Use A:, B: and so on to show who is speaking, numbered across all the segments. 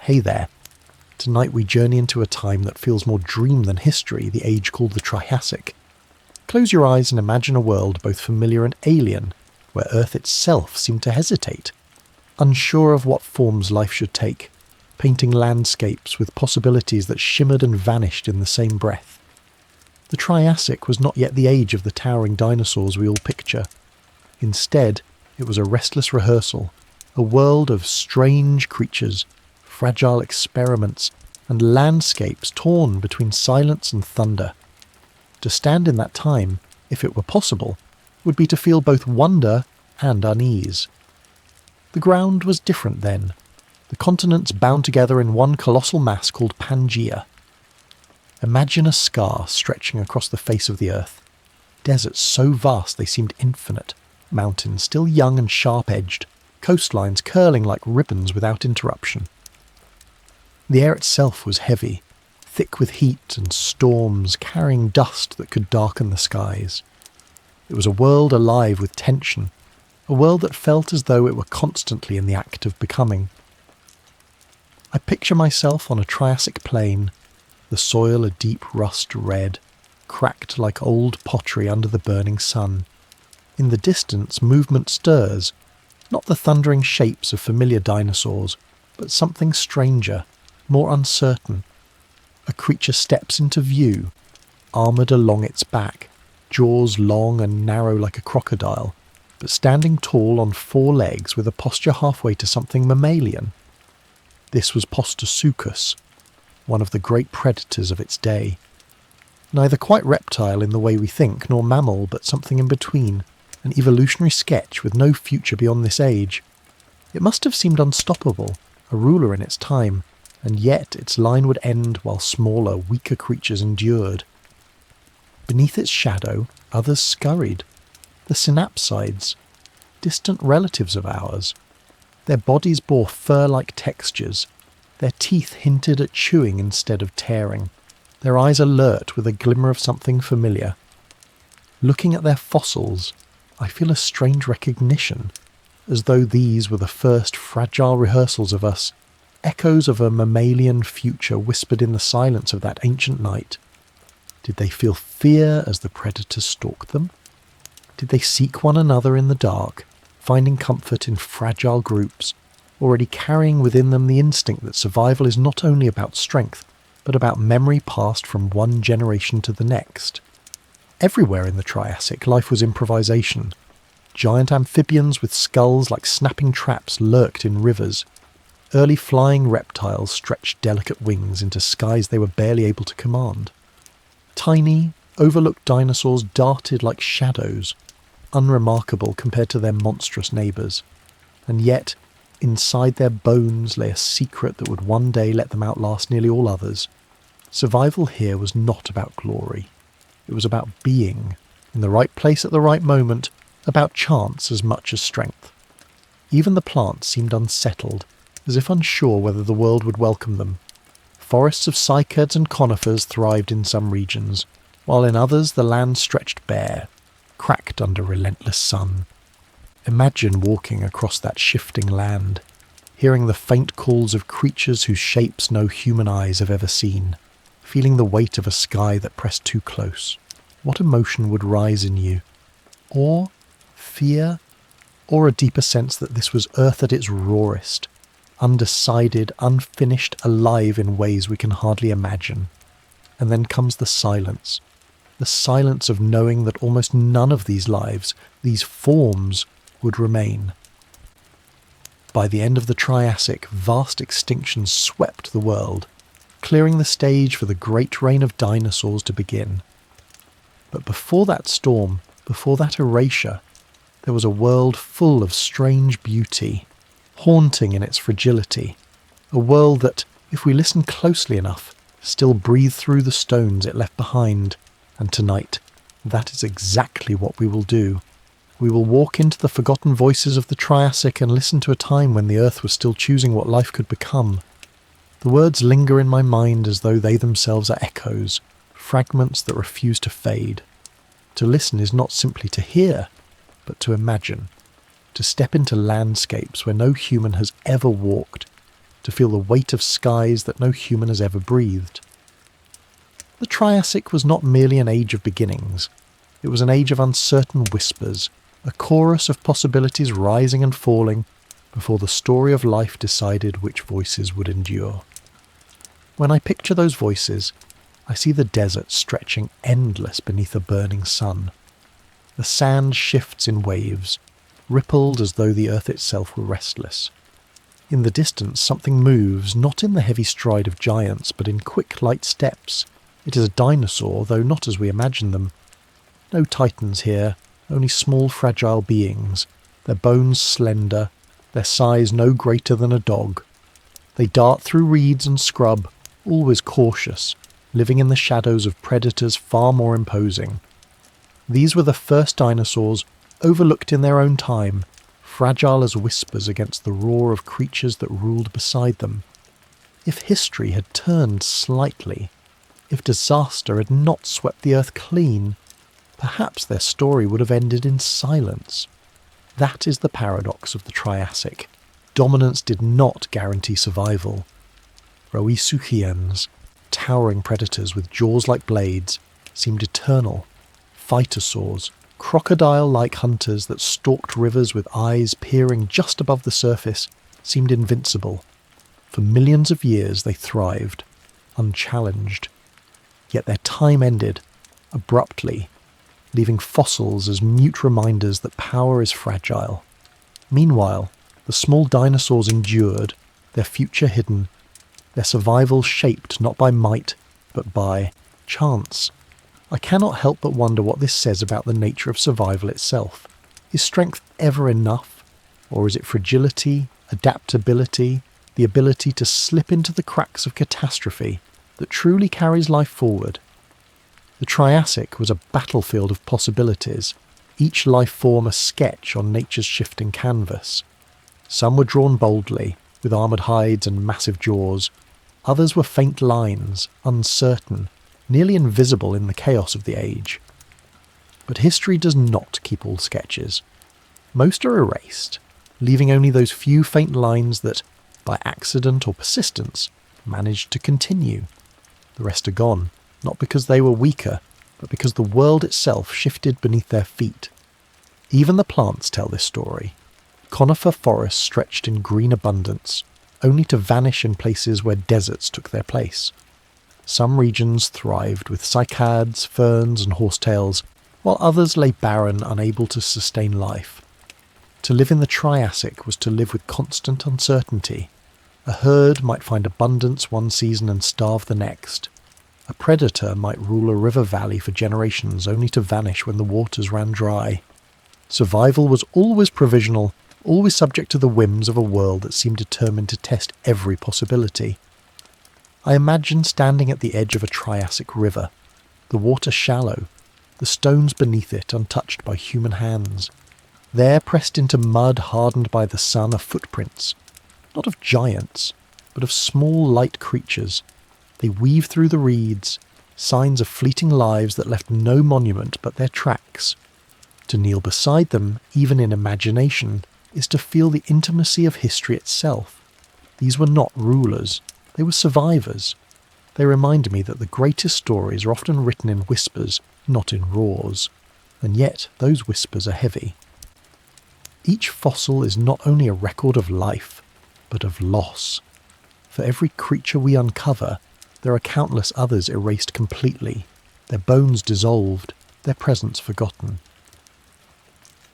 A: Hey there. Tonight we journey into a time that feels more dream than history, the age called the Triassic. Close your eyes and imagine a world both familiar and alien, where Earth itself seemed to hesitate, unsure of what forms life should take, painting landscapes with possibilities that shimmered and vanished in the same breath. The Triassic was not yet the age of the towering dinosaurs we all picture. Instead, it was a restless rehearsal, a world of strange creatures, fragile experiments, and landscapes torn between silence and thunder. To stand in that time, if it were possible, would be to feel both wonder and unease. The ground was different then, the continents bound together in one colossal mass called Pangaea. Imagine a scar stretching across the face of the earth, deserts so vast they seemed infinite, mountains still young and sharp-edged, coastlines curling like ribbons without interruption. The air itself was heavy, thick with heat and storms carrying dust that could darken the skies. It was a world alive with tension, a world that felt as though it were constantly in the act of becoming. I picture myself on a Triassic plain, the soil a deep rust red, cracked like old pottery under the burning sun. In the distance, movement stirs, not the thundering shapes of familiar dinosaurs, but something stranger, more uncertain. A creature steps into view, armoured along its back, jaws long and narrow like a crocodile, but standing tall on four legs with a posture halfway to something mammalian. This was Postosuchus, one of the great predators of its day. Neither quite reptile in the way we think, nor mammal, but something in between, an evolutionary sketch with no future beyond this age. It must have seemed unstoppable, a ruler in its time, and yet its line would end while smaller, weaker creatures endured. Beneath its shadow, others scurried. The synapsids, distant relatives of ours. Their bodies bore fur-like textures. Their teeth hinted at chewing instead of tearing. Their eyes alert with a glimmer of something familiar. Looking at their fossils, I feel a strange recognition, as though these were the first fragile rehearsals of us, echoes of a mammalian future whispered in the silence of that ancient night. Did they feel fear as the predators stalked them? Did they seek one another in the dark, finding comfort in fragile groups, already carrying within them the instinct that survival is not only about strength, but about memory passed from one generation to the next? Everywhere in the Triassic, life was improvisation. Giant amphibians with skulls like snapping traps lurked in rivers. Early flying reptiles stretched delicate wings into skies they were barely able to command. Tiny, overlooked dinosaurs darted like shadows, unremarkable compared to their monstrous neighbours. And yet, inside their bones lay a secret that would one day let them outlast nearly all others. Survival here was not about glory. It was about being, in the right place at the right moment, about chance as much as strength. Even the plants seemed unsettled, as if unsure whether the world would welcome them. Forests of cycads and conifers thrived in some regions, while in others the land stretched bare, cracked under relentless sun. Imagine walking across that shifting land, hearing the faint calls of creatures whose shapes no human eyes have ever seen, feeling the weight of a sky that pressed too close. What emotion would rise in you? Awe? Fear? Or a deeper sense that this was Earth at its rawest, undecided, unfinished, alive in ways we can hardly imagine? And then comes the silence of knowing that almost none of these lives, these forms, would remain. By the end of the Triassic, vast extinctions swept the world, clearing the stage for the great reign of dinosaurs to begin. But before that storm, before that erasure, there was a world full of strange beauty, haunting in its fragility, a world that, if we listen closely enough, still breathed through the stones it left behind. And tonight, that is exactly what we will do. We will walk into the forgotten voices of the Triassic and listen to a time when the Earth was still choosing what life could become. The words linger in my mind as though they themselves are echoes, fragments that refuse to fade. To listen is not simply to hear, but to imagine, to step into landscapes where no human has ever walked, to feel the weight of skies that no human has ever breathed. The Triassic was not merely an age of beginnings. It was an age of uncertain whispers, a chorus of possibilities rising and falling before the story of life decided which voices would endure. When I picture those voices, I see the desert stretching endless beneath a burning sun. The sand shifts in waves, rippled as though the earth itself were restless. In the distance, something moves, not in the heavy stride of giants, but in quick, light steps. It is a dinosaur, though not as we imagine them. No titans here, only small, fragile beings, their bones slender, their size no greater than a dog. They dart through reeds and scrub, always cautious, living in the shadows of predators far more imposing. These were the first dinosaurs, overlooked in their own time, fragile as whispers against the roar of creatures that ruled beside them. If history had turned slightly, if disaster had not swept the earth clean, perhaps their story would have ended in silence. That is the paradox of the Triassic. Dominance did not guarantee survival. Rhoesuchians, towering predators with jaws like blades, seemed eternal. Phytosaurs, crocodile-like hunters that stalked rivers with eyes peering just above the surface, seemed invincible. For millions of years they thrived, unchallenged. Yet their time ended, abruptly, leaving fossils as mute reminders that power is fragile. Meanwhile, the small dinosaurs endured, their future hidden, their survival shaped not by might, but by chance. I cannot help but wonder what this says about the nature of survival itself. Is strength ever enough? Or is it fragility, adaptability, the ability to slip into the cracks of catastrophe that truly carries life forward? The Triassic was a battlefield of possibilities, each life form a sketch on nature's shifting canvas. Some were drawn boldly, with armoured hides and massive jaws. Others were faint lines, uncertain, nearly invisible in the chaos of the age. But history does not keep all sketches. Most are erased, leaving only those few faint lines that, by accident or persistence, managed to continue. The rest are gone, not because they were weaker, but because the world itself shifted beneath their feet. Even the plants tell this story. Conifer forests stretched in green abundance, only to vanish in places where deserts took their place. Some regions thrived with cycads, ferns and horsetails, while others lay barren, unable to sustain life. To live in the Triassic was to live with constant uncertainty. A herd might find abundance one season and starve the next. A predator might rule a river valley for generations only to vanish when the waters ran dry. Survival was always provisional, always subject to the whims of a world that seemed determined to test every possibility. I imagine standing at the edge of a Triassic river, the water shallow, the stones beneath it untouched by human hands. There, pressed into mud hardened by the sun, are footprints, not of giants, but of small light creatures. They weave through the reeds, signs of fleeting lives that left no monument but their tracks. To kneel beside them, even in imagination, is to feel the intimacy of history itself. These were not rulers. They were survivors. They remind me that the greatest stories are often written in whispers, not in roars. And yet those whispers are heavy. Each fossil is not only a record of life, but of loss. For every creature we uncover, there are countless others erased completely, their bones dissolved, their presence forgotten.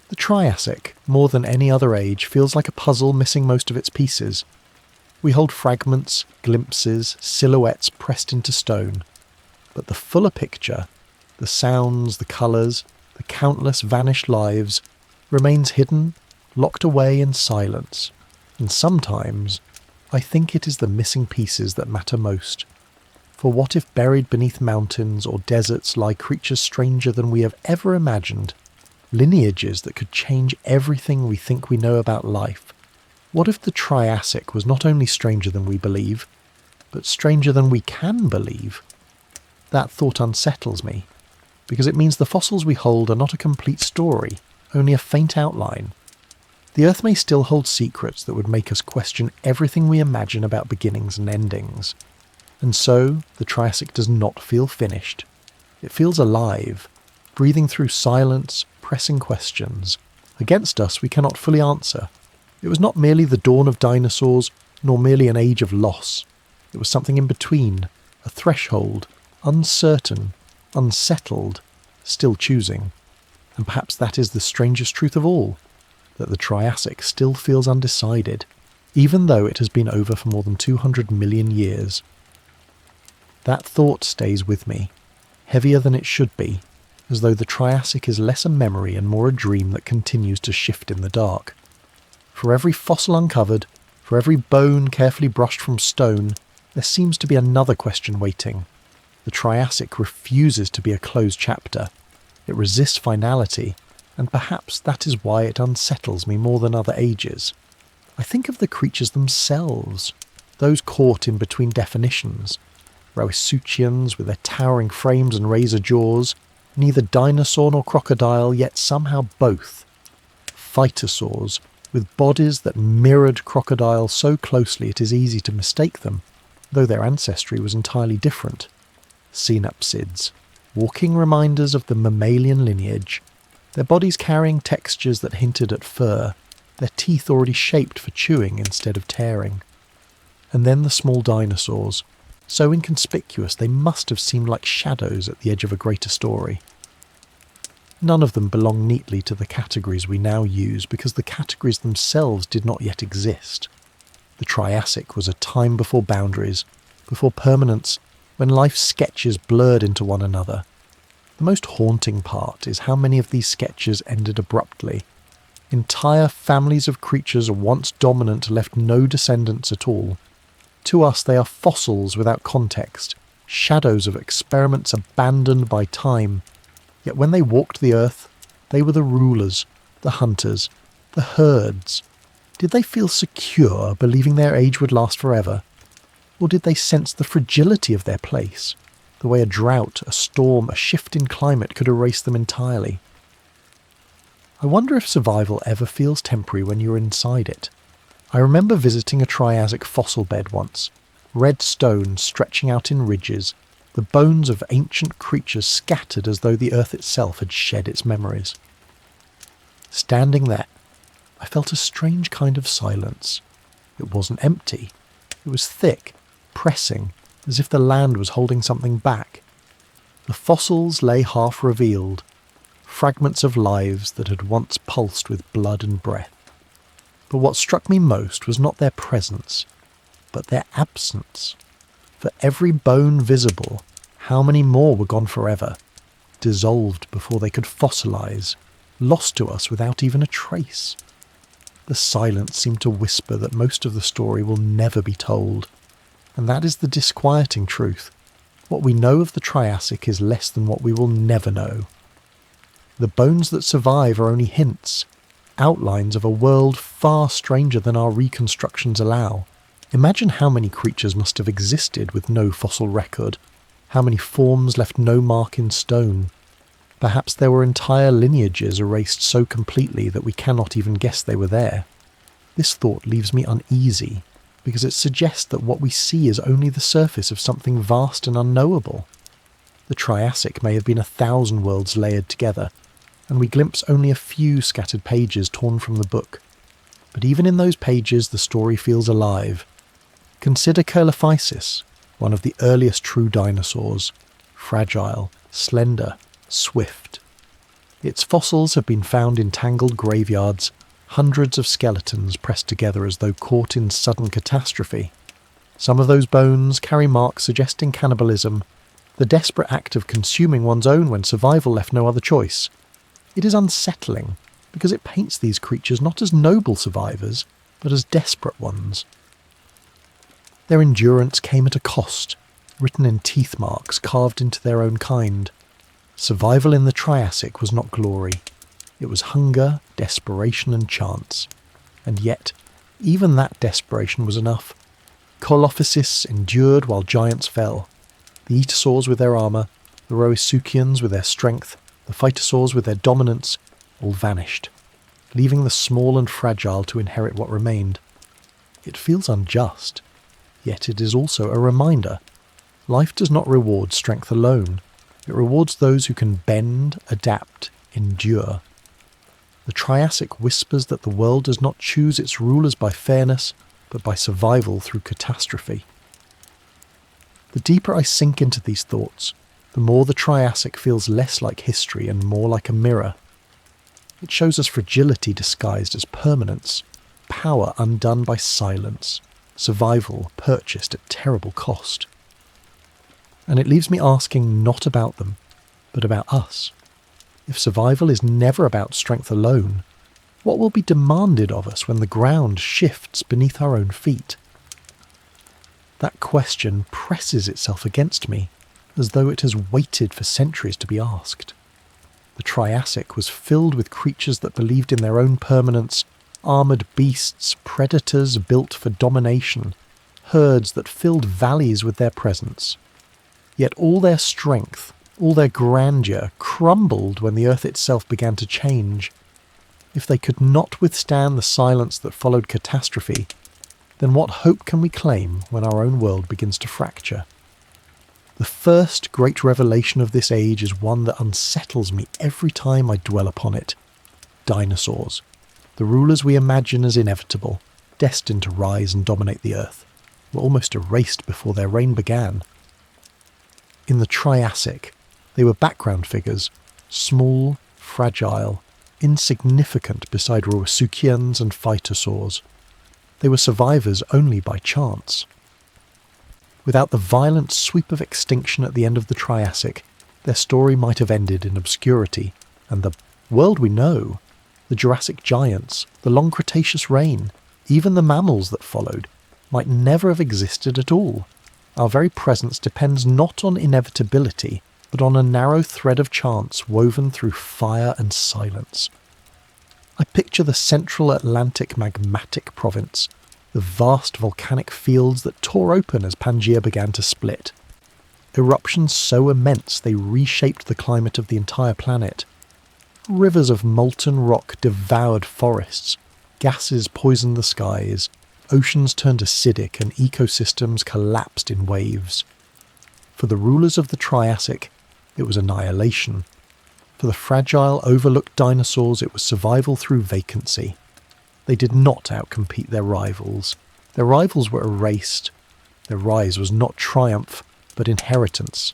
A: The Triassic, more than any other age, feels like a puzzle missing most of its pieces. We hold fragments, glimpses, silhouettes pressed into stone. But the fuller picture, the sounds, the colours, the countless vanished lives, remains hidden, locked away in silence. And sometimes, I think it is the missing pieces that matter most. For what if buried beneath mountains or deserts lie creatures stranger than we have ever imagined, lineages that could change everything we think we know about life? What if the Triassic was not only stranger than we believe, but stranger than we can believe? That thought unsettles me, because it means the fossils we hold are not a complete story, only a faint outline. The Earth may still hold secrets that would make us question everything we imagine about beginnings and endings. And so, the Triassic does not feel finished. It feels alive, breathing through silence, pressing questions. Against us we cannot fully answer. It was not merely the dawn of dinosaurs, nor merely an age of loss. It was something in between, a threshold, uncertain, unsettled, still choosing. And perhaps that is the strangest truth of all, that the Triassic still feels undecided, even though it has been over for more than 200 million years. That thought stays with me, heavier than it should be, as though the Triassic is less a memory and more a dream that continues to shift in the dark. For every fossil uncovered, for every bone carefully brushed from stone, there seems to be another question waiting. The Triassic refuses to be a closed chapter. It resists finality, and perhaps that is why it unsettles me more than other ages. I think of the creatures themselves, those caught in between definitions. Rauisuchians with their towering frames and razor jaws, neither dinosaur nor crocodile, yet somehow both. Phytosaurs, with bodies that mirrored crocodile so closely it is easy to mistake them, though their ancestry was entirely different. Synapsids, walking reminders of the mammalian lineage, their bodies carrying textures that hinted at fur, their teeth already shaped for chewing instead of tearing. And then the small dinosaurs, so inconspicuous they must have seemed like shadows at the edge of a greater story. None of them belong neatly to the categories we now use because the categories themselves did not yet exist. The Triassic was a time before boundaries, before permanence, when life's sketches blurred into one another. The most haunting part is how many of these sketches ended abruptly. Entire families of creatures once dominant left no descendants at all. To us they are fossils without context, shadows of experiments abandoned by time. Yet when they walked the earth, they were the rulers, the hunters, the herds. Did they feel secure, believing their age would last forever? Or did they sense the fragility of their place, the way a drought, a storm, a shift in climate could erase them entirely? I wonder if survival ever feels temporary when you're inside it. I remember visiting a Triassic fossil bed once, red stone stretching out in ridges, the bones of ancient creatures scattered as though the earth itself had shed its memories. Standing there, I felt a strange kind of silence. It wasn't empty. It was thick, pressing, as if the land was holding something back. The fossils lay half revealed, fragments of lives that had once pulsed with blood and breath. But what struck me most was not their presence, but their absence. For every bone visible, how many more were gone forever, dissolved before they could fossilize, lost to us without even a trace? The silence seemed to whisper that most of the story will never be told, and that is the disquieting truth. What we know of the Triassic is less than what we will never know. The bones that survive are only hints, outlines of a world far stranger than our reconstructions allow. Imagine how many creatures must have existed with no fossil record, how many forms left no mark in stone. Perhaps there were entire lineages erased so completely that we cannot even guess they were there. This thought leaves me uneasy, because it suggests that what we see is only the surface of something vast and unknowable. The Triassic may have been 1,000 worlds layered together, and we glimpse only a few scattered pages torn from the book. But even in those pages the story feels alive. Consider Curliphysis, one of the earliest true dinosaurs, fragile, slender, swift. Its fossils have been found in tangled graveyards, hundreds of skeletons pressed together as though caught in sudden catastrophe. Some of those bones carry marks suggesting cannibalism, the desperate act of consuming one's own when survival left no other choice. It is unsettling, because it paints these creatures not as noble survivors, but as desperate ones. Their endurance came at a cost, written in teeth marks carved into their own kind. Survival in the Triassic was not glory. It was hunger, desperation and chance. And yet, even that desperation was enough. Colophysis endured while giants fell. The Etosaurs with their armour, the Rauisuchians with their strength, the Phytosaurs with their dominance, all vanished. leaving the small and fragile to inherit what remained. It feels unjust, yet it is also a reminder. Life does not reward strength alone. It rewards those who can bend, adapt, endure. The Triassic whispers that the world does not choose its rulers by fairness, but by survival through catastrophe. The deeper I sink into these thoughts, the more the Triassic feels less like history and more like a mirror. It shows us fragility disguised as permanence, power undone by silence, survival purchased at terrible cost. And it leaves me asking not about them, but about us. If survival is never about strength alone, what will be demanded of us when the ground shifts beneath our own feet? That question presses itself against me, as though it has waited for centuries to be asked. The Triassic was filled with creatures that believed in their own permanence, armoured beasts, predators built for domination, herds that filled valleys with their presence. Yet all their strength, all their grandeur crumbled when the earth itself began to change. If they could not withstand the silence that followed catastrophe, then what hope can we claim when our own world begins to fracture? The first great revelation of this age is one that unsettles me every time I dwell upon it. Dinosaurs, the rulers we imagine as inevitable, destined to rise and dominate the earth, were almost erased before their reign began. In the Triassic, they were background figures, small, fragile, insignificant beside Rauisuchians and phytosaurs. They were survivors only by chance. Without the violent sweep of extinction at the end of the Triassic, their story might have ended in obscurity, and the world we know, the Jurassic giants, the long Cretaceous reign, even the mammals that followed, might never have existed at all. Our very presence depends not on inevitability, but on a narrow thread of chance woven through fire and silence. I picture the central Atlantic magmatic province, the vast volcanic fields that tore open as Pangaea began to split. Eruptions so immense they reshaped the climate of the entire planet. Rivers of molten rock devoured forests, gases poisoned the skies, oceans turned acidic and ecosystems collapsed in waves. For the rulers of the Triassic, it was annihilation. For the fragile, overlooked dinosaurs, it was survival through vacancy. They did not outcompete their rivals. Their rivals were erased. Their rise was not triumph, but inheritance.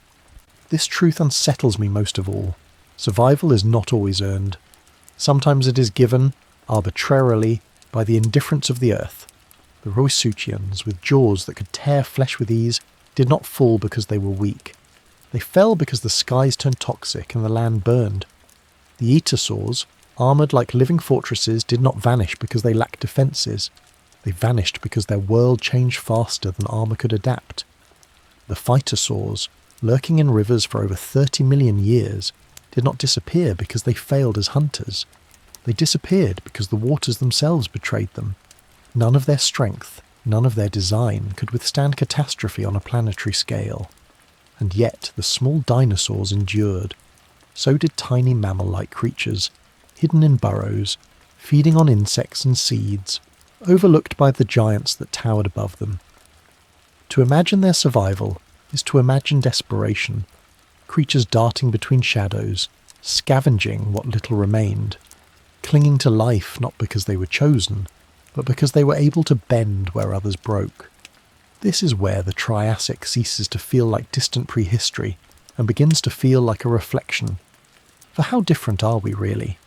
A: This truth unsettles me most of all. Survival is not always earned. Sometimes it is given, arbitrarily, by the indifference of the earth. The Rauisuchians, with jaws that could tear flesh with ease, did not fall because they were weak. They fell because the skies turned toxic and the land burned. The Etosaurs, armoured like living fortresses, did not vanish because they lacked defences. They vanished because their world changed faster than armour could adapt. The Phytosaurs, lurking in rivers for over 30 million years, did not disappear because they failed as hunters. They disappeared because the waters themselves betrayed them. None of their strength, none of their design could withstand catastrophe on a planetary scale. And yet the small dinosaurs endured. So did tiny mammal-like creatures, hidden in burrows, feeding on insects and seeds, overlooked by the giants that towered above them. To imagine their survival is to imagine desperation, creatures darting between shadows, scavenging what little remained, clinging to life not because they were chosen, but because they were able to bend where others broke. This is where the Triassic ceases to feel like distant prehistory and begins to feel like a reflection. For how different are we really?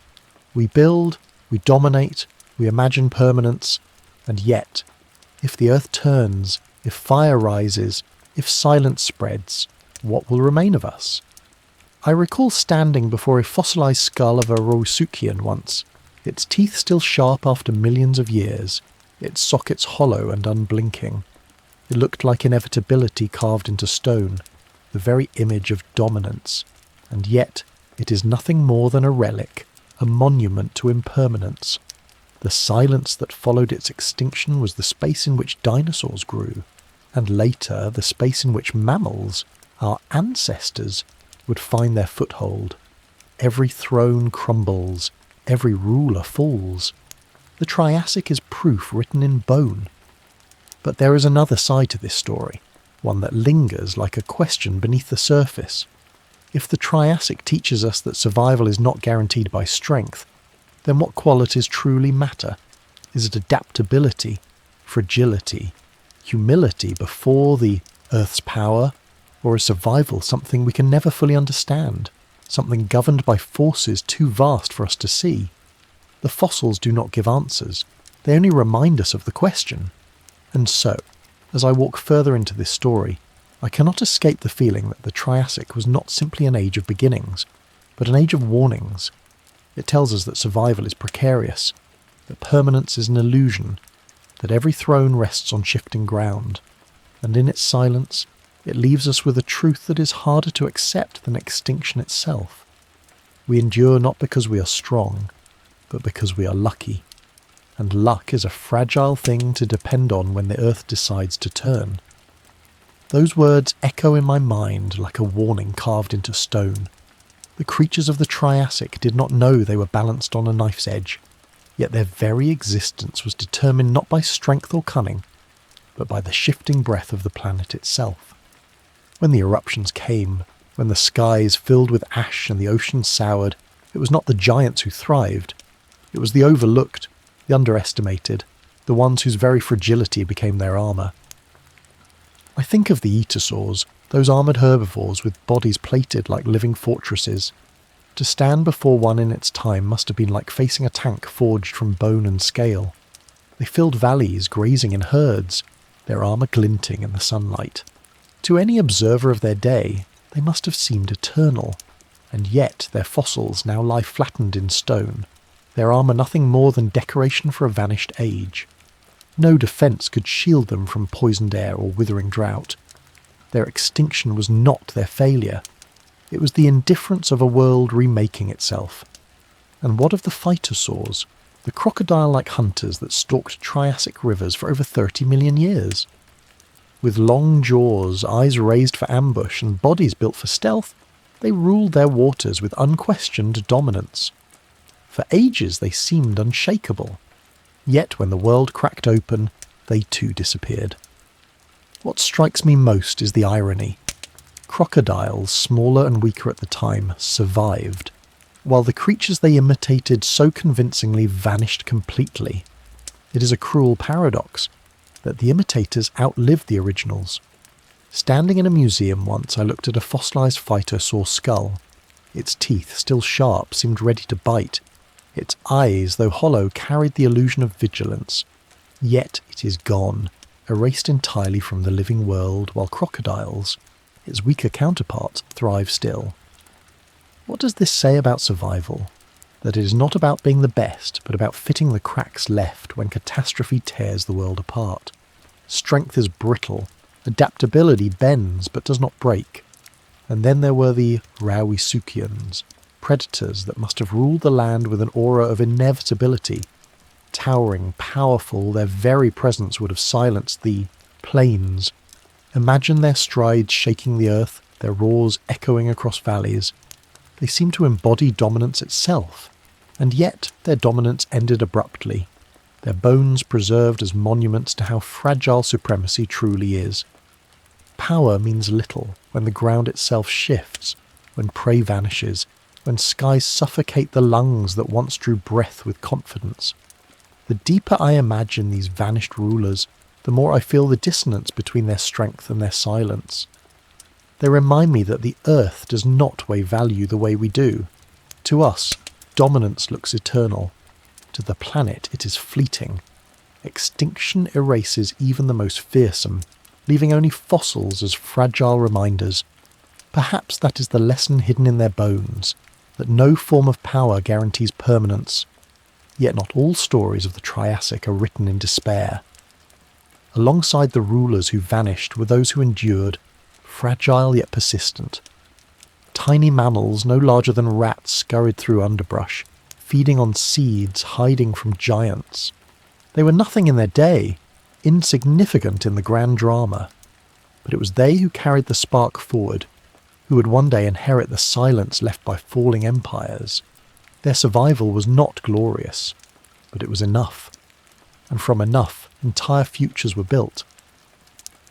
A: We build, we dominate, we imagine permanence, and yet, if the earth turns, if fire rises, if silence spreads, what will remain of us? I recall standing before a fossilized skull of a Rauisuchian once, its teeth still sharp after millions of years, its sockets hollow and unblinking. It looked like inevitability carved into stone, the very image of dominance, and yet it is nothing more than a relic, a monument to impermanence. The silence that followed its extinction was the space in which dinosaurs grew, and later the space in which mammals, our ancestors, would find their foothold. Every throne crumbles, every ruler falls. The Triassic is proof written in bone. But there is another side to this story, one that lingers like a question beneath the surface. If the Triassic teaches us that survival is not guaranteed by strength, then what qualities truly matter? Is it adaptability, fragility, humility before the Earth's power, or is survival something we can never fully understand, something governed by forces too vast for us to see? The fossils do not give answers, they only remind us of the question. And so, as I walk further into this story, I cannot escape the feeling that the Triassic was not simply an age of beginnings, but an age of warnings. It tells us that survival is precarious, that permanence is an illusion, that every throne rests on shifting ground, and in its silence, it leaves us with a truth that is harder to accept than extinction itself. We endure not because we are strong, but because we are lucky. And luck is a fragile thing to depend on when the earth decides to turn. Those words echo in my mind like a warning carved into stone. The creatures of the Triassic did not know they were balanced on a knife's edge, yet their very existence was determined not by strength or cunning, but by the shifting breath of the planet itself. When the eruptions came, when the skies filled with ash and the ocean soured, it was not the giants who thrived. It was the overlooked, the underestimated, the ones whose very fragility became their armour. I think of the etosaurs, those armoured herbivores with bodies plated like living fortresses. To stand before one in its time must have been like facing a tank forged from bone and scale. They filled valleys, grazing in herds, their armour glinting in the sunlight. To any observer of their day, they must have seemed eternal, and yet their fossils now lie flattened in stone, their armour nothing more than decoration for a vanished age. No defence could shield them from poisoned air or withering drought. Their extinction was not their failure. It was the indifference of a world remaking itself. And what of the phytosaurs, the crocodile-like hunters that stalked Triassic rivers for over 30 million years? With long jaws, eyes raised for ambush, and bodies built for stealth, they ruled their waters with unquestioned dominance. For ages they seemed unshakable. Yet when the world cracked open, they too disappeared. What strikes me most is the irony. Crocodiles, smaller and weaker at the time, survived, while the creatures they imitated so convincingly vanished completely. It is a cruel paradox that the imitators outlived the originals. Standing in a museum once, I looked at a fossilised phytosaur skull. Its teeth, still sharp, seemed ready to bite. Its eyes, though hollow, carried the illusion of vigilance. Yet it is gone, erased entirely from the living world, while crocodiles, its weaker counterparts, thrive still. What does this say about survival? That it is not about being the best, but about fitting the cracks left when catastrophe tears the world apart. Strength is brittle, adaptability bends but does not break. And then there were the Rauisuchians, predators that must have ruled the land with an aura of inevitability. Towering, powerful, their very presence would have silenced the plains. Imagine their strides shaking the earth, their roars echoing across valleys. They seemed to embody dominance itself, and yet their dominance ended abruptly, their bones preserved as monuments to how fragile supremacy truly is. Power means little when the ground itself shifts, when prey vanishes, when skies suffocate the lungs that once drew breath with confidence. The deeper I imagine these vanished rulers, the more I feel the dissonance between their strength and their silence. They remind me that the earth does not weigh value the way we do. To us, dominance looks eternal. To the planet, it is fleeting. Extinction erases even the most fearsome, leaving only fossils as fragile reminders. Perhaps that is the lesson hidden in their bones, that no form of power guarantees permanence. Yet not all stories of the Triassic are written in despair. Alongside the rulers who vanished were those who endured, fragile yet persistent. Tiny mammals no larger than rats scurried through underbrush, feeding on seeds, hiding from giants. They were nothing in their day, insignificant in the grand drama. But it was they who carried the spark forward, who would one day inherit the silence left by falling empires. Their survival was not glorious, but it was enough. And from enough, entire futures were built.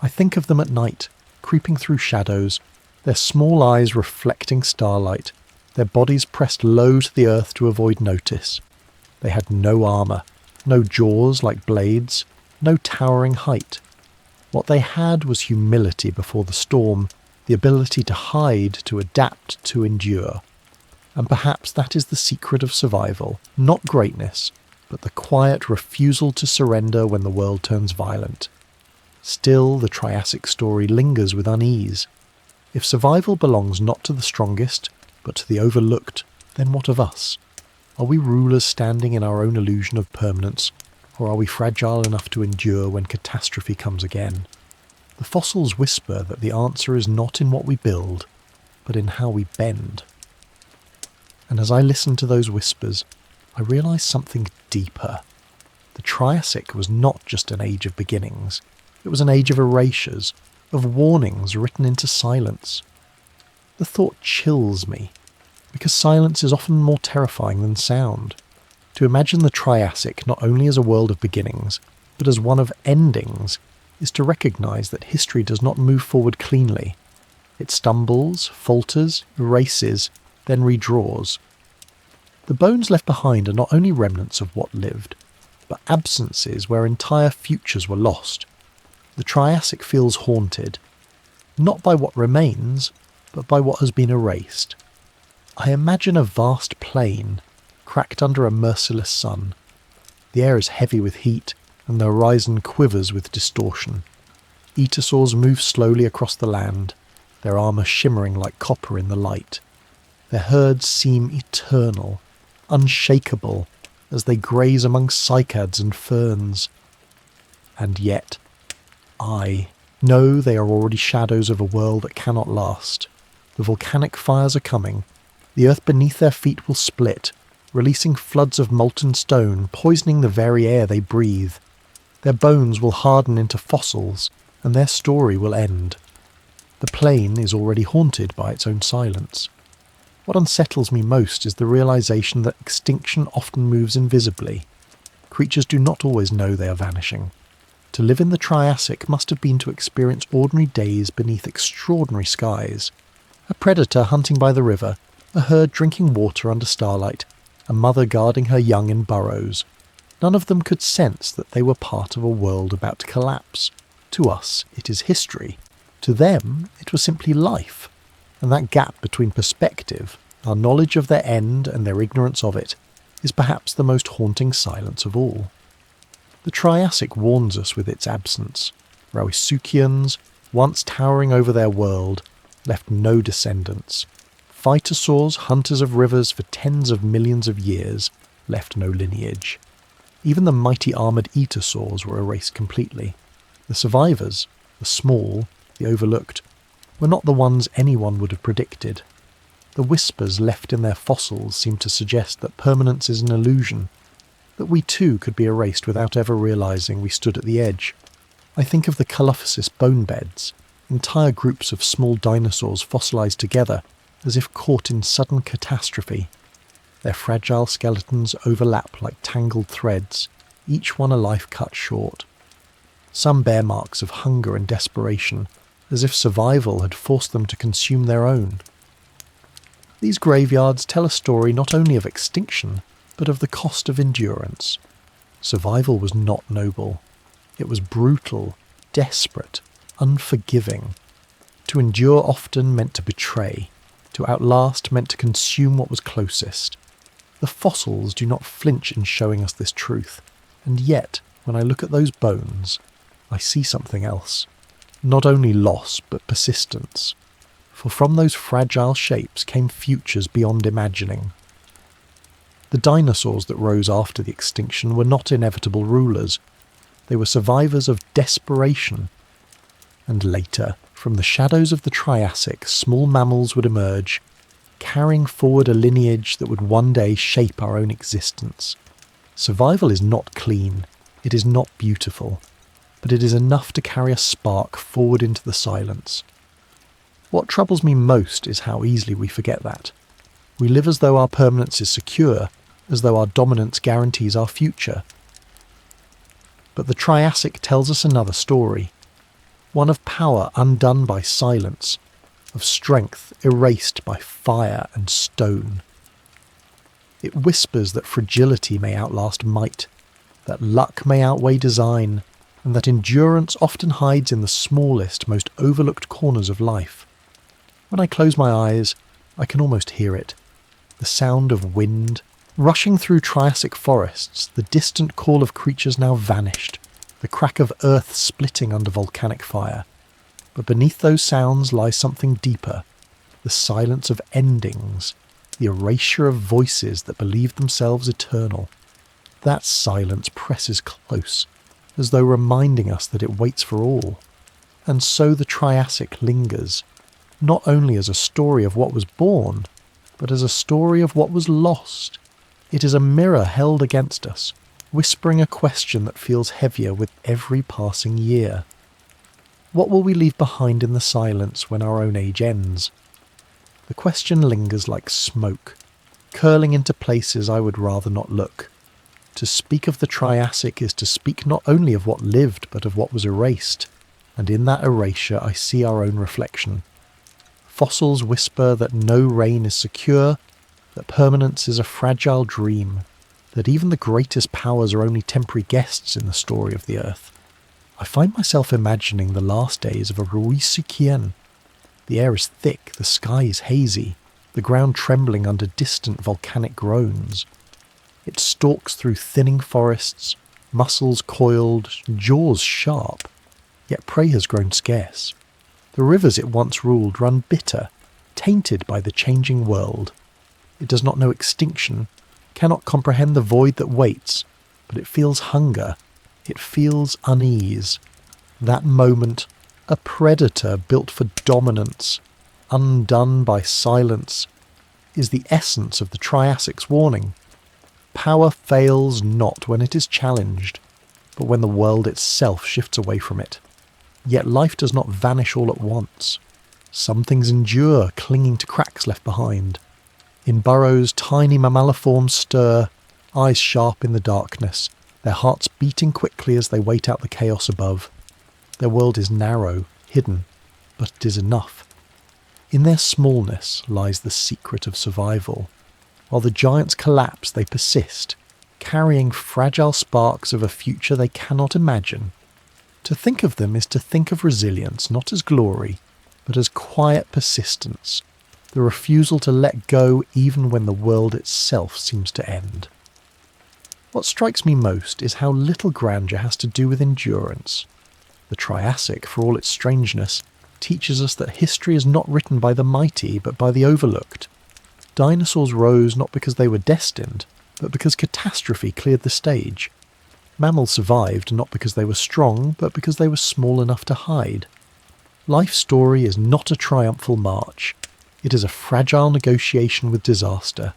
A: I think of them at night, creeping through shadows, their small eyes reflecting starlight, their bodies pressed low to the earth to avoid notice. They had no armour, no jaws like blades, no towering height. What they had was humility before the storm, the ability to hide, to adapt, to endure. And perhaps that is the secret of survival, not greatness, but the quiet refusal to surrender when the world turns violent. Still, the Triassic story lingers with unease. If survival belongs not to the strongest, but to the overlooked, then what of us? Are we rulers standing in our own illusion of permanence, or are we fragile enough to endure when catastrophe comes again? The fossils whisper that the answer is not in what we build, but in how we bend. And as I listen to those whispers, I realise something deeper. The Triassic was not just an age of beginnings. It was an age of erasures, of warnings written into silence. The thought chills me, because silence is often more terrifying than sound. To imagine the Triassic not only as a world of beginnings, but as one of endings, is to recognise that history does not move forward cleanly. It stumbles, falters, erases, then redraws. The bones left behind are not only remnants of what lived, but absences where entire futures were lost. The Triassic feels haunted, not by what remains, but by what has been erased. I imagine a vast plain, cracked under a merciless sun. The air is heavy with heat, and the horizon quivers with distortion. Etosaurs move slowly across the land, their armour shimmering like copper in the light. Their herds seem eternal, unshakable, as they graze among cycads and ferns. And yet, I know they are already shadows of a world that cannot last. The volcanic fires are coming. The earth beneath their feet will split, releasing floods of molten stone, poisoning the very air they breathe. Their bones will harden into fossils, and their story will end. The plain is already haunted by its own silence. What unsettles me most is the realization that extinction often moves invisibly. Creatures do not always know they are vanishing. To live in the Triassic must have been to experience ordinary days beneath extraordinary skies. A predator hunting by the river, a herd drinking water under starlight, a mother guarding her young in burrows. None of them could sense that they were part of a world about to collapse. To us, it is history. To them, it was simply life. And that gap between perspective, our knowledge of their end and their ignorance of it, is perhaps the most haunting silence of all. The Triassic warns us with its absence. Rauisuchians, once towering over their world, left no descendants. Phytosaurs, hunters of rivers for tens of millions of years, left no lineage. Even the mighty armoured etosaurs were erased completely. The survivors, the small, the overlooked, were not the ones anyone would have predicted. The whispers left in their fossils seem to suggest that permanence is an illusion, that we too could be erased without ever realising we stood at the edge. I think of the Colophysis bone beds, entire groups of small dinosaurs fossilised together as if caught in sudden catastrophe. Their fragile skeletons overlap like tangled threads, each one a life cut short. Some bear marks of hunger and desperation, as if survival had forced them to consume their own. These graveyards tell a story not only of extinction, but of the cost of endurance. Survival was not noble. It was brutal, desperate, unforgiving. To endure often meant to betray. To outlast meant to consume what was closest. The fossils do not flinch in showing us this truth, and yet, when I look at those bones, I see something else. Not only loss, but persistence. For from those fragile shapes came futures beyond imagining. The dinosaurs that rose after the extinction were not inevitable rulers. They were survivors of desperation. And later, from the shadows of the Triassic, small mammals would emerge, carrying forward a lineage that would one day shape our own existence. Survival is not clean, it is not beautiful, but it is enough to carry a spark forward into the silence. What troubles me most is how easily we forget that. We live as though our permanence is secure, as though our dominance guarantees our future. But the Triassic tells us another story, one of power undone by silence, of strength erased by fire and stone. It whispers that fragility may outlast might, that luck may outweigh design, and that endurance often hides in the smallest, most overlooked corners of life. When I close my eyes, I can almost hear it. The sound of wind, rushing through Triassic forests, the distant call of creatures now vanished, the crack of earth splitting under volcanic fire. But beneath those sounds lies something deeper, the silence of endings, the erasure of voices that believed themselves eternal. That silence presses close, as though reminding us that it waits for all. And so the Triassic lingers, not only as a story of what was born, but as a story of what was lost. It is a mirror held against us, whispering a question that feels heavier with every passing year. What will we leave behind in the silence when our own age ends? The question lingers like smoke, curling into places I would rather not look. To speak of the Triassic is to speak not only of what lived, but of what was erased, and in that erasure I see our own reflection. Fossils whisper that no reign is secure, that permanence is a fragile dream, that even the greatest powers are only temporary guests in the story of the Earth. I find myself imagining the last days of a Ruisikian. The air is thick, the sky is hazy, the ground trembling under distant volcanic groans. It stalks through thinning forests, muscles coiled, jaws sharp, yet prey has grown scarce. The rivers it once ruled run bitter, tainted by the changing world. It does not know extinction, cannot comprehend the void that waits, but it feels hunger, it feels unease. That moment, a predator built for dominance, undone by silence, is the essence of the Triassic's warning. Power fails not when it is challenged, but when the world itself shifts away from it. Yet life does not vanish all at once. Some things endure, clinging to cracks left behind. In burrows, tiny mammaliforms stir, eyes sharp in the darkness, their hearts beating quickly as they wait out the chaos above. Their world is narrow, hidden, but it is enough. In their smallness lies the secret of survival. While the giants collapse, they persist, carrying fragile sparks of a future they cannot imagine. To think of them is to think of resilience not as glory, but as quiet persistence, the refusal to let go even when the world itself seems to end. What strikes me most is how little grandeur has to do with endurance. The Triassic, for all its strangeness, teaches us that history is not written by the mighty, but by the overlooked. Dinosaurs rose not because they were destined, but because catastrophe cleared the stage. Mammals survived not because they were strong, but because they were small enough to hide. Life's story is not a triumphal march. It is a fragile negotiation with disaster.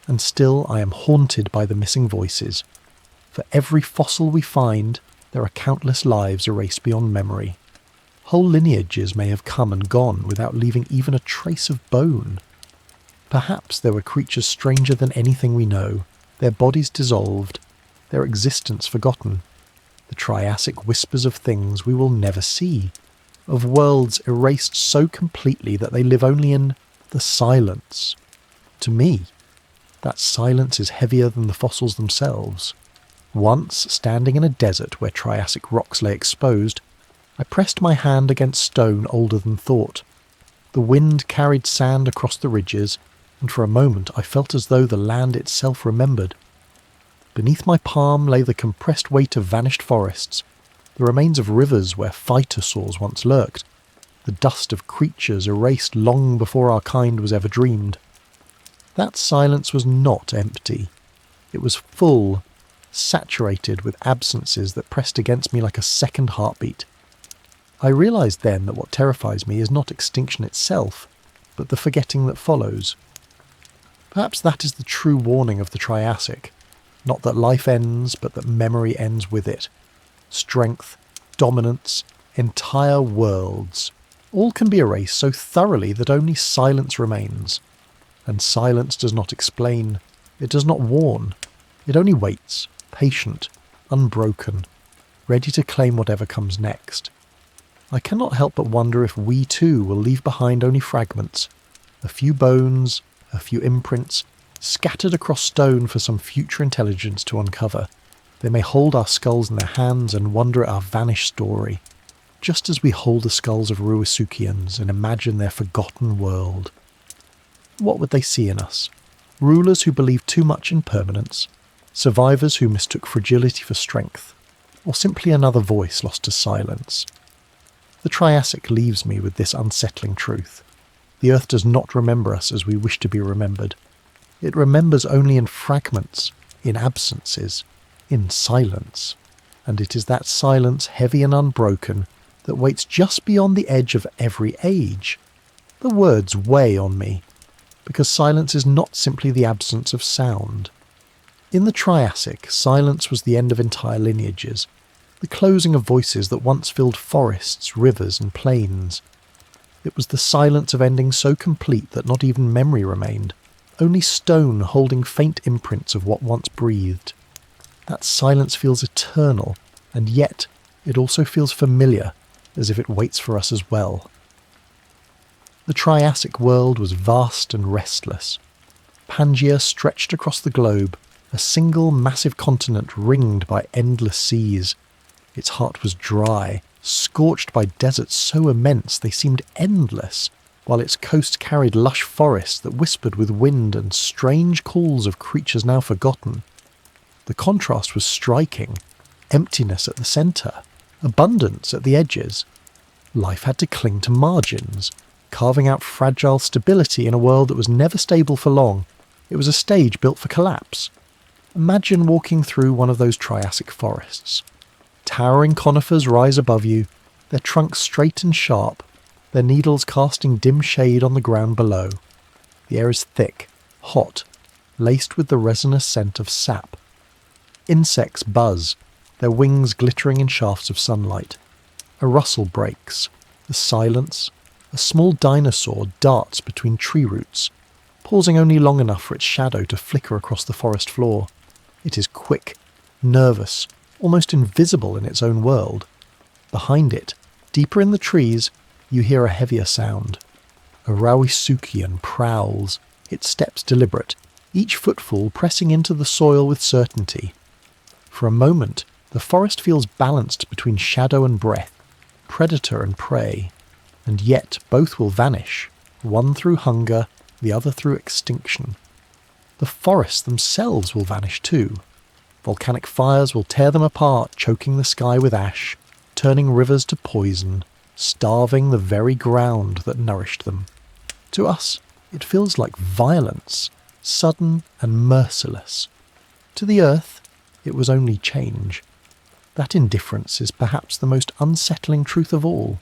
A: And still I am haunted by the missing voices. For every fossil we find, there are countless lives erased beyond memory. Whole lineages may have come and gone without leaving even a trace of bone. Perhaps there were creatures stranger than anything we know, their bodies dissolved, their existence forgotten. The Triassic whispers of things we will never see, of worlds erased so completely that they live only in the silence. To me, that silence is heavier than the fossils themselves. Once, standing in a desert where Triassic rocks lay exposed, I pressed my hand against stone older than thought. The wind carried sand across the ridges, and for a moment I felt as though the land itself remembered. Beneath my palm lay the compressed weight of vanished forests, the remains of rivers where phytosaurs once lurked, the dust of creatures erased long before our kind was ever dreamed. That silence was not empty. It was full, saturated with absences that pressed against me like a second heartbeat. I realised then that what terrifies me is not extinction itself, but the forgetting that follows. Perhaps that is the true warning of the Triassic. Not that life ends, but that memory ends with it. Strength, dominance, entire worlds, all can be erased so thoroughly that only silence remains. And silence does not explain. It does not warn. It only waits, patient, unbroken, ready to claim whatever comes next. I cannot help but wonder if we too will leave behind only fragments, a few bones, a few imprints, scattered across stone for some future intelligence to uncover. They may hold our skulls in their hands and wonder at our vanished story, just as we hold the skulls of Ruisukians and imagine their forgotten world. What would they see in us? Rulers who believed too much in permanence, survivors who mistook fragility for strength, or simply another voice lost to silence? The Triassic leaves me with this unsettling truth. The Earth does not remember us as we wish to be remembered. It remembers only in fragments, in absences, in silence. And it is that silence, heavy and unbroken, that waits just beyond the edge of every age. The words weigh on me, because silence is not simply the absence of sound. In the Triassic, silence was the end of entire lineages, the closing of voices that once filled forests, rivers and plains. It was the silence of ending so complete that not even memory remained, only stone holding faint imprints of what once breathed. That silence feels eternal, and yet it also feels familiar, as if it waits for us as well. The Triassic world was vast and restless. Pangaea stretched across the globe, a single massive continent ringed by endless seas. Its heart was dry, scorched by deserts so immense they seemed endless, while its coast carried lush forests that whispered with wind and strange calls of creatures now forgotten. The contrast was striking. Emptiness at the centre, abundance at the edges. Life had to cling to margins, carving out fragile stability in a world that was never stable for long. It was a stage built for collapse. Imagine walking through one of those Triassic forests. Towering conifers rise above you, their trunks straight and sharp, their needles casting dim shade on the ground below. The air is thick, hot, laced with the resinous scent of sap. Insects buzz, their wings glittering in shafts of sunlight. A rustle breaks. The silence. A small dinosaur darts between tree roots, pausing only long enough for its shadow to flicker across the forest floor. It is quick, nervous, almost invisible in its own world. Behind it, deeper in the trees, you hear a heavier sound. A Ruisukian prowls, its steps deliberate, each footfall pressing into the soil with certainty. For a moment, the forest feels balanced between shadow and breath, predator and prey, and yet both will vanish, one through hunger, the other through extinction. The forests themselves will vanish too. Volcanic fires will tear them apart, choking the sky with ash, turning rivers to poison, starving the very ground that nourished them. To us, it feels like violence, sudden and merciless. To the earth, it was only change. That indifference is perhaps the most unsettling truth of all.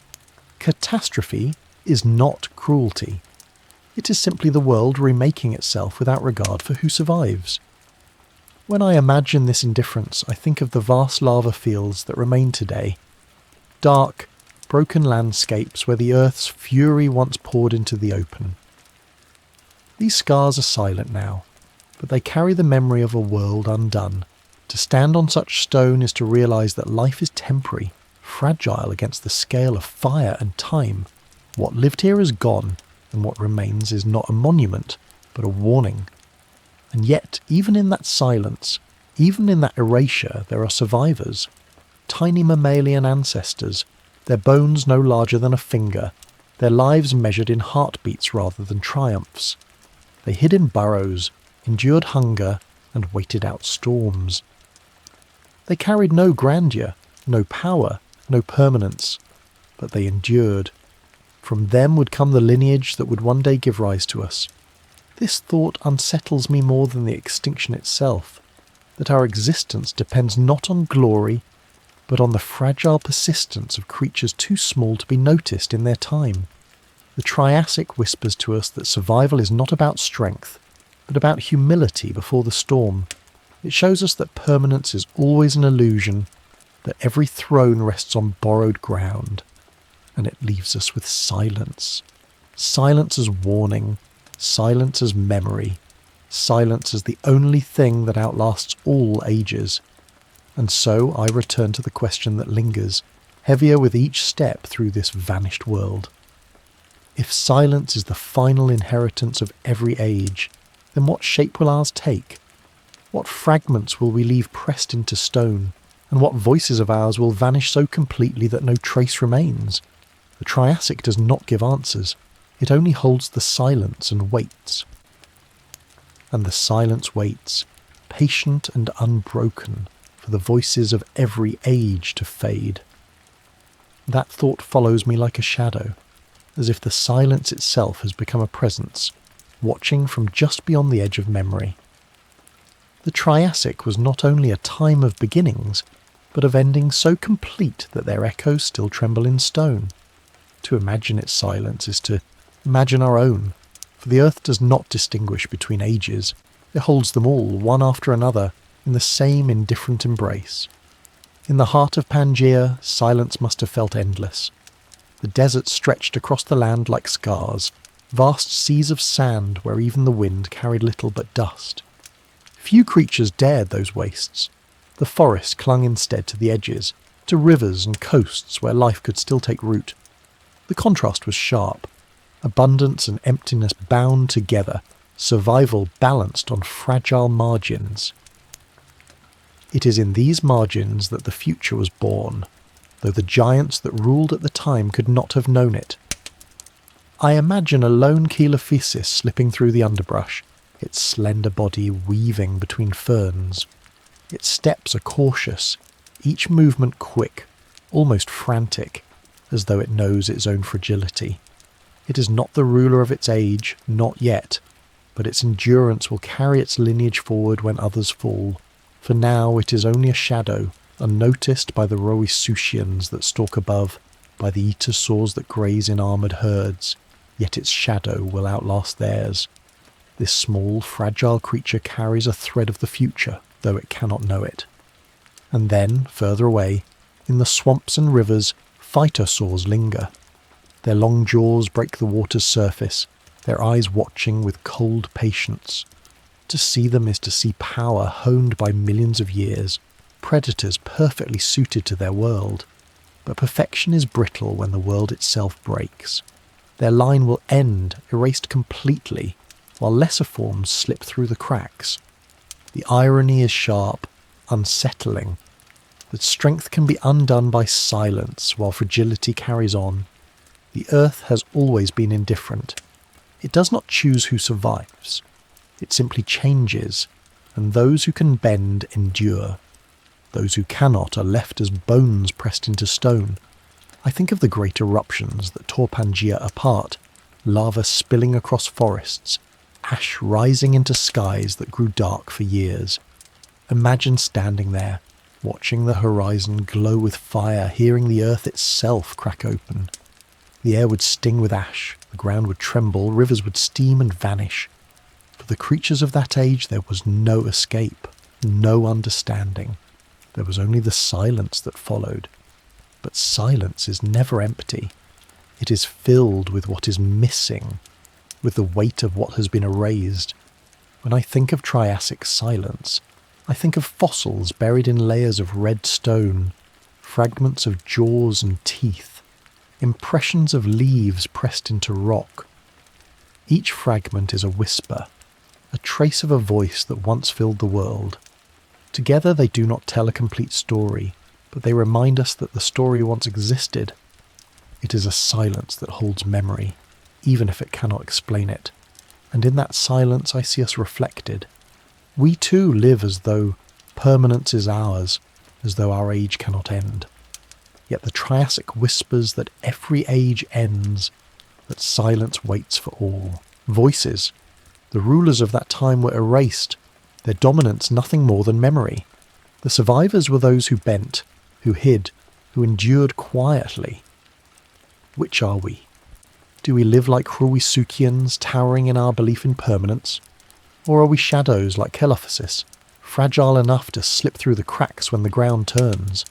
A: Catastrophe is not cruelty. It is simply the world remaking itself without regard for who survives. When I imagine this indifference, I think of the vast lava fields that remain today. Dark, broken landscapes where the earth's fury once poured into the open. These scars are silent now, but they carry the memory of a world undone. To stand on such stone is to realise that life is temporary, fragile against the scale of fire and time. What lived here is gone, and what remains is not a monument, but a warning. And yet, even in that silence, even in that erasure, there are survivors. Tiny mammalian ancestors, their bones no larger than a finger, their lives measured in heartbeats rather than triumphs. They hid in burrows, endured hunger, and waited out storms. They carried no grandeur, no power, no permanence, but they endured. From them would come the lineage that would one day give rise to us. This thought unsettles me more than the extinction itself, that our existence depends not on glory, but on the fragile persistence of creatures too small to be noticed in their time. The Triassic whispers to us that survival is not about strength, but about humility before the storm. It shows us that permanence is always an illusion, that every throne rests on borrowed ground, and it leaves us with silence. Silence as warning, Silence as memory. Silence as the only thing that outlasts all ages. And so I return to the question that lingers, heavier with each step through this vanished world. If silence is the final inheritance of every age, then what shape will ours take? What fragments will we leave pressed into stone? And what voices of ours will vanish so completely that no trace remains? The Triassic does not give answers. It only holds the silence and waits. And the silence waits, patient and unbroken, for the voices of every age to fade. That thought follows me like a shadow, as if the silence itself has become a presence, watching from just beyond the edge of memory. The Triassic was not only a time of beginnings, but of endings so complete that their echoes still tremble in stone. To imagine its silence is to imagine our own, for the earth does not distinguish between ages. It holds them all, one after another, in the same indifferent embrace. In the heart of Pangaea, silence must have felt endless. The desert stretched across the land like scars, vast seas of sand where even the wind carried little but dust. Few creatures dared those wastes. The forest clung instead to the edges, to rivers and coasts where life could still take root. The contrast was sharp. Abundance and emptiness bound together, survival balanced on fragile margins. It is in these margins that the future was born, though the giants that ruled at the time could not have known it. I imagine a lone Cheilophysis slipping through the underbrush, its slender body weaving between ferns. Its steps are cautious, each movement quick, almost frantic, as though it knows its own fragility. It is not the ruler of its age, not yet, but its endurance will carry its lineage forward when others fall. For now it is only a shadow, unnoticed by the Rauisuchians that stalk above, by the Etosaurs that graze in armoured herds, yet its shadow will outlast theirs. This small, fragile creature carries a thread of the future, though it cannot know it. And then, further away, in the swamps and rivers, phytosaurs linger. Their long jaws break the water's surface, their eyes watching with cold patience. To see them is to see power honed by millions of years, predators perfectly suited to their world. But perfection is brittle when the world itself breaks. Their line will end, erased completely, while lesser forms slip through the cracks. The irony is sharp, unsettling, that strength can be undone by silence while fragility carries on. The earth has always been indifferent. It does not choose who survives. It simply changes, and those who can bend endure. Those who cannot are left as bones pressed into stone. I think of the great eruptions that tore Pangaea apart, lava spilling across forests, ash rising into skies that grew dark for years. Imagine standing there, watching the horizon glow with fire, hearing the earth itself crack open. The air would sting with ash, the ground would tremble, rivers would steam and vanish. For the creatures of that age there was no escape, no understanding. There was only the silence that followed. But silence is never empty. It is filled with what is missing, with the weight of what has been erased. When I think of Triassic silence, I think of fossils buried in layers of red stone, fragments of jaws and teeth, impressions of leaves pressed into rock. Each fragment is a whisper, a trace of a voice that once filled the world. Together they do not tell a complete story, but they remind us that the story once existed. It is a silence that holds memory, even if it cannot explain it. And in that silence I see us reflected. We too live as though permanence is ours, as though our age cannot end. Yet the Triassic whispers that every age ends, that silence waits for all. Voices. The rulers of that time were erased, their dominance nothing more than memory. The survivors were those who bent, who hid, who endured quietly. Which are we? Do we live like Rauisuchians, towering in our belief in permanence? Or are we shadows like Cheilophysis, fragile enough to slip through the cracks when the ground turns?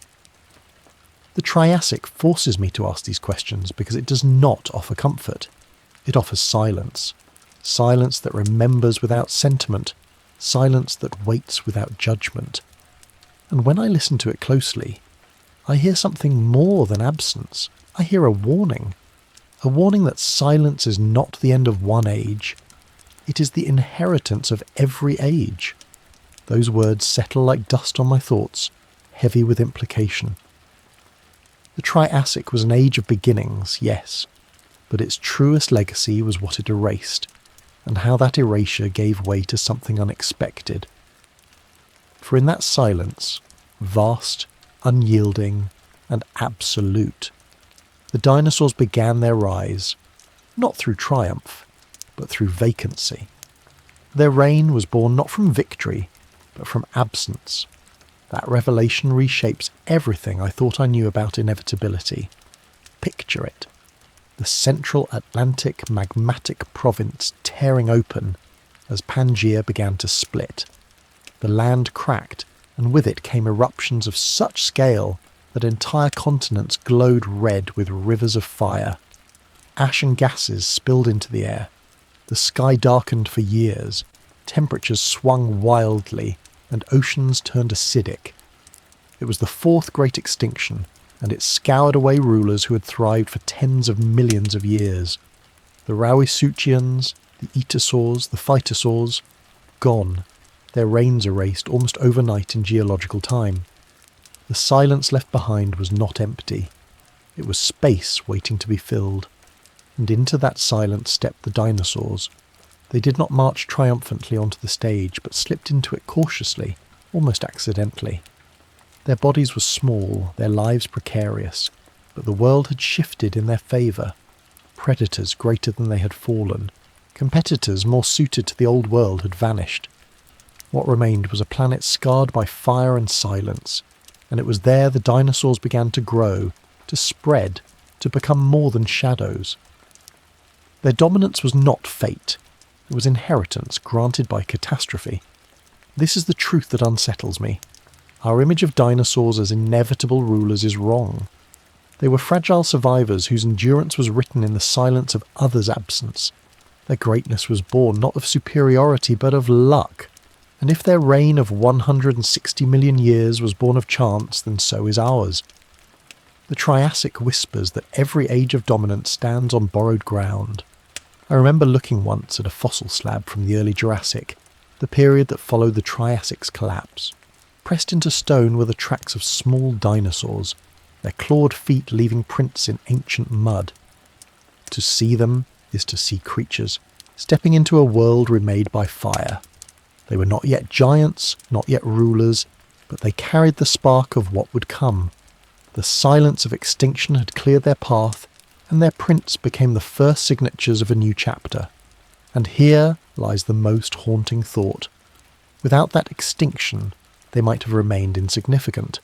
A: The Triassic forces me to ask these questions because it does not offer comfort. It offers silence. silence that remembers without sentiment, silence that waits without judgment. And when I listen to it closely, I hear something more than absence. I hear a warning that silence is not the end of one age. It is the inheritance of every age. Those words settle like dust on my thoughts, heavy with implication. The Triassic was an age of beginnings, yes, but its truest legacy was what it erased, and how that erasure gave way to something unexpected. For in that silence, vast, unyielding, and absolute, the dinosaurs began their rise, not through triumph, but through vacancy. Their reign was born not from victory, but from absence. That revelation reshapes everything I thought I knew about inevitability. Picture it. The central Atlantic magmatic province tearing open as Pangaea began to split. The land cracked, and with it came eruptions of such scale that entire continents glowed red with rivers of fire. Ash and gases spilled into the air. The sky darkened for years. Temperatures swung wildly, and oceans turned acidic. It was the fourth great extinction, and it scoured away rulers who had thrived for tens of millions of years. The Rauisuchians, the Etosaurs, the Phytosaurs, gone, their reigns erased almost overnight in geological time. The silence left behind was not empty. It was space waiting to be filled. And into that silence stepped the dinosaurs. They did not march triumphantly onto the stage, but slipped into it cautiously, almost accidentally. Their bodies were small, their lives precarious, but the world had shifted in their favour. Predators greater than they had fallen. Competitors more suited to the old world had vanished. What remained was a planet scarred by fire and silence, and it was there the dinosaurs began to grow, to spread, to become more than shadows. Their dominance was not fate. It was inheritance granted by catastrophe. This is the truth that unsettles me. Our image of dinosaurs as inevitable rulers is wrong. They were fragile survivors whose endurance was written in the silence of others' absence. Their greatness was born not of superiority but of luck. And if their reign of 160 million years was born of chance, then so is ours. The Triassic whispers that every age of dominance stands on borrowed ground. I remember looking once at a fossil slab from the early Jurassic, the period that followed the Triassic's collapse. Pressed into stone were the tracks of small dinosaurs, their clawed feet leaving prints in ancient mud. To see them is to see creatures, stepping into a world remade by fire. They were not yet giants, not yet rulers, but they carried the spark of what would come. The silence of extinction had cleared their path, and their prints became the first signatures of a new chapter. And here lies the most haunting thought. Without that extinction, they might have remained insignificant.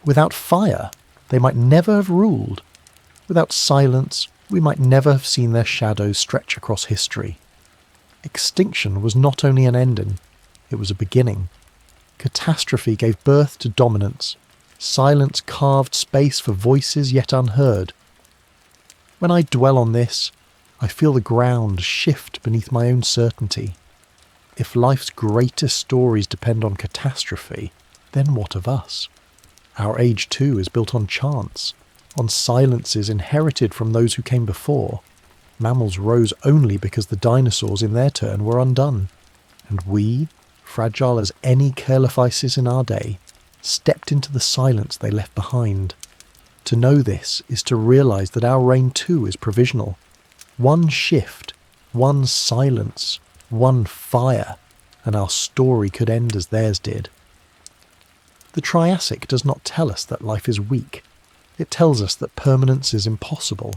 A: Without fire, they might never have ruled. Without silence, we might never have seen their shadows stretch across history. Extinction was not only an ending, it was a beginning. Catastrophe gave birth to dominance. Silence carved space for voices yet unheard. When I dwell on this, I feel the ground shift beneath my own certainty. If life's greatest stories depend on catastrophe, then what of us? Our age too is built on chance, on silences inherited from those who came before. Mammals rose only because the dinosaurs in their turn were undone. And we, fragile as any Curlifices in our day, stepped into the silence they left behind. To know this is to realise that our reign too is provisional. One shift, one silence, one fire, and our story could end as theirs did. The Triassic does not tell us that life is weak. It tells us that permanence is impossible,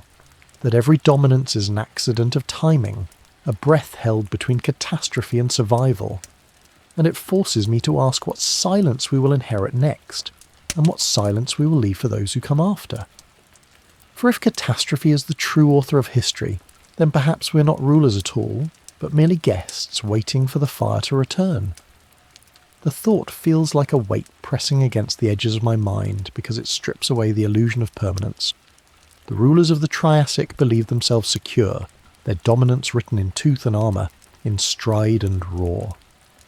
A: that every dominance is an accident of timing, a breath held between catastrophe and survival. And it forces me to ask what silence we will inherit next, and what silence we will leave for those who come after. For if catastrophe is the true author of history, then perhaps we're not rulers at all, but merely guests waiting for the fire to return. The thought feels like a weight pressing against the edges of my mind because it strips away the illusion of permanence. The rulers of the Triassic believed themselves secure, their dominance written in tooth and armour, in stride and roar.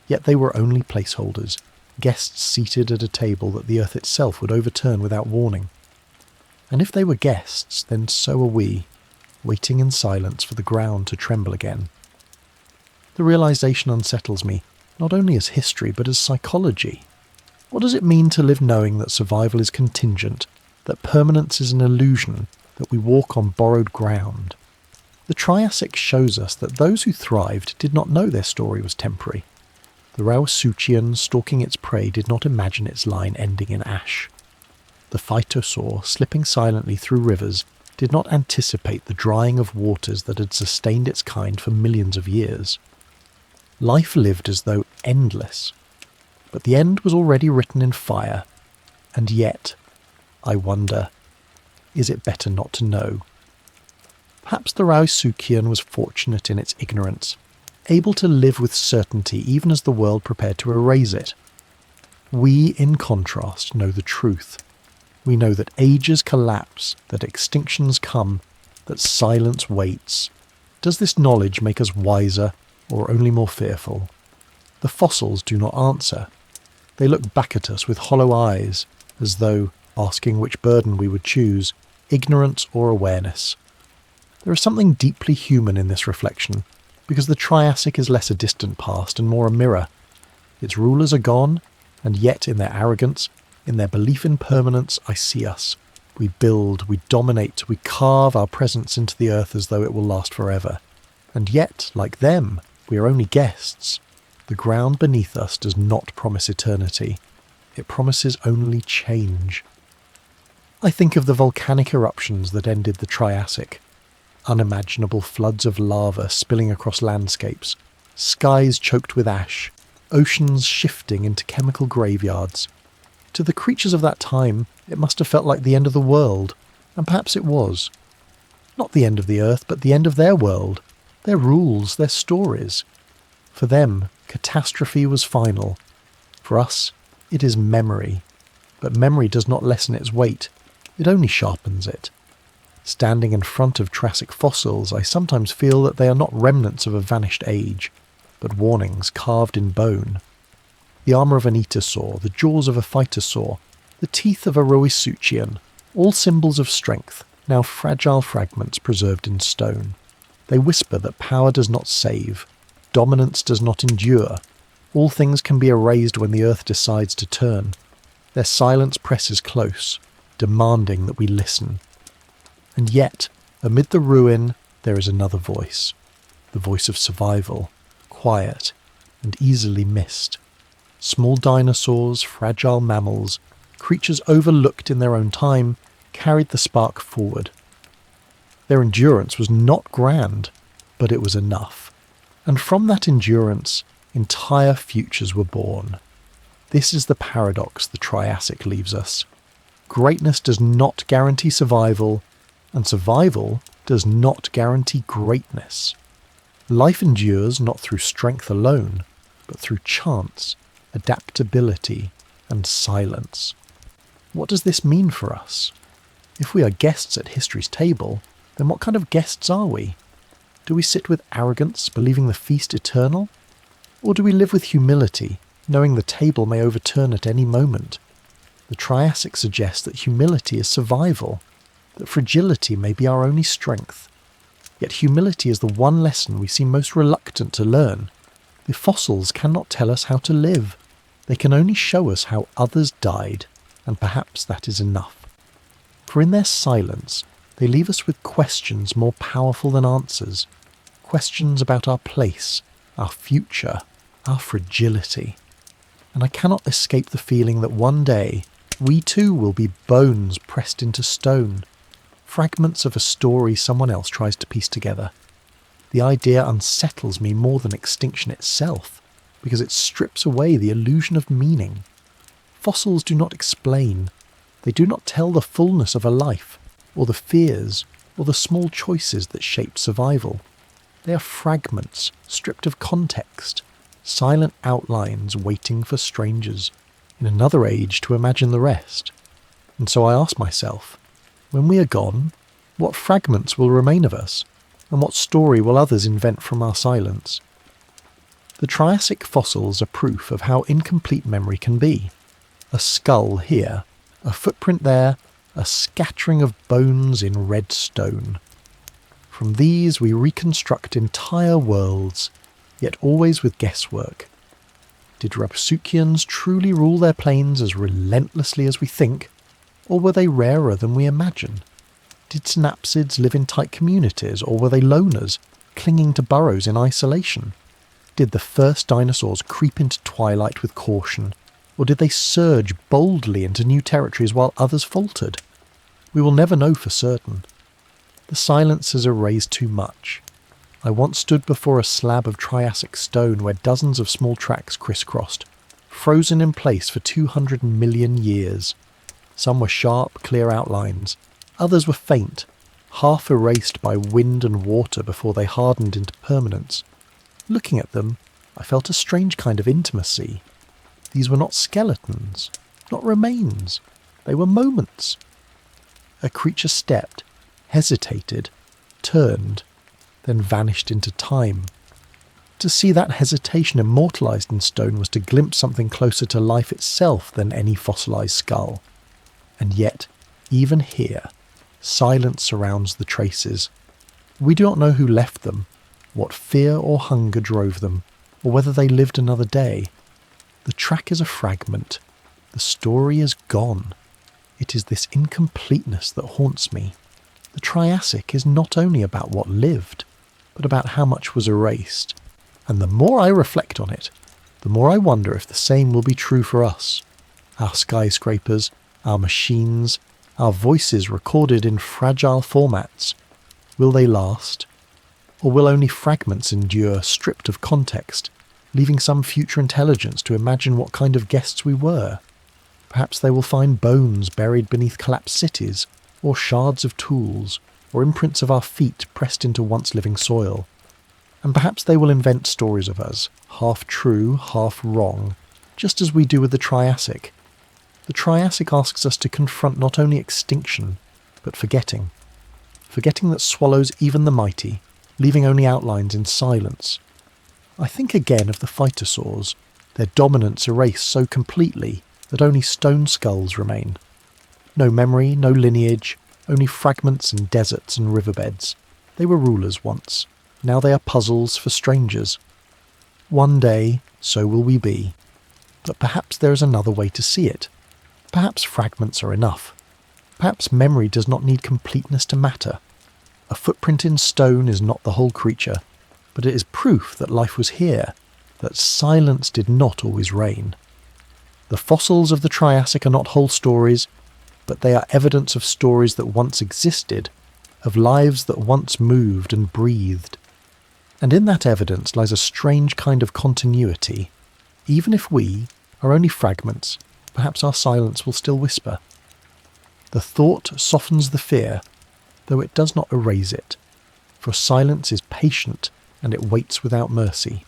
A: Yet they were only placeholders, guests seated at a table that the earth itself would overturn without warning. And if they were guests, then so are we, waiting in silence for the ground to tremble again. The realization unsettles me, not only as history but as psychology. What does it mean to live knowing that survival is contingent, that permanence is an illusion, that we walk on borrowed ground? The Triassic shows us that those who thrived did not know their story was temporary. The Rauisuchian stalking its prey did not imagine its line ending in ash. The phytosaur, slipping silently through rivers, did not anticipate the drying of waters that had sustained its kind for millions of years. Life lived as though endless, but the end was already written in fire, and yet, I wonder, is it better not to know? Perhaps the Rauisuchian was fortunate in its ignorance, able to live with certainty even as the world prepared to erase it. We, in contrast, know the truth. We know that ages collapse, that extinctions come, that silence waits. Does this knowledge make us wiser or only more fearful? The fossils do not answer. They look back at us with hollow eyes, as though asking which burden we would choose, ignorance or awareness. There is something deeply human in this reflection, because the Triassic is less a distant past and more a mirror. Its rulers are gone, and yet in their arrogance, in their belief in permanence, I see us. We build, we dominate, we carve our presence into the earth as though it will last forever. And yet, like them, we are only guests. The ground beneath us does not promise eternity. It promises only change. I think of the volcanic eruptions that ended the Triassic. Unimaginable floods of lava spilling across landscapes, skies choked with ash, oceans shifting into chemical graveyards. To the creatures of that time, it must have felt like the end of the world, and perhaps it was. Not the end of the earth, but the end of their world, their rules, their stories. For them, catastrophe was final. For us, it is memory. But memory does not lessen its weight, it only sharpens it. Standing in front of Triassic fossils, I sometimes feel that they are not remnants of a vanished age, but warnings carved in bone. The armour of an etosaur, the jaws of a phytosaur, the teeth of a Rauisuchian, all symbols of strength, now fragile fragments preserved in stone. They whisper that power does not save, dominance does not endure, all things can be erased when the earth decides to turn. Their silence presses close, demanding that we listen. And yet, amid the ruin, there is another voice, the voice of survival, quiet and easily missed. Small dinosaurs, fragile mammals, creatures overlooked in their own time, carried the spark forward. Their endurance was not grand, but it was enough. And from that endurance, entire futures were born. This is the paradox the Triassic leaves us. Greatness does not guarantee survival, and survival does not guarantee greatness. Life endures not through strength alone, but through chance, adaptability, and silence. What does this mean for us? If we are guests at history's table, then what kind of guests are we? Do we sit with arrogance, believing the feast eternal? Or do we live with humility, knowing the table may overturn at any moment? The Triassic suggests that humility is survival, that fragility may be our only strength. Yet humility is the one lesson we seem most reluctant to learn. The fossils cannot tell us how to live. They can only show us how others died, and perhaps that is enough. For in their silence, they leave us with questions more powerful than answers. Questions about our place, our future, our fragility. And I cannot escape the feeling that one day, we too will be bones pressed into stone, fragments of a story someone else tries to piece together. The idea unsettles me more than extinction itself, because it strips away the illusion of meaning. Fossils do not explain. They do not tell the fullness of a life, or the fears, or the small choices that shaped survival. They are fragments, stripped of context, silent outlines waiting for strangers, in another age to imagine the rest. And so I ask myself, when we are gone, what fragments will remain of us, and what story will others invent from our silence? The Triassic fossils are proof of how incomplete memory can be. A skull here, a footprint there, a scattering of bones in red stone. From these we reconstruct entire worlds, yet always with guesswork. Did Rauisuchians truly rule their plains as relentlessly as we think, or were they rarer than we imagine? Did synapsids live in tight communities, or were they loners, clinging to burrows in isolation? Did the first dinosaurs creep into twilight with caution, or did they surge boldly into new territories while others faltered? We will never know for certain. The silence has erased too much. I once stood before a slab of Triassic stone where dozens of small tracks crisscrossed, frozen in place for 200 million years. Some were sharp, clear outlines. Others were faint, half erased by wind and water before they hardened into permanence. Looking at them, I felt a strange kind of intimacy. These were not skeletons, not remains. They were moments. A creature stepped, hesitated, turned, then vanished into time. To see that hesitation immortalized in stone was to glimpse something closer to life itself than any fossilized skull. And yet, even here, silence surrounds the traces. We do not know who left them, what fear or hunger drove them, or whether they lived another day. The track is a fragment. The story is gone. It is this incompleteness that haunts me. The Triassic is not only about what lived, but about how much was erased. And the more I reflect on it, the more I wonder if the same will be true for us. Our skyscrapers, our machines, our voices recorded in fragile formats. Will they last? Or will only fragments endure, stripped of context, leaving some future intelligence to imagine what kind of guests we were? Perhaps they will find bones buried beneath collapsed cities, or shards of tools, or imprints of our feet pressed into once living soil. And perhaps they will invent stories of us, half true, half wrong, just as we do with the Triassic. The Triassic asks us to confront not only extinction, but forgetting. Forgetting that swallows even the mighty, leaving only outlines in silence. I think again of the phytosaurs, their dominance erased so completely that only stone skulls remain. No memory, no lineage, only fragments and deserts and riverbeds. They were rulers once. Now they are puzzles for strangers. One day, so will we be. But perhaps there is another way to see it. Perhaps fragments are enough. Perhaps memory does not need completeness to matter. A footprint in stone is not the whole creature, but it is proof that life was here, that silence did not always reign. The fossils of the Triassic are not whole stories, but they are evidence of stories that once existed, of lives that once moved and breathed. And in that evidence lies a strange kind of continuity. Even if we are only fragments, perhaps our silence will still whisper. The thought softens the fear, though it does not erase it, for silence is patient and it waits without mercy.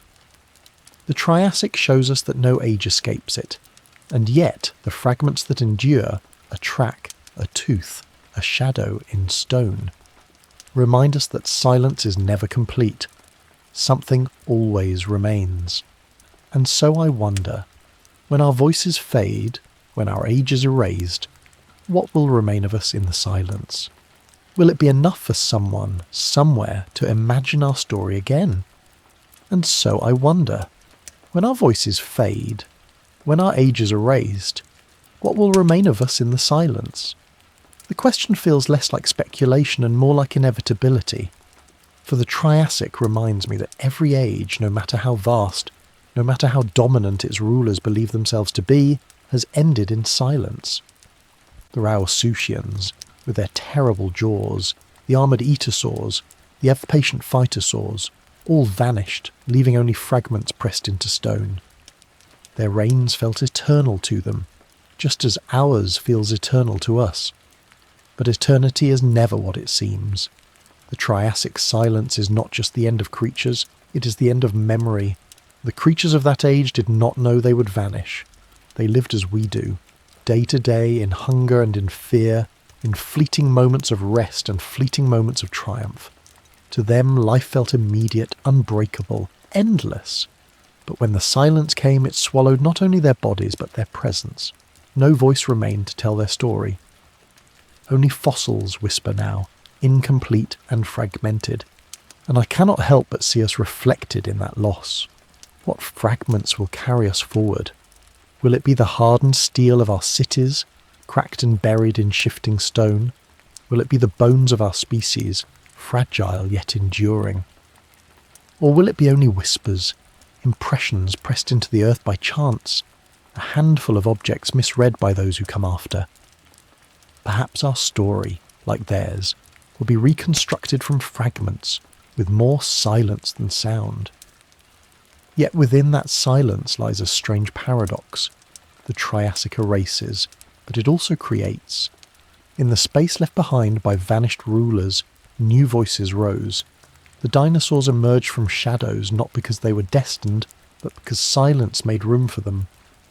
A: The Triassic shows us that no age escapes it, and yet the fragments that endure, a track, a tooth, a shadow in stone, remind us that silence is never complete. Something always remains. And so I wonder, when our voices fade, when our age is erased, what will remain of us in the silence? Will it be enough for someone, somewhere, to imagine our story again? And so I wonder, when our voices fade, when our age is erased, what will remain of us in the silence? The question feels less like speculation and more like inevitability. For the Triassic reminds me that every age, no matter how vast, no matter how dominant its rulers believe themselves to be, has ended in silence. The Rauisuchians, with their terrible jaws, the armoured etosaurs, the ever-patient phytosaurs, all vanished, leaving only fragments pressed into stone. Their reigns felt eternal to them, just as ours feels eternal to us. But eternity is never what it seems. The Triassic silence is not just the end of creatures, it is the end of memory. The creatures of that age did not know they would vanish. They lived as we do, day to day, in hunger and in fear, in fleeting moments of rest and fleeting moments of triumph. To them, life felt immediate, unbreakable, endless. But when the silence came, it swallowed not only their bodies but their presence. No voice remained to tell their story. Only fossils whisper now, incomplete and fragmented, and I cannot help but see us reflected in that loss. What fragments will carry us forward? Will it be the hardened steel of our cities, cracked and buried in shifting stone? Will it be the bones of our species, fragile yet enduring? Or will it be only whispers, impressions pressed into the earth by chance, a handful of objects misread by those who come after? Perhaps our story, like theirs, will be reconstructed from fragments, with more silence than sound. Yet within that silence lies a strange paradox. The Triassic erases, but it also creates. In the space left behind by vanished rulers, new voices rose. The dinosaurs emerged from shadows not because they were destined, but because silence made room for them.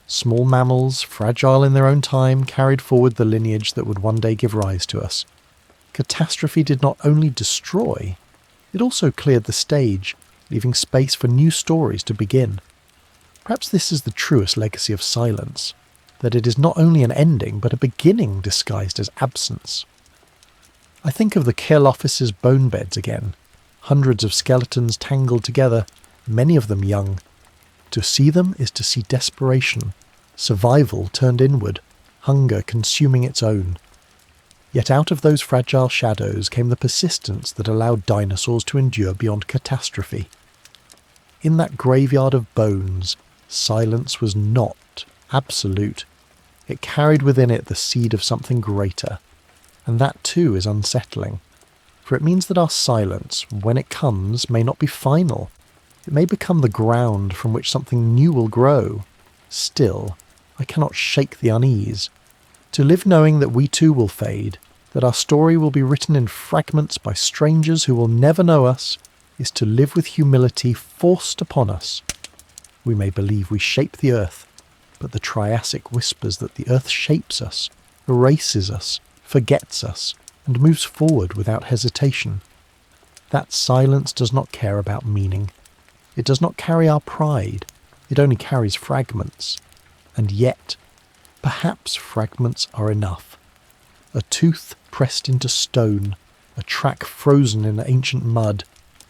A: Small mammals, fragile in their own time, carried forward the lineage that would one day give rise to us. Catastrophe did not only destroy, it also cleared the stage, leaving space for new stories to begin. Perhaps this is the truest legacy of silence, that it is not only an ending but a beginning disguised as absence. I think of the kill officer's bone beds again, hundreds of skeletons tangled together, many of them young. To see them is to see desperation, survival turned inward, hunger consuming its own. Yet out of those fragile shadows came the persistence that allowed dinosaurs to endure beyond catastrophe. In that graveyard of bones, silence was not absolute. It carried within it the seed of something greater, and that too is unsettling, for it means that our silence, when it comes, may not be final. It may become the ground from which something new will grow. Still, I cannot shake the unease. To live knowing that we too will fade, that our story will be written in fragments by strangers who will never know us, is to live with humility forced upon us. We may believe we shape the earth, but the Triassic whispers that the earth shapes us, erases us, forgets us, and moves forward without hesitation. That silence does not care about meaning. It does not carry our pride. It only carries fragments. And yet, perhaps fragments are enough. A tooth pressed into stone, a track frozen in ancient mud,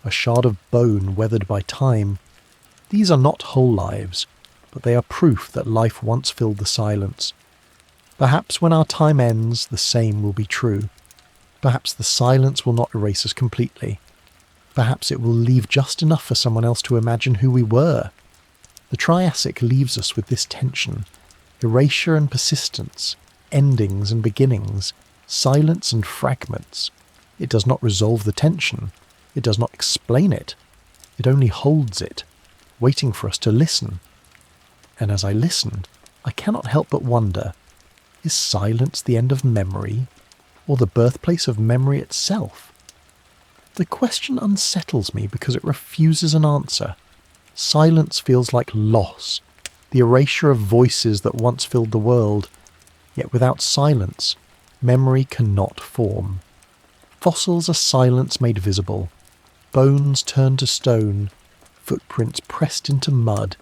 A: a shard of bone weathered by time. These are not whole lives, but they are proof that life once filled the silence. Perhaps when our time ends, the same will be true. Perhaps the silence will not erase us completely. Perhaps it will leave just enough for someone else to imagine who we were. The Triassic leaves us with this tension, erasure and persistence, endings and beginnings, silence and fragments. It does not resolve the tension. It does not explain it. It only holds it, waiting for us to listen. And as I listened, I cannot help but wonder, is silence the end of memory, or the birthplace of memory itself? The question unsettles me because it refuses an answer. Silence feels like loss, the erasure of voices that once filled the world. Yet without silence, memory cannot form. Fossils are silence made visible, bones turned to stone, footprints pressed into mud,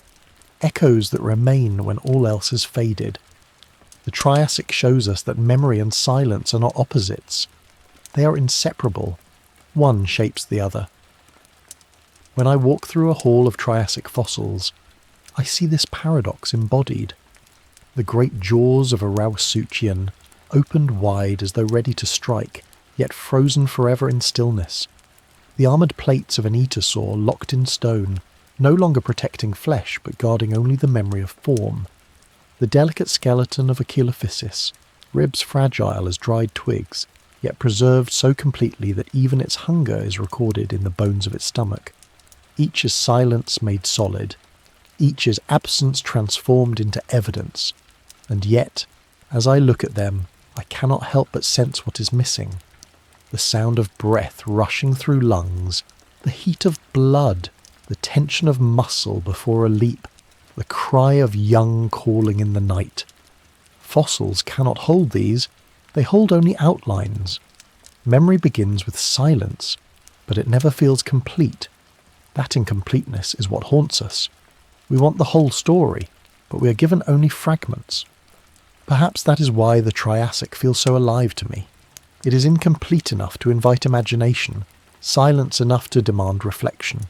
A: echoes that remain when all else has faded. The Triassic shows us that memory and silence are not opposites. They are inseparable. One shapes the other. When I walk through a hall of Triassic fossils, I see this paradox embodied. The great jaws of a Rauisuchian, opened wide as though ready to strike, yet frozen forever in stillness. The armoured plates of an Etasaur locked in stone, no longer protecting flesh but guarding only the memory of form. The delicate skeleton of a Chilophyscis, ribs fragile as dried twigs, yet preserved so completely that even its hunger is recorded in the bones of its stomach. Each is silence made solid. Each is absence transformed into evidence. And yet, as I look at them, I cannot help but sense what is missing. The sound of breath rushing through lungs, the heat of blood, the tension of muscle before a leap, the cry of young calling in the night. Fossils cannot hold these, they hold only outlines. Memory begins with silence, but it never feels complete. That incompleteness is what haunts us. We want the whole story, but we are given only fragments. Perhaps that is why the Triassic feels so alive to me. It is incomplete enough to invite imagination, silence enough to demand reflection.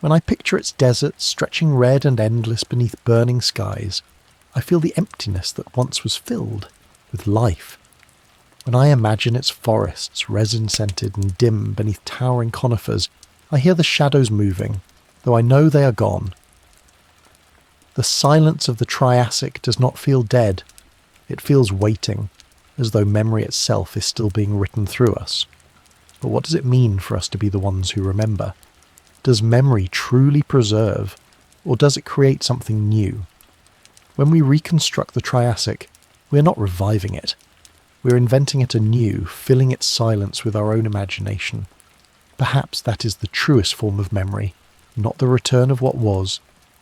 A: When I picture its deserts stretching red and endless beneath burning skies, I feel the emptiness that once was filled with life. When I imagine its forests, resin-scented and dim beneath towering conifers, I hear the shadows moving, though I know they are gone. The silence of the Triassic does not feel dead. It feels waiting, as though memory itself is still being written through us. But what does it mean for us to be the ones who remember? Does memory truly preserve, or does it create something new? When we reconstruct the Triassic, we are not reviving it. We are inventing it anew, filling its silence with our own imagination. Perhaps that is the truest form of memory, not the return of what was,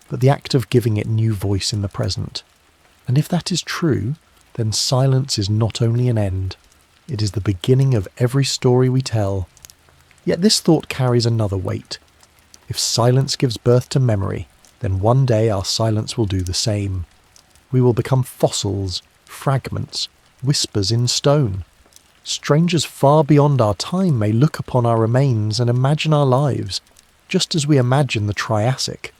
A: but the act of giving it new voice in the present. And if that is true, then silence is not only an end, it is the beginning of every story we tell. Yet this thought carries another weight. If silence gives birth to memory, then one day our silence will do the same. We will become fossils, fragments, whispers in stone. Strangers far beyond our time may look upon our remains and imagine our lives, just as we imagine the Triassic.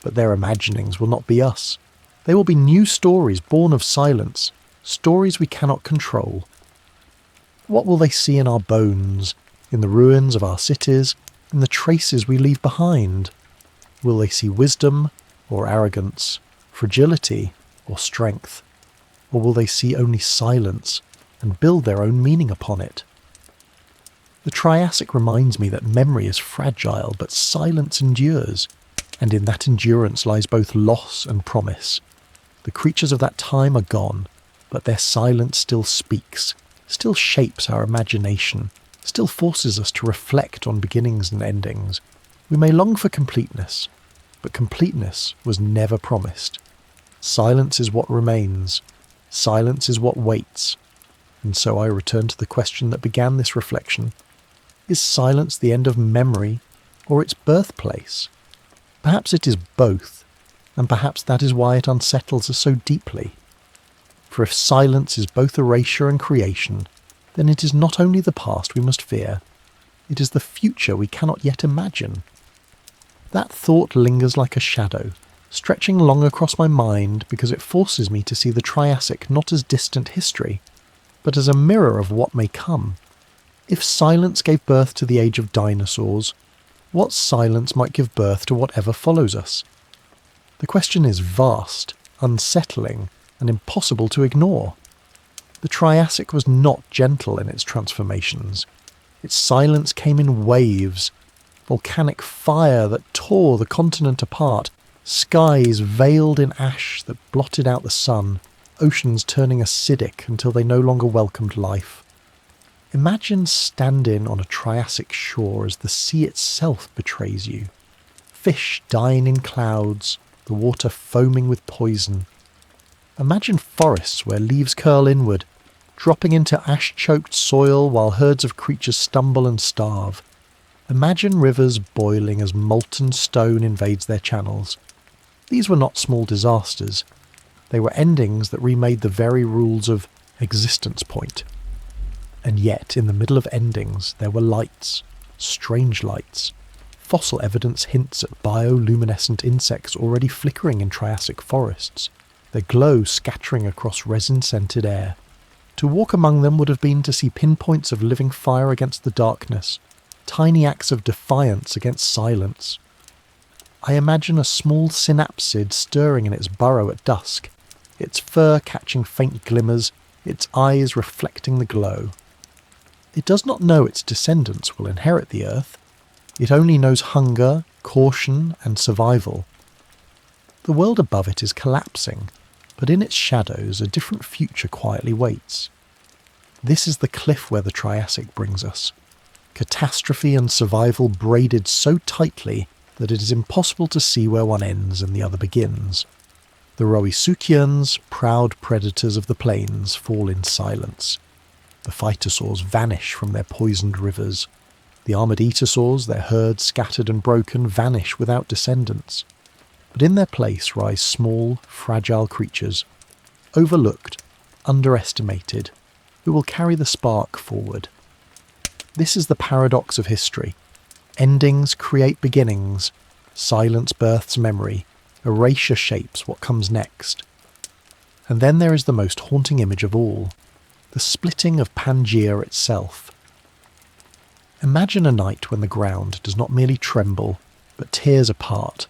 A: But their imaginings will not be us. They will be new stories born of silence, stories we cannot control. What will they see in our bones, in the ruins of our cities, in the traces we leave behind? Will they see wisdom or arrogance, fragility or strength? Or will they see only silence and build their own meaning upon it? The Triassic reminds me that memory is fragile, but silence endures, and in that endurance lies both loss and promise. The creatures of that time are gone, but their silence still speaks, still shapes our imagination, still forces us to reflect on beginnings and endings. We may long for completeness, but completeness was never promised. Silence is what remains. Silence is what waits. And so I return to the question that began this reflection. Is silence the end of memory, or its birthplace? Perhaps it is both, and perhaps that is why it unsettles us so deeply. For if silence is both erasure and creation, then it is not only the past we must fear, it is the future we cannot yet imagine. That thought lingers like a shadow, stretching long across my mind because it forces me to see the Triassic not as distant history, but as a mirror of what may come. If silence gave birth to the age of dinosaurs, what silence might give birth to whatever follows us? The question is vast, unsettling, and impossible to ignore. The Triassic was not gentle in its transformations. Its silence came in waves, volcanic fire that tore the continent apart, skies veiled in ash that blotted out the sun, oceans turning acidic until they no longer welcomed life. Imagine standing on a Triassic shore as the sea itself betrays you. Fish dying in clouds, the water foaming with poison. Imagine forests where leaves curl inward, dropping into ash-choked soil while herds of creatures stumble and starve. Imagine rivers boiling as molten stone invades their channels. These were not small disasters. They were endings that remade the very rules of existence point. And yet, in the middle of endings, there were lights, strange lights. Fossil evidence hints at bioluminescent insects already flickering in Triassic forests, their glow scattering across resin-scented air. To walk among them would have been to see pinpoints of living fire against the darkness, tiny acts of defiance against silence. I imagine a small synapsid stirring in its burrow at dusk, its fur catching faint glimmers, its eyes reflecting the glow. It does not know its descendants will inherit the earth. It only knows hunger, caution, and survival. The world above it is collapsing, but in its shadows a different future quietly waits. This is the cliff where the Triassic brings us. Catastrophe and survival braided so tightly that it is impossible to see where one ends and the other begins. The Rhoesuchians, proud predators of the plains, fall in silence. The phytosaurs vanish from their poisoned rivers. The armoured etosaurs, their herds scattered and broken, vanish without descendants. but in their place rise small, fragile creatures, overlooked, underestimated, who will carry the spark forward. This is the paradox of history. Endings create beginnings, silence births memory, erasure shapes what comes next. And then there is the most haunting image of all, the splitting of Pangaea itself. Imagine a night when the ground does not merely tremble, but tears apart.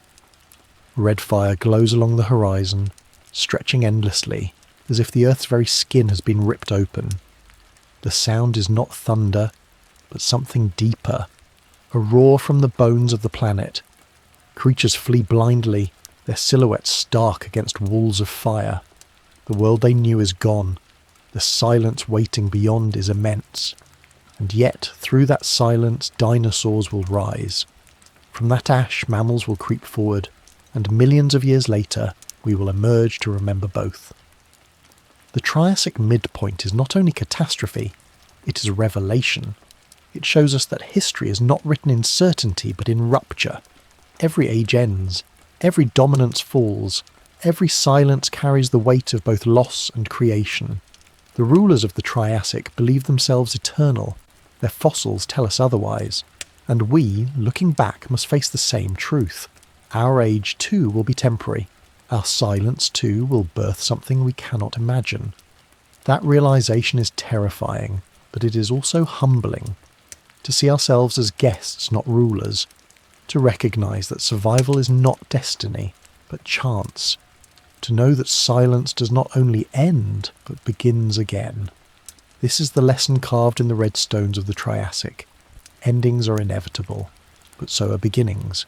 A: Red fire glows along the horizon, stretching endlessly, as if the Earth's very skin has been ripped open. The sound is not thunder, but something deeper, a roar from the bones of the planet. Creatures flee blindly, their silhouettes stark against walls of fire. The world they knew is gone. The silence waiting beyond is immense. And yet, through that silence, dinosaurs will rise. From that ash, mammals will creep forward, and millions of years later, we will emerge to remember both. The Triassic midpoint is not only catastrophe, it is revelation. It shows us that history is not written in certainty, but in rupture. Every age ends, every dominance falls, every silence carries the weight of both loss and creation. The rulers of the Triassic believe themselves eternal. Their fossils tell us otherwise. And we, looking back, must face the same truth. Our age too will be temporary. Our silence too will birth something we cannot imagine. That realization is terrifying, but it is also humbling. To see ourselves as guests, not rulers. To recognize that survival is not destiny, but chance. To know that silence does not only end, but begins again. This is the lesson carved in the red stones of the Triassic. Endings are inevitable, but so are beginnings.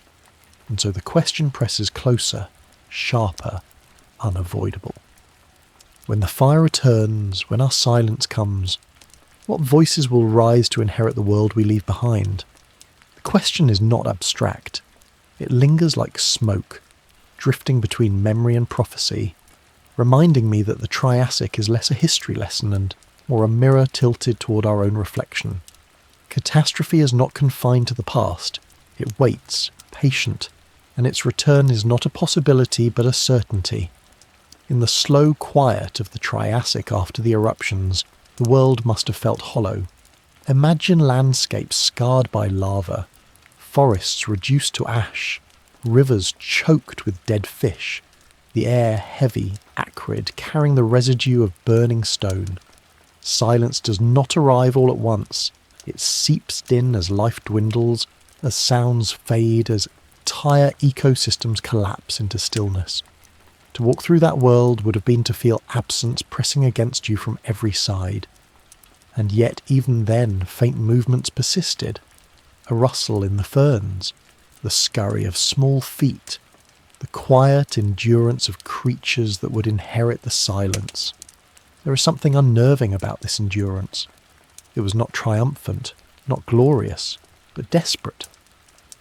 A: And so the question presses closer, sharper, unavoidable. When the fire returns, when our silence comes, what voices will rise to inherit the world we leave behind? The question is not abstract. It lingers like smoke, drifting between memory and prophecy, reminding me that the Triassic is less a history lesson and more a mirror tilted toward our own reflection. Catastrophe is not confined to the past. It waits, patient, and its return is not a possibility but a certainty. In the slow quiet of the Triassic after the eruptions, the world must have felt hollow. Imagine landscapes scarred by lava, forests reduced to ash, rivers choked with dead fish, the air heavy, acrid, carrying the residue of burning stone. Silence does not arrive all at once. It seeps in as life dwindles, as sounds fade, as entire ecosystems collapse into stillness. To walk through that world would have been to feel absence pressing against you from every side. And yet even then faint movements persisted. A rustle in the ferns, the scurry of small feet, the quiet endurance of creatures that would inherit the silence. There is something unnerving about this endurance. It was not triumphant, not glorious, but desperate.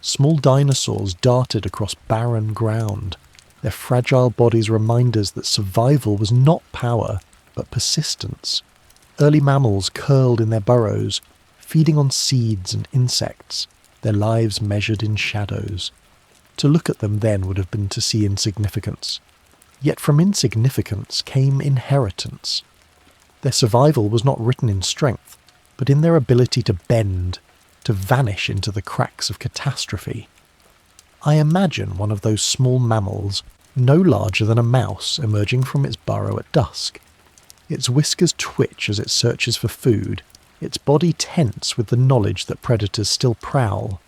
A: Small dinosaurs darted across barren ground, their fragile bodies reminders that survival was not power, but persistence. Early mammals curled in their burrows, feeding on seeds and insects, their lives measured in shadows. To look at them then would have been to see insignificance. Yet from insignificance came inheritance. Their survival was not written in strength, but in their ability to bend, to vanish into the cracks of catastrophe. I imagine one of those small mammals, no larger than a mouse, emerging from its burrow at dusk. Its whiskers twitch as it searches for food, its body tense with the knowledge that predators still prowl.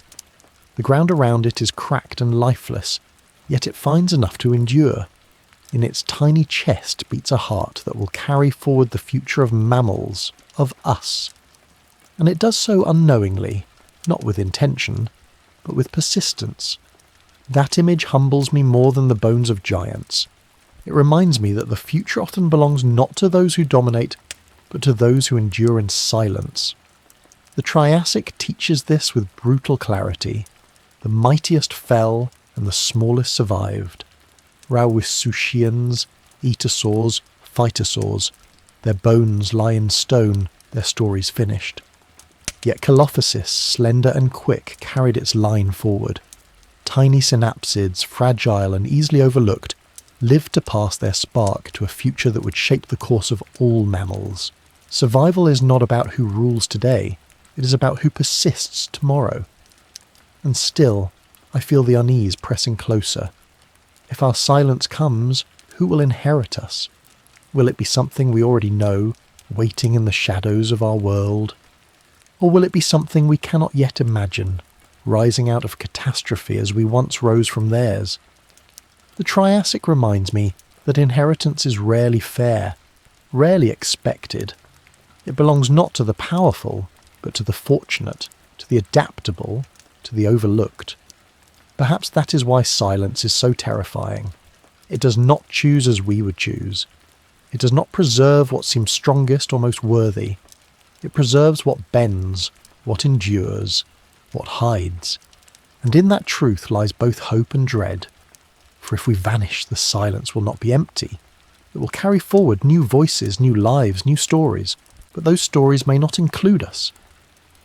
A: The ground around it is cracked and lifeless, yet it finds enough to endure. In its tiny chest beats a heart that will carry forward the future of mammals, of us. And it does so unknowingly, not with intention, but with persistence. That image humbles me more than the bones of giants. It reminds me that the future often belongs not to those who dominate, but to those who endure in silence. The Triassic teaches this with brutal clarity. The mightiest fell, and the smallest survived. Rauisuchians, etosaurs, phytosaurs. Their bones lie in stone, their stories finished. Yet Colophysis, slender and quick, carried its line forward. Tiny synapsids, fragile and easily overlooked, lived to pass their spark to a future that would shape the course of all mammals. Survival is not about who rules today, it is about who persists tomorrow. And still, I feel the unease pressing closer. If our silence comes, who will inherit us? Will it be something we already know, waiting in the shadows of our world? Or will it be something we cannot yet imagine, rising out of catastrophe as we once rose from theirs? The Triassic reminds me that inheritance is rarely fair, rarely expected. It belongs not to the powerful, but to the fortunate, to the adaptable, to the overlooked. Perhaps that is why silence is so terrifying. It does not choose as we would choose. It does not preserve what seems strongest or most worthy. It preserves what bends, what endures, what hides. And in that truth lies both hope and dread. For if we vanish, the silence will not be empty. It will carry forward new voices, new lives, new stories, but those stories may not include us.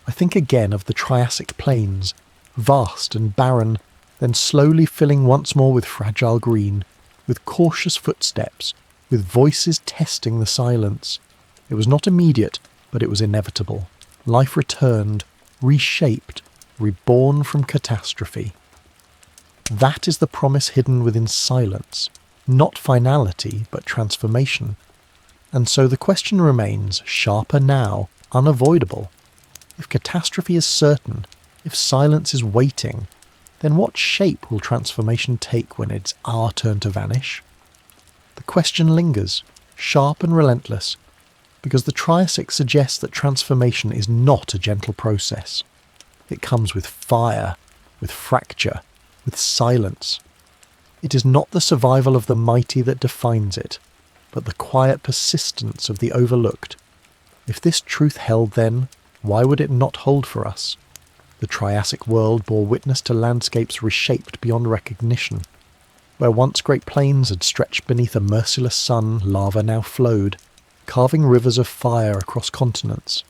A: I think again of the Triassic plains, vast and barren, then slowly filling once more with fragile green, with cautious footsteps, with voices testing the silence. It was not immediate, but it was inevitable. Life returned, reshaped, reborn from catastrophe. That is the promise hidden within silence, not finality, but transformation. And so the question remains, sharper now, unavoidable. If catastrophe is certain, if silence is waiting, then what shape will transformation take when it's our turn to vanish? The question lingers, sharp and relentless, because the Triassic suggests that transformation is not a gentle process. It comes with fire, with fracture, with silence. It is not the survival of the mighty that defines it, but the quiet persistence of the overlooked. If this truth held then, why would it not hold for us? The Triassic world bore witness to landscapes reshaped beyond recognition. Where once great plains had stretched beneath a merciless sun, lava now flowed, carving rivers of fire across continents.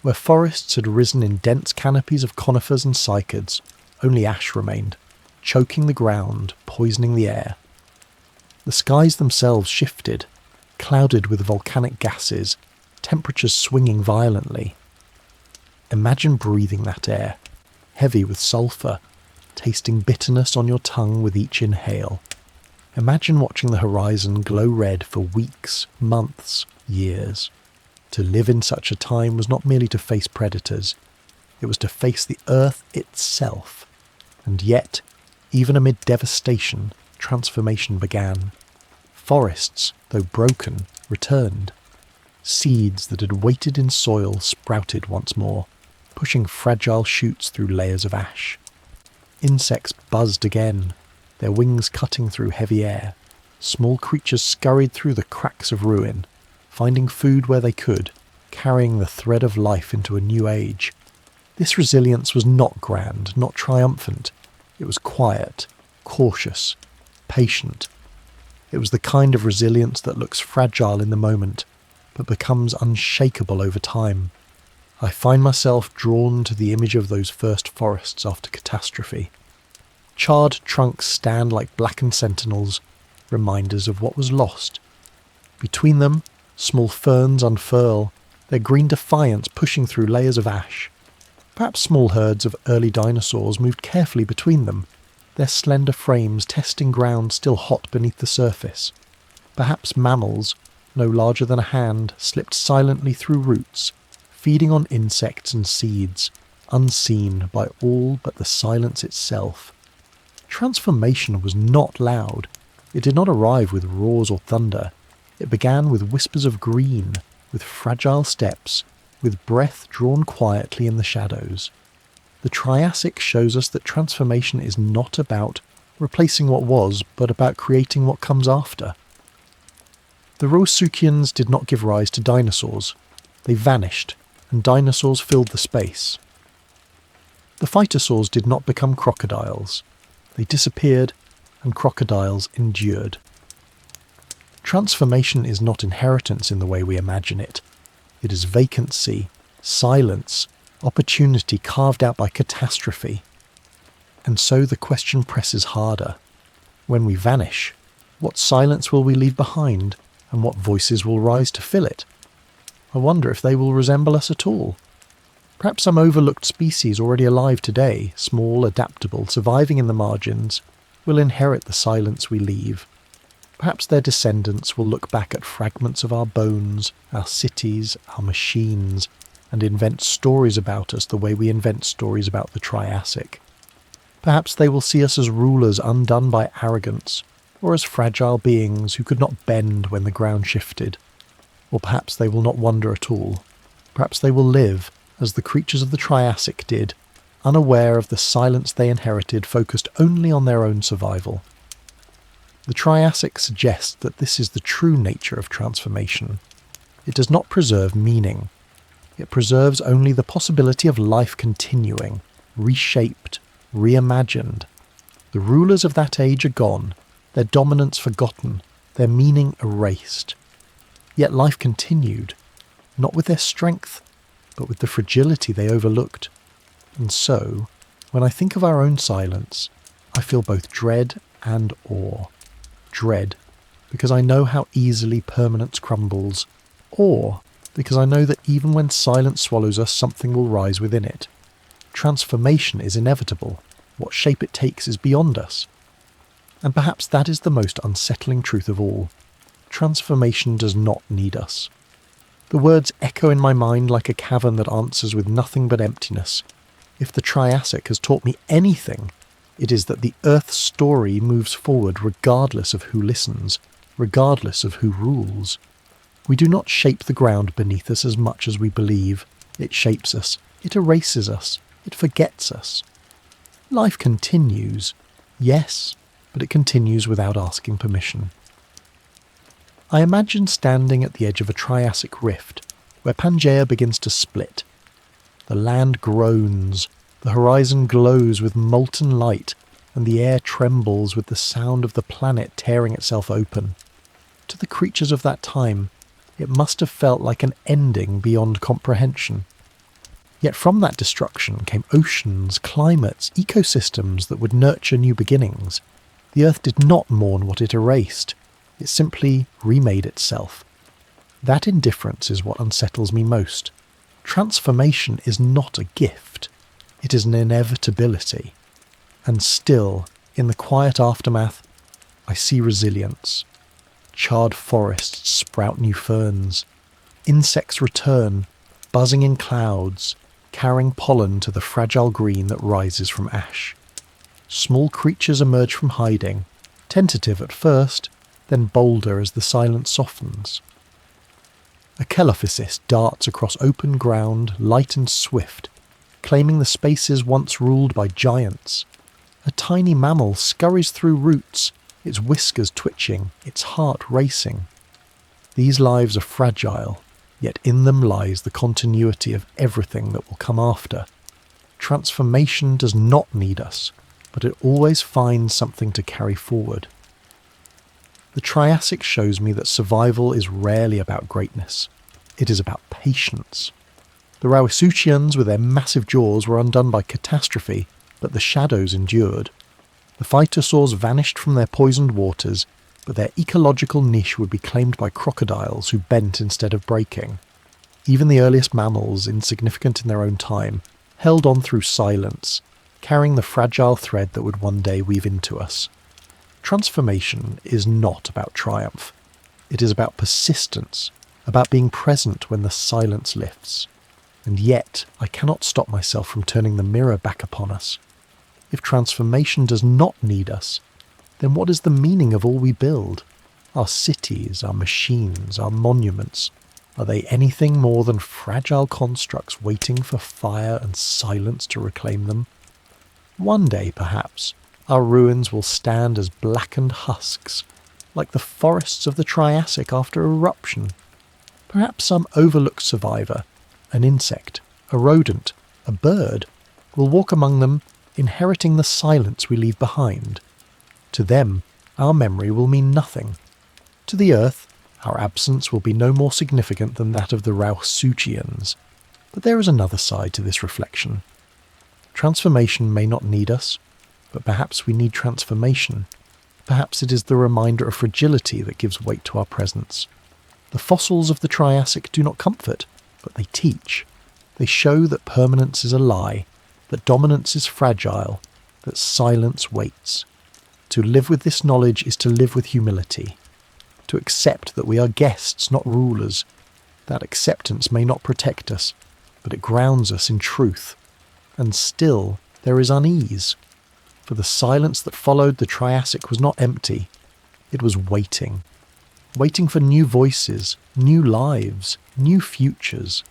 A: Where forests had risen in dense canopies of conifers and cycads, only ash remained, choking the ground, poisoning the air. The skies themselves shifted, clouded with volcanic gases, temperatures swinging violently. Imagine breathing that air, heavy with sulphur, tasting bitterness on your tongue with each inhale. Imagine watching the horizon glow red for weeks, months, years. To live in such a time was not merely to face predators, it was to face the earth itself. And yet, even amid devastation, transformation began. Forests, though broken, returned. Seeds that had waited in soil sprouted once more, pushing fragile shoots through layers of ash. Insects buzzed again, their wings cutting through heavy air. Small creatures scurried through the cracks of ruin, finding food where they could, carrying the thread of life into a new age. This resilience was not grand, not triumphant. It was quiet, cautious, patient. It was the kind of resilience that looks fragile in the moment, but becomes unshakable over time. I find myself drawn to the image of those first forests after catastrophe. Charred trunks stand like blackened sentinels, reminders of what was lost. Between them, small ferns unfurl, their green defiance pushing through layers of ash. Perhaps small herds of early dinosaurs moved carefully between them, their slender frames testing ground still hot beneath the surface. Perhaps mammals, no larger than a hand, slipped silently through roots, feeding on insects and seeds, unseen by all but the silence itself. Transformation was not loud. It did not arrive with roars or thunder. It began with whispers of green, with fragile steps, with breath drawn quietly in the shadows. The Triassic shows us that transformation is not about replacing what was, but about creating what comes after. The Rauisuchians did not give rise to dinosaurs. They vanished, and dinosaurs filled the space. The phytosaurs did not become crocodiles. They disappeared, and crocodiles endured. Transformation is not inheritance in the way we imagine it. It is vacancy, silence, opportunity carved out by catastrophe. And so the question presses harder. When we vanish, what silence will we leave behind, and what voices will rise to fill it? I wonder if they will resemble us at all. Perhaps some overlooked species already alive today, small, adaptable, surviving in the margins, will inherit the silence we leave. Perhaps their descendants will look back at fragments of our bones, our cities, our machines, and invent stories about us the way we invent stories about the Triassic. Perhaps they will see us as rulers undone by arrogance, or as fragile beings who could not bend when the ground shifted. Or perhaps they will not wonder at all. Perhaps they will live, as the creatures of the Triassic did, unaware of the silence they inherited, focused only on their own survival. The Triassic suggests that this is the true nature of transformation. It does not preserve meaning. It preserves only the possibility of life continuing, reshaped, reimagined. The rulers of that age are gone, their dominance forgotten, their meaning erased. Yet life continued, not with their strength, but with the fragility they overlooked. And so, when I think of our own silence, I feel both dread and awe. Dread, because I know how easily permanence crumbles. Awe, because I know that even when silence swallows us, something will rise within it. Transformation is inevitable. What shape it takes is beyond us. And perhaps that is the most unsettling truth of all. Transformation does not need us. The words echo in my mind like a cavern that answers with nothing but emptiness. If the Triassic has taught me anything, it is that the Earth's story moves forward regardless of who listens, regardless of who rules. We do not shape the ground beneath us as much as we believe. It shapes us, it erases us, it forgets us. Life continues, yes, but it continues without asking permission. I imagine standing at the edge of a Triassic rift, where Pangaea begins to split. The land groans, the horizon glows with molten light, and the air trembles with the sound of the planet tearing itself open. To the creatures of that time, it must have felt like an ending beyond comprehension. Yet from that destruction came oceans, climates, ecosystems that would nurture new beginnings. The Earth did not mourn what it erased. It simply remade itself. That indifference is what unsettles me most. Transformation is not a gift. It is an inevitability. And still, in the quiet aftermath, I see resilience. Charred forests sprout new ferns. Insects return, buzzing in clouds, carrying pollen to the fragile green that rises from ash. Small creatures emerge from hiding, tentative at first, then bolder as the silence softens. A Chelophysis darts across open ground, light and swift, claiming the spaces once ruled by giants. A tiny mammal scurries through roots, its whiskers twitching, its heart racing. These lives are fragile, yet in them lies the continuity of everything that will come after. Transformation does not need us, but it always finds something to carry forward. The Triassic shows me that survival is rarely about greatness. It is about patience. The Rauisuchians with their massive jaws were undone by catastrophe, but the shadows endured. The phytosaurs vanished from their poisoned waters, but their ecological niche would be claimed by crocodiles who bent instead of breaking. Even the earliest mammals, insignificant in their own time, held on through silence, carrying the fragile thread that would one day weave into us. Transformation is not about triumph. It is about persistence, about being present when the silence lifts. And yet, I cannot stop myself from turning the mirror back upon us. If transformation does not need us, then what is the meaning of all we build? Our cities, our machines, our monuments, are they anything more than fragile constructs waiting for fire and silence to reclaim them? One day, perhaps, our ruins will stand as blackened husks, like the forests of the Triassic after eruption. Perhaps some overlooked survivor, an insect, a rodent, a bird, will walk among them, inheriting the silence we leave behind. To them, our memory will mean nothing. To the Earth, our absence will be no more significant than that of the Rauisuchians. But there is another side to this reflection. Transformation may not need us, But perhaps we need transformation. Perhaps it is the reminder of fragility that gives weight to our presence. The fossils of the Triassic do not comfort, but they teach. They show that permanence is a lie, that dominance is fragile, that silence waits. To live with this knowledge is to live with humility, to accept that we are guests, not rulers. That acceptance may not protect us, but it grounds us in truth. And still there is unease, for the silence that followed the Triassic was not empty. It was waiting. Waiting for new voices, new lives, new futures.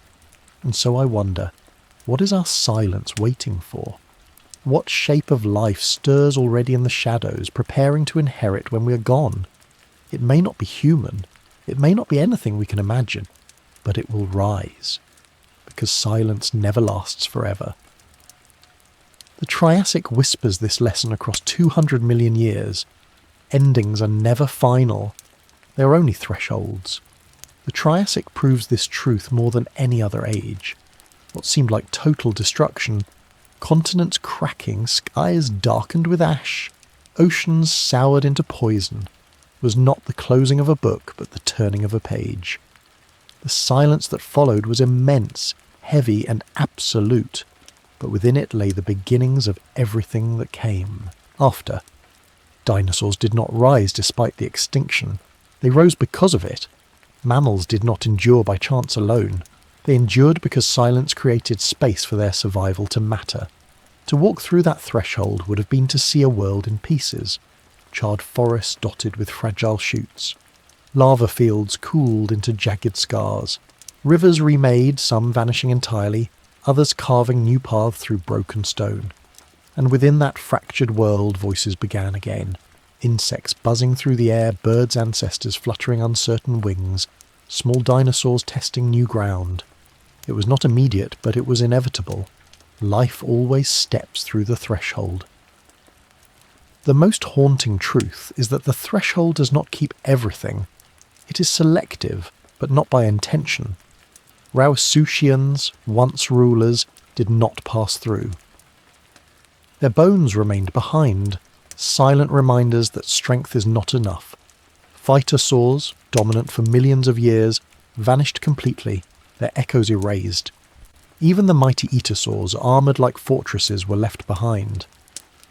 A: And so I wonder, what is our silence waiting for? What shape of life stirs already in the shadows, preparing to inherit when we are gone? It may not be human, it may not be anything we can imagine, but it will rise, because silence never lasts forever. The Triassic whispers this lesson across 200 million years. Endings are never final. They are only thresholds. The Triassic proves this truth more than any other age. What seemed like total destruction, continents cracking, skies darkened with ash, oceans soured into poison, was not the closing of a book but the turning of a page. The silence that followed was immense, heavy and absolute, but within it lay the beginnings of everything that came after. Dinosaurs did not rise despite the extinction. They rose because of it. Mammals did not endure by chance alone. They endured because silence created space for their survival to matter. To walk through that threshold would have been to see a world in pieces. Charred forests dotted with fragile shoots. Lava fields cooled into jagged scars. Rivers remade, some vanishing entirely, others carving new paths through broken stone. And within that fractured world voices began again. Insects buzzing through the air, birds' ancestors fluttering uncertain wings, small dinosaurs testing new ground. It was not immediate, but it was inevitable. Life always steps through the threshold. The most haunting truth is that the threshold does not keep everything. It is selective, but not by intention. Rauisuchians, once rulers, did not pass through. Their bones remained behind, silent reminders that strength is not enough. Phytosaurs, dominant for millions of years, vanished completely, their echoes erased. Even the mighty etosaurs, armoured like fortresses, were left behind.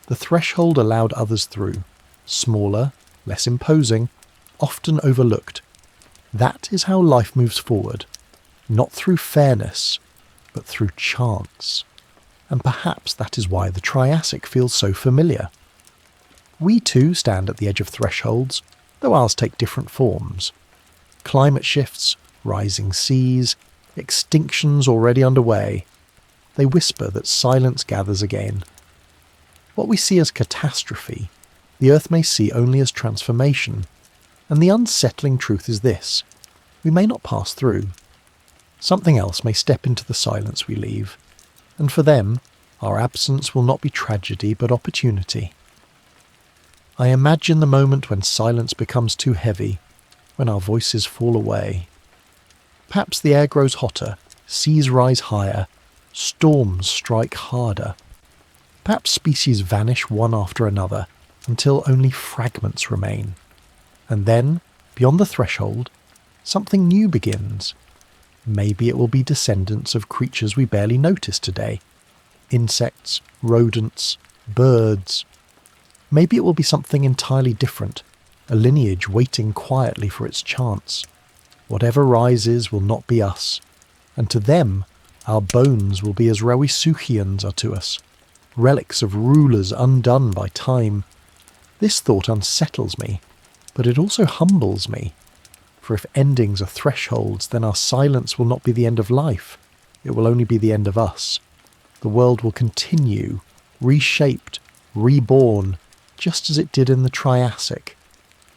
A: The threshold allowed others through, smaller, less imposing, often overlooked. That is how life moves forward, not through fairness, but through chance. And perhaps that is why the Triassic feels so familiar. We too stand at the edge of thresholds, though ours take different forms. Climate shifts, rising seas, extinctions already underway. They whisper that silence gathers again. What we see as catastrophe, the Earth may see only as transformation. And the unsettling truth is this: we may not pass through. Something else may step into the silence we leave. And for them, our absence will not be tragedy but opportunity. I imagine the moment when silence becomes too heavy, when our voices fall away. Perhaps the air grows hotter, seas rise higher, storms strike harder. Perhaps species vanish one after another, until only fragments remain. And then, beyond the threshold, something new begins. Maybe it will be descendants of creatures we barely notice today. Insects, rodents, birds. Maybe it will be something entirely different, a lineage waiting quietly for its chance. Whatever rises will not be us, and to them our bones will be as Rauisuchians are to us, relics of rulers undone by time. This thought unsettles me, but it also humbles me. For if endings are thresholds, then our silence will not be the end of life. It will only be the end of us. The world will continue, reshaped, reborn, just as it did in the Triassic.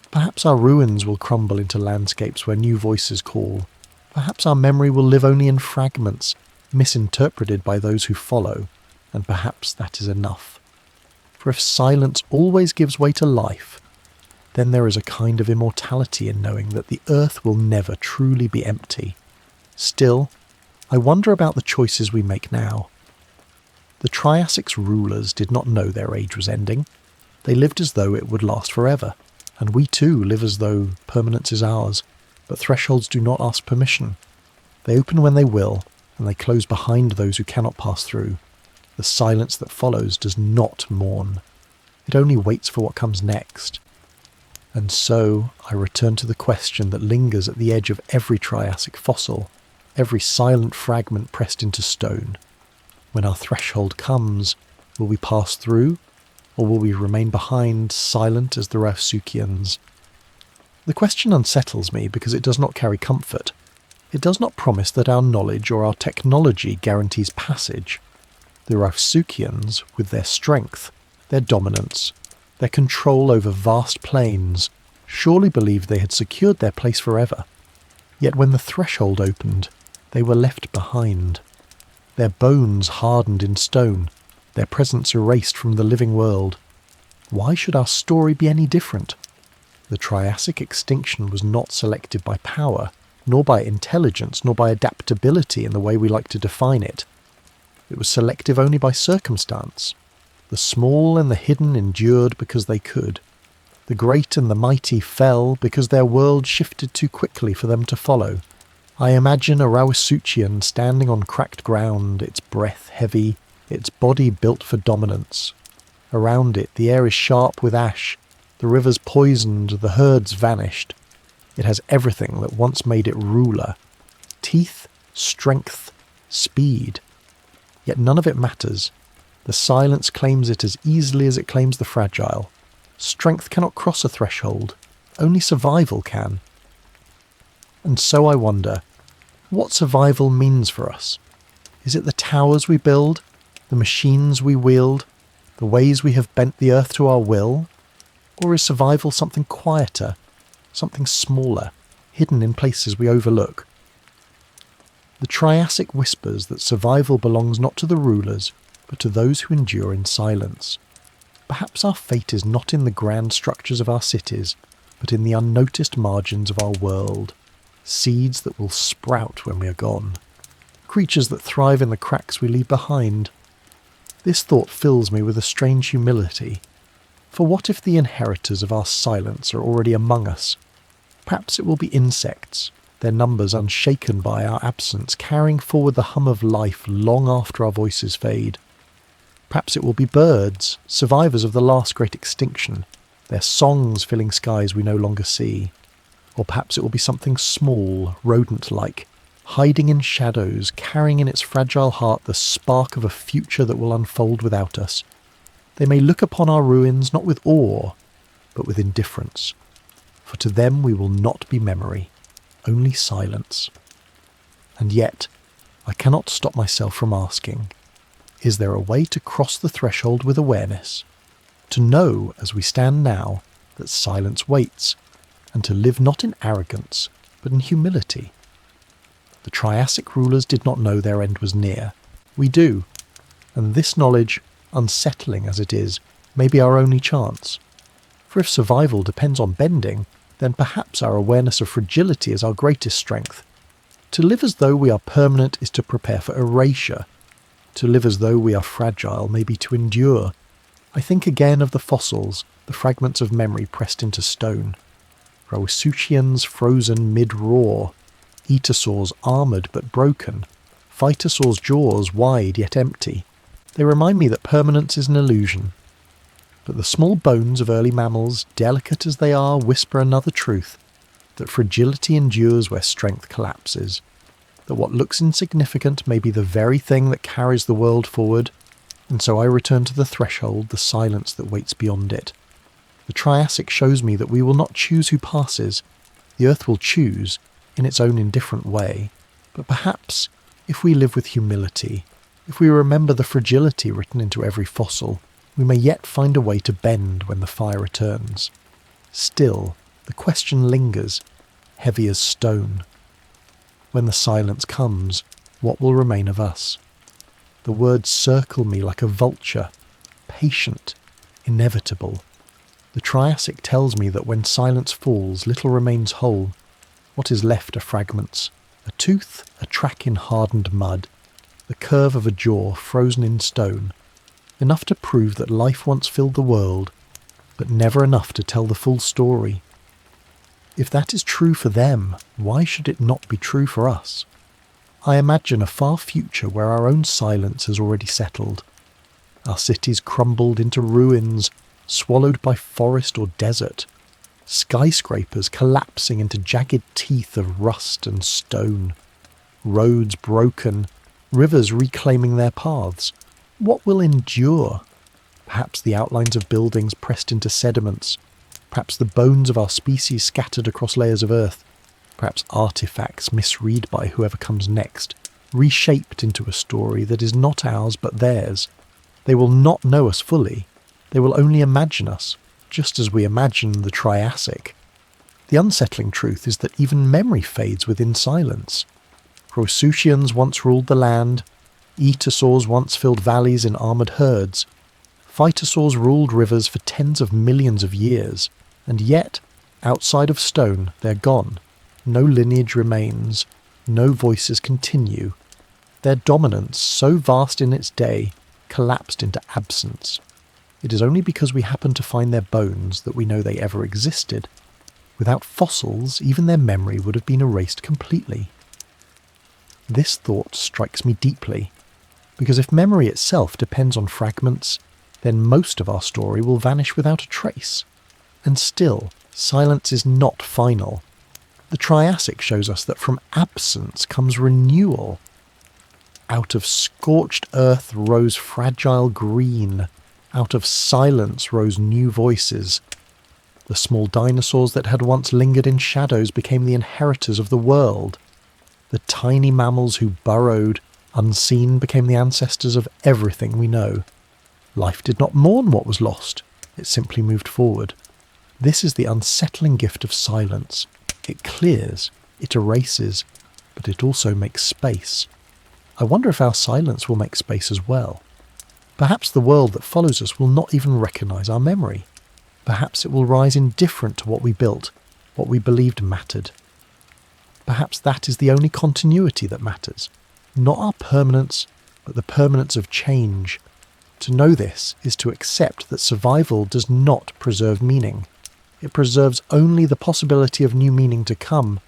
A: Perhaps our ruins will crumble into landscapes where new voices call. Perhaps our memory will live only in fragments, misinterpreted by those who follow, and perhaps that is enough. For if silence always gives way to life, then there is a kind of immortality in knowing that the earth will never truly be empty. Still, I wonder about the choices we make now. The Triassic's rulers did not know their age was ending. They lived as though it would last forever, and we too live as though permanence is ours. But thresholds do not ask permission. They open when they will, and they close behind those who cannot pass through. The silence that follows does not mourn. It only waits for what comes next. And so I return to the question that lingers at the edge of every Triassic fossil, every silent fragment pressed into stone. When our threshold comes, will we pass through, or will we remain behind, silent as the Rausukians? The question unsettles me because it does not carry comfort. It does not promise that our knowledge or our technology guarantees passage. The Rausukians, with their strength, their dominance, their control over vast plains, surely believed they had secured their place forever. Yet when the threshold opened, they were left behind. Their bones hardened in stone, their presence erased from the living world. Why should our story be any different? The Triassic extinction was not selected by power, nor by intelligence, nor by adaptability in the way we like to define it. It was selective only by circumstance. The small and the hidden endured because they could. The great and the mighty fell because their world shifted too quickly for them to follow. I imagine a Rauisuchian standing on cracked ground, its breath heavy, its body built for dominance. Around it the air is sharp with ash, the rivers poisoned, the herds vanished. It has everything that once made it ruler. Teeth, strength, speed. Yet none of it matters. The silence claims it as easily as it claims the fragile. Strength cannot cross a threshold. Only survival can. And so I wonder, what survival means for us. Is it the towers we build, the machines we wield, the ways we have bent the earth to our will? Or is survival something quieter, something smaller, hidden in places we overlook? The Triassic whispers that survival belongs not to the rulers, but to those who endure in silence. Perhaps our fate is not in the grand structures of our cities, but in the unnoticed margins of our world. Seeds that will sprout when we are gone. Creatures that thrive in the cracks we leave behind. This thought fills me with a strange humility. For what if the inheritors of our silence are already among us? Perhaps it will be insects, their numbers unshaken by our absence, carrying forward the hum of life long after our voices fade. Perhaps it will be birds, survivors of the last great extinction, their songs filling skies we no longer see. Or perhaps it will be something small, rodent-like, hiding in shadows, carrying in its fragile heart the spark of a future that will unfold without us. They may look upon our ruins not with awe, but with indifference. For to them we will not be memory, only silence. And yet, I cannot stop myself from asking, is there a way to cross the threshold with awareness? To know, as we stand now, that silence waits, and to live not in arrogance, but in humility? The Triassic rulers did not know their end was near. We do, and this knowledge, unsettling as it is, may be our only chance. For if survival depends on bending, then perhaps our awareness of fragility is our greatest strength. To live as though we are permanent is to prepare for erasure. To live as though we are fragile may be to endure. I think again of the fossils, the fragments of memory pressed into stone. Rauisuchians frozen mid-roar, Etosaurs armoured but broken, Phytosaurs' jaws wide yet empty. They remind me that permanence is an illusion. But the small bones of early mammals, delicate as they are, whisper another truth, that fragility endures where strength collapses, that what looks insignificant may be the very thing that carries the world forward, and so I return to the threshold, the silence that waits beyond it. The Triassic shows me that we will not choose who passes. The earth will choose, in its own indifferent way. But perhaps, if we live with humility, if we remember the fragility written into every fossil, we may yet find a way to bend when the fire returns. Still, the question lingers, heavy as stone. When the silence comes, what will remain of us? The words circle me like a vulture, patient, inevitable. The Triassic tells me that when silence falls, little remains whole. What is left are fragments, a tooth, a track in hardened mud. the curve of a jaw frozen in stone, enough to prove that life once filled the world, but never enough to tell the full story. If that is true for them, why should it not be true for us? I imagine a far future where our own silence has already settled. Our cities crumbled into ruins, swallowed by forest or desert, skyscrapers collapsing into jagged teeth of rust and stone, roads broken, rivers reclaiming their paths. What will endure? Perhaps the outlines of buildings pressed into sediments, perhaps the bones of our species scattered across layers of earth, perhaps artifacts misread by whoever comes next, reshaped into a story that is not ours but theirs. They will not know us fully. They will only imagine us, just as we imagine the Triassic. The unsettling truth is that even memory fades within silence. Cretaceans once ruled the land, Etosaurs once filled valleys in armoured herds, Phytosaurs ruled rivers for tens of millions of years, and yet, outside of stone, they're gone. No lineage remains, no voices continue. Their dominance, so vast in its day, collapsed into absence. It is only because we happen to find their bones that we know they ever existed. Without fossils, even their memory would have been erased completely. This thought strikes me deeply, because if memory itself depends on fragments, then most of our story will vanish without a trace. And still, silence is not final. The Triassic shows us that from absence comes renewal. Out of scorched earth rose fragile green. Out of silence rose new voices. The small dinosaurs that had once lingered in shadows became the inheritors of the world. The tiny mammals who burrowed, unseen, became the ancestors of everything we know. Life did not mourn what was lost, it simply moved forward. This is the unsettling gift of silence. It clears, it erases, but it also makes space. I wonder if our silence will make space as well. Perhaps the world that follows us will not even recognise our memory. Perhaps it will rise indifferent to what we built, what we believed mattered. Perhaps that is the only continuity that matters. Not our permanence, but the permanence of change. To know this is to accept that survival does not preserve meaning. It preserves only the possibility of new meaning to come.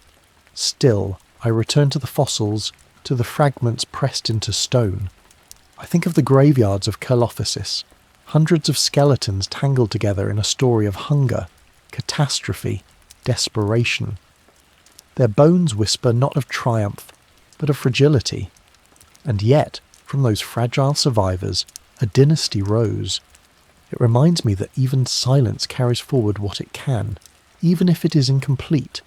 A: Still, I return to the fossils, to the fragments pressed into stone. I think of the graveyards of Curlophysis, hundreds of skeletons tangled together in a story of hunger, catastrophe, desperation. Their bones whisper not of triumph, but of fragility. And yet, from those fragile survivors, a dynasty rose. It reminds me that even silence carries forward what it can, even if it is incomplete.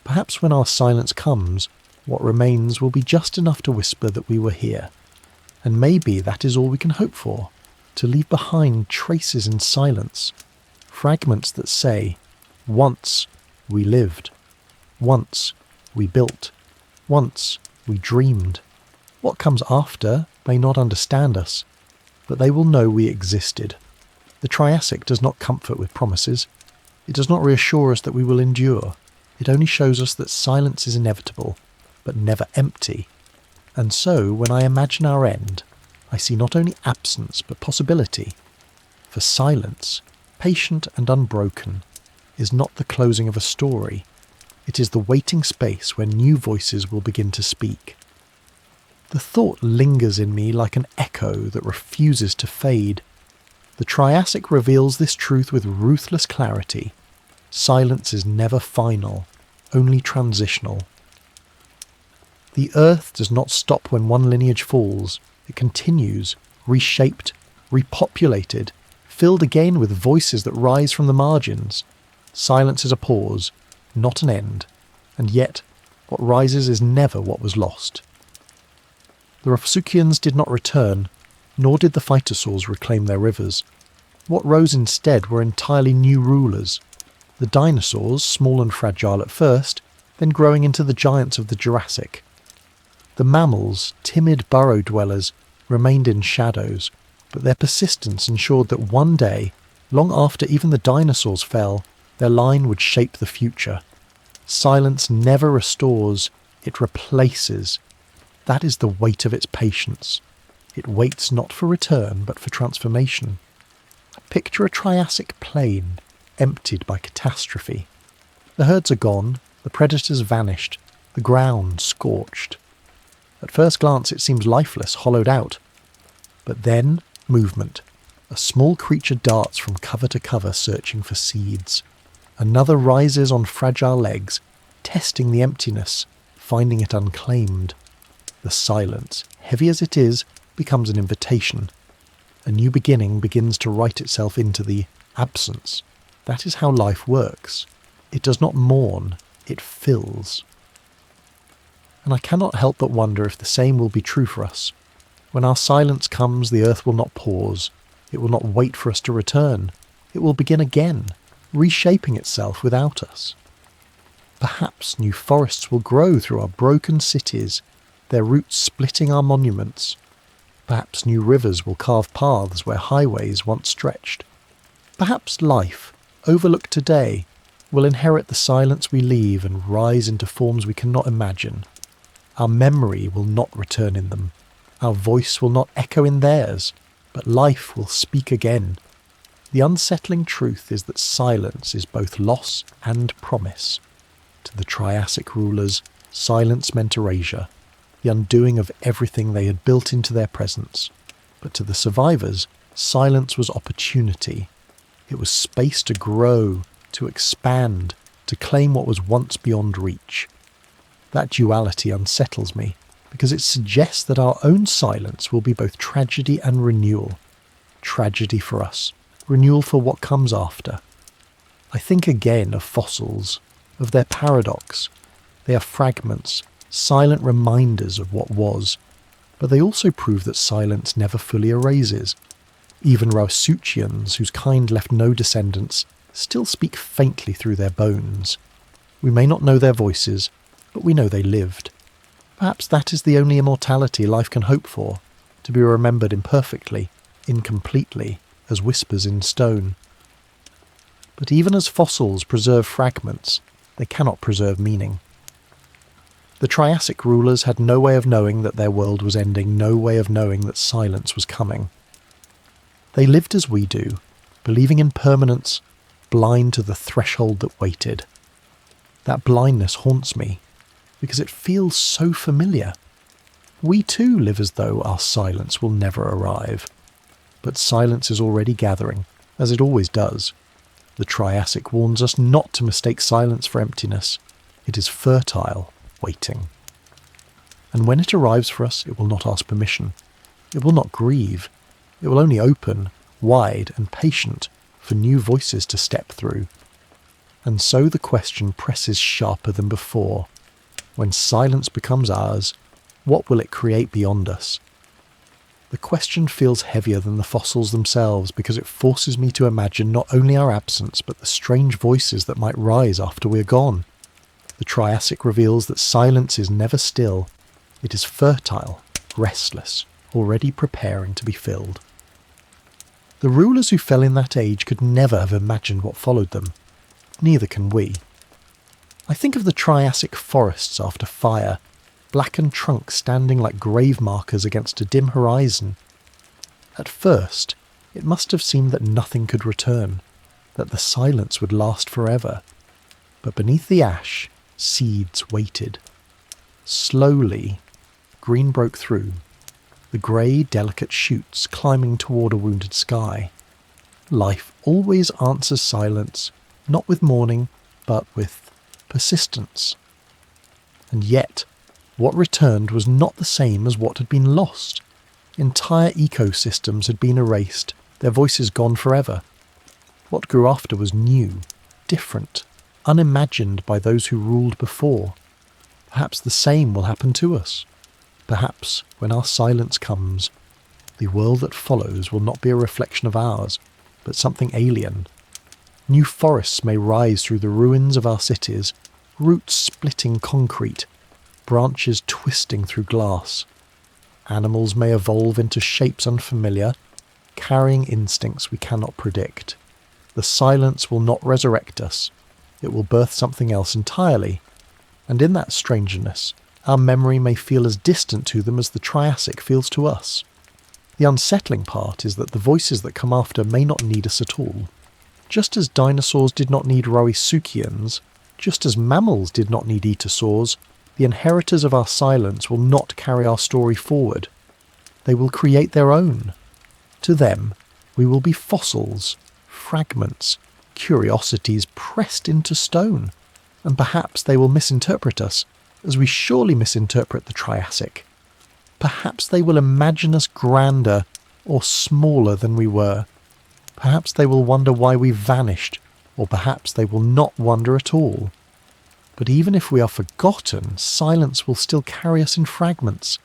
A: Perhaps when our silence comes, what remains will be just enough to whisper that we were here. And maybe that is all we can hope for, to leave behind traces in silence, fragments that say, once we lived, once we built, once we dreamed. What comes after may not understand us, but they will know we existed. The Triassic does not comfort with promises. It does not reassure us that we will endure. It only shows us that silence is inevitable, but never empty. And so, when I imagine our end, I see not only absence but possibility. For silence, patient and unbroken, is not the closing of a story. It is the waiting space where new voices will begin to speak. The thought lingers in me like an echo that refuses to fade. The Triassic reveals this truth with ruthless clarity. Silence is never final, only transitional. The earth does not stop when one lineage falls. It continues, reshaped, repopulated, filled again with voices that rise from the margins. Silence is a pause, not an end, and yet what rises is never what was lost. The Rofsuchians did not return, nor did the Phytosaurs reclaim their rivers. What rose instead were entirely new rulers. The dinosaurs, small and fragile at first, then growing into the giants of the Jurassic. The mammals, timid burrow dwellers, remained in shadows, but their persistence ensured that one day, long after even the dinosaurs fell, their line would shape the future. Silence never restores, it replaces. That is the weight of its patience. It waits not for return, but for transformation. Picture a Triassic plain, emptied by catastrophe. The herds are gone, the predators vanished, the ground scorched. At first glance it seems lifeless, hollowed out. But then, movement. A small creature darts from cover to cover searching for seeds. Another rises on fragile legs, testing the emptiness, finding it unclaimed. The silence, heavy as it is, becomes an invitation. A new beginning begins to write itself into the absence. That is how life works. It does not mourn, it fills. And I cannot help but wonder if the same will be true for us. When our silence comes, the earth will not pause. It will not wait for us to return. It will begin again, reshaping itself without us. Perhaps new forests will grow through our broken cities, their roots splitting our monuments. Perhaps new rivers will carve paths where highways once stretched. Perhaps life, overlooked today, will inherit the silence we leave and rise into forms we cannot imagine. Our memory will not return in them. Our voice will not echo in theirs, but life will speak again. The unsettling truth is that silence is both loss and promise. To the Triassic rulers, silence meant erasure, the undoing of everything they had built into their presence. But to the survivors, silence was opportunity. It was space to grow, to expand, to claim what was once beyond reach. That duality unsettles me, because it suggests that our own silence will be both tragedy and renewal. Tragedy for us, renewal for what comes after. I think again of fossils, of their paradox. They are fragments, silent reminders of what was, but they also prove that silence never fully erases. Even Rausuchians, whose kind left no descendants, still speak faintly through their bones. We may not know their voices, but we know they lived. Perhaps that is the only immortality life can hope for, to be remembered imperfectly, incompletely, as whispers in stone. But even as fossils preserve fragments, they cannot preserve meaning. The Triassic rulers had no way of knowing that their world was ending, no way of knowing that silence was coming. They lived as we do, believing in permanence, blind to the threshold that waited. That blindness haunts me, because it feels so familiar. We too live as though our silence will never arrive. But silence is already gathering, as it always does. The Triassic warns us not to mistake silence for emptiness. It is fertile, waiting. And when it arrives for us, it will not ask permission. It will not grieve. It will only open, wide and patient, for new voices to step through. And so the question presses sharper than before. When silence becomes ours, what will it create beyond us? The question feels heavier than the fossils themselves because it forces me to imagine not only our absence but the strange voices that might rise after we're gone. The Triassic reveals that silence is never still. It is fertile, restless, already preparing to be filled. The rulers who fell in that age could never have imagined what followed them. Neither can we. I think of the Triassic forests after fire, blackened trunks standing like grave markers against a dim horizon. At first, it must have seemed that nothing could return, that the silence would last forever. But beneath the ash, seeds waited. Slowly, green broke through, the grey, delicate shoots climbing toward a wounded sky. Life always answers silence, not with mourning, but with persistence. And yet, what returned was not the same as what had been lost. Entire ecosystems had been erased, their voices gone forever. What grew after was new, different, unimagined by those who ruled before. Perhaps the same will happen to us. Perhaps, when our silence comes, the world that follows will not be a reflection of ours, but something alien. New forests may rise through the ruins of our cities, roots splitting concrete, branches twisting through glass. Animals may evolve into shapes unfamiliar, carrying instincts we cannot predict. The silence will not resurrect us. It will birth something else entirely. And in that strangeness, Our memory may feel as distant to them as the Triassic feels to us. The unsettling part is that the voices that come after may not need us at all. Just as dinosaurs did not need Roisuchians, just as mammals did not need etosaurs, the inheritors of our silence will not carry our story forward. They will create their own. To them, we will be fossils, fragments, curiosities pressed into stone, and perhaps they will misinterpret us, as we surely misinterpret the Triassic. Perhaps they will imagine us grander or smaller than we were. Perhaps they will wonder why we vanished, or perhaps they will not wonder at all. But even if we are forgotten, silence will still carry us in fragments.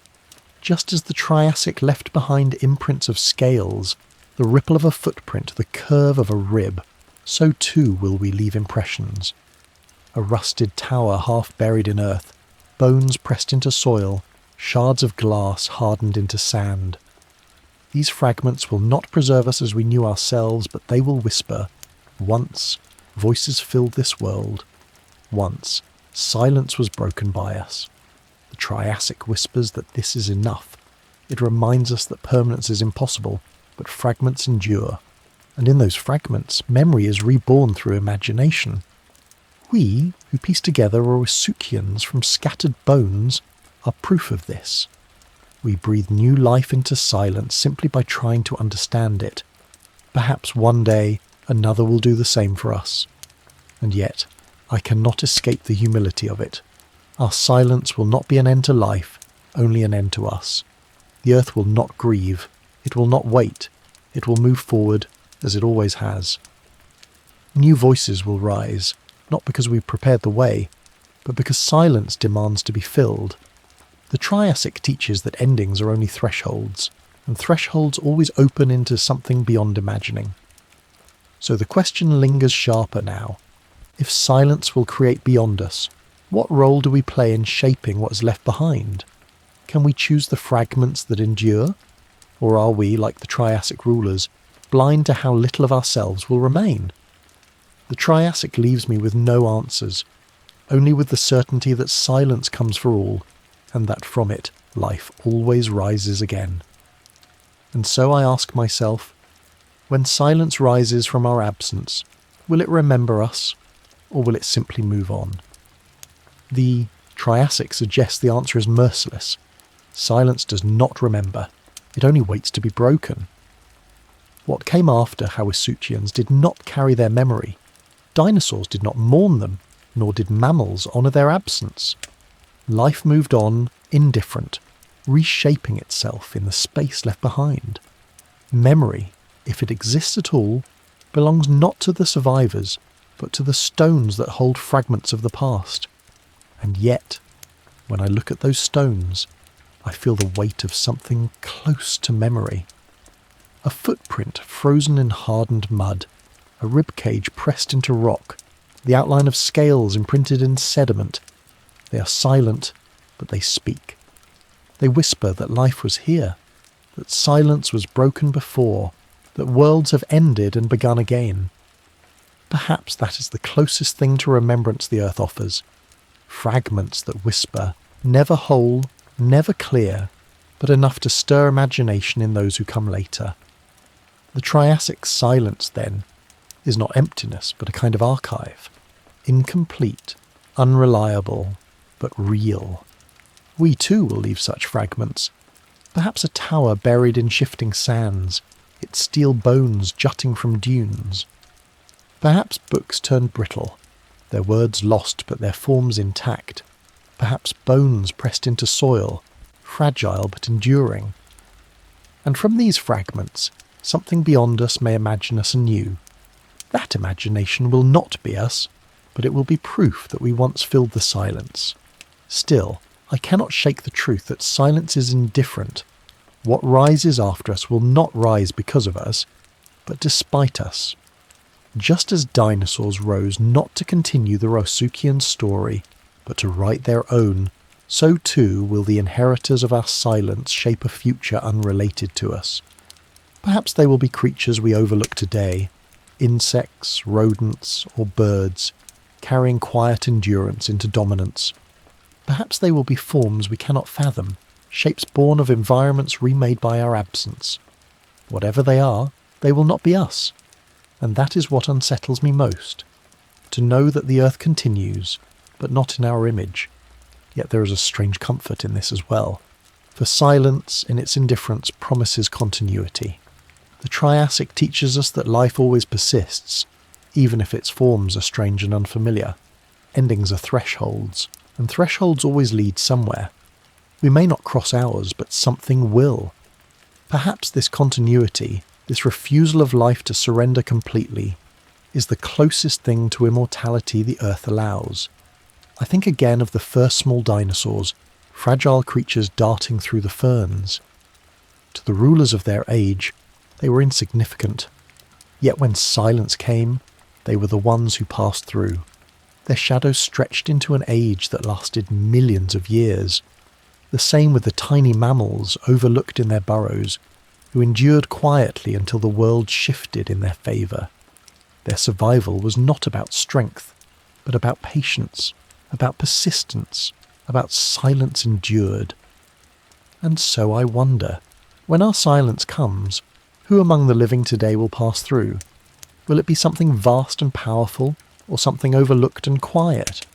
A: Just as the Triassic left behind imprints of scales, the ripple of a footprint, the curve of a rib, so too will we leave impressions. A rusted tower half buried in earth, bones pressed into soil, shards of glass hardened into sand. These fragments will not preserve us as we knew ourselves, but they will whisper, once voices filled this world. Once silence was broken by us. The Triassic whispers that this is enough. It reminds us that permanence is impossible, but fragments endure. And in those fragments, memory is reborn through imagination. We, who piece together Roisuchians from scattered bones, are proof of this. We breathe new life into silence simply by trying to understand it. Perhaps one day another will do the same for us. And yet, I cannot escape the humility of it. Our silence will not be an end to life, only an end to us. The earth will not grieve. It will not wait. It will move forward, as it always has. New voices will rise, not because we've prepared the way, but because silence demands to be filled. The Triassic teaches that endings are only thresholds, and thresholds always open into something beyond imagining. So the question lingers sharper now. If silence will create beyond us, what role do we play in shaping what is left behind? Can we choose the fragments that endure? Or are we, like the Triassic rulers, blind to how little of ourselves will remain? The Triassic leaves me with no answers, only with the certainty that silence comes for all, and that from it life always rises again. And so I ask myself, when silence rises from our absence, will it remember us, or will it simply move on? The Triassic suggests the answer is merciless. Silence does not remember. It only waits to be broken. What came after Roisuchians did not carry their memory. Dinosaurs did not mourn them, nor did mammals honour their absence. Life moved on, indifferent, reshaping itself in the space left behind. Memory, if it exists at all, belongs not to the survivors, but to the stones that hold fragments of the past. And yet, when I look at those stones, I feel the weight of something close to memory. A footprint frozen in hardened mud, a ribcage pressed into rock, the outline of scales imprinted in sediment. They are silent, but they speak. They whisper that life was here, that silence was broken before, that worlds have ended and begun again. Perhaps that is the closest thing to remembrance the earth offers. Fragments that whisper, never whole, never clear, but enough to stir imagination in those who come later. The Triassic silence, then, is not emptiness, but a kind of archive. Incomplete, unreliable, but real. We too will leave such fragments. Perhaps a tower buried in shifting sands, its steel bones jutting from dunes. Perhaps books turned brittle, their words lost but their forms intact. Perhaps bones pressed into soil, fragile but enduring. And from these fragments, something beyond us may imagine us anew. That imagination will not be us, but it will be proof that we once filled the silence. Still, I cannot shake the truth that silence is indifferent. What rises after us will not rise because of us, but despite us. Just as dinosaurs rose not to continue the Roisuchian story, but to write their own, so too will the inheritors of our silence shape a future unrelated to us. Perhaps they will be creatures we overlook today, insects, rodents, or birds, carrying quiet endurance into dominance. Perhaps they will be forms we cannot fathom, shapes born of environments remade by our absence. Whatever they are, they will not be us. And that is what unsettles me most. To know that the earth continues, but not in our image. Yet there is a strange comfort in this as well. For silence, in its indifference, promises continuity. The Triassic teaches us that life always persists, even if its forms are strange and unfamiliar. Endings are thresholds, and thresholds always lead somewhere. We may not cross ours, but something will. Perhaps this continuity, this refusal of life to surrender completely, is the closest thing to immortality the earth allows. I think again of the first small dinosaurs, fragile creatures darting through the ferns. To the rulers of their age, they were insignificant. Yet when silence came, they were the ones who passed through. Their shadows stretched into an age that lasted millions of years. The same with the tiny mammals overlooked in their burrows, who endured quietly until the world shifted in their favour. Their survival was not about strength, but about patience, about persistence, about silence endured. And so I wonder, when our silence comes, who among the living today will pass through? Will it be something vast and powerful, or something overlooked and quiet?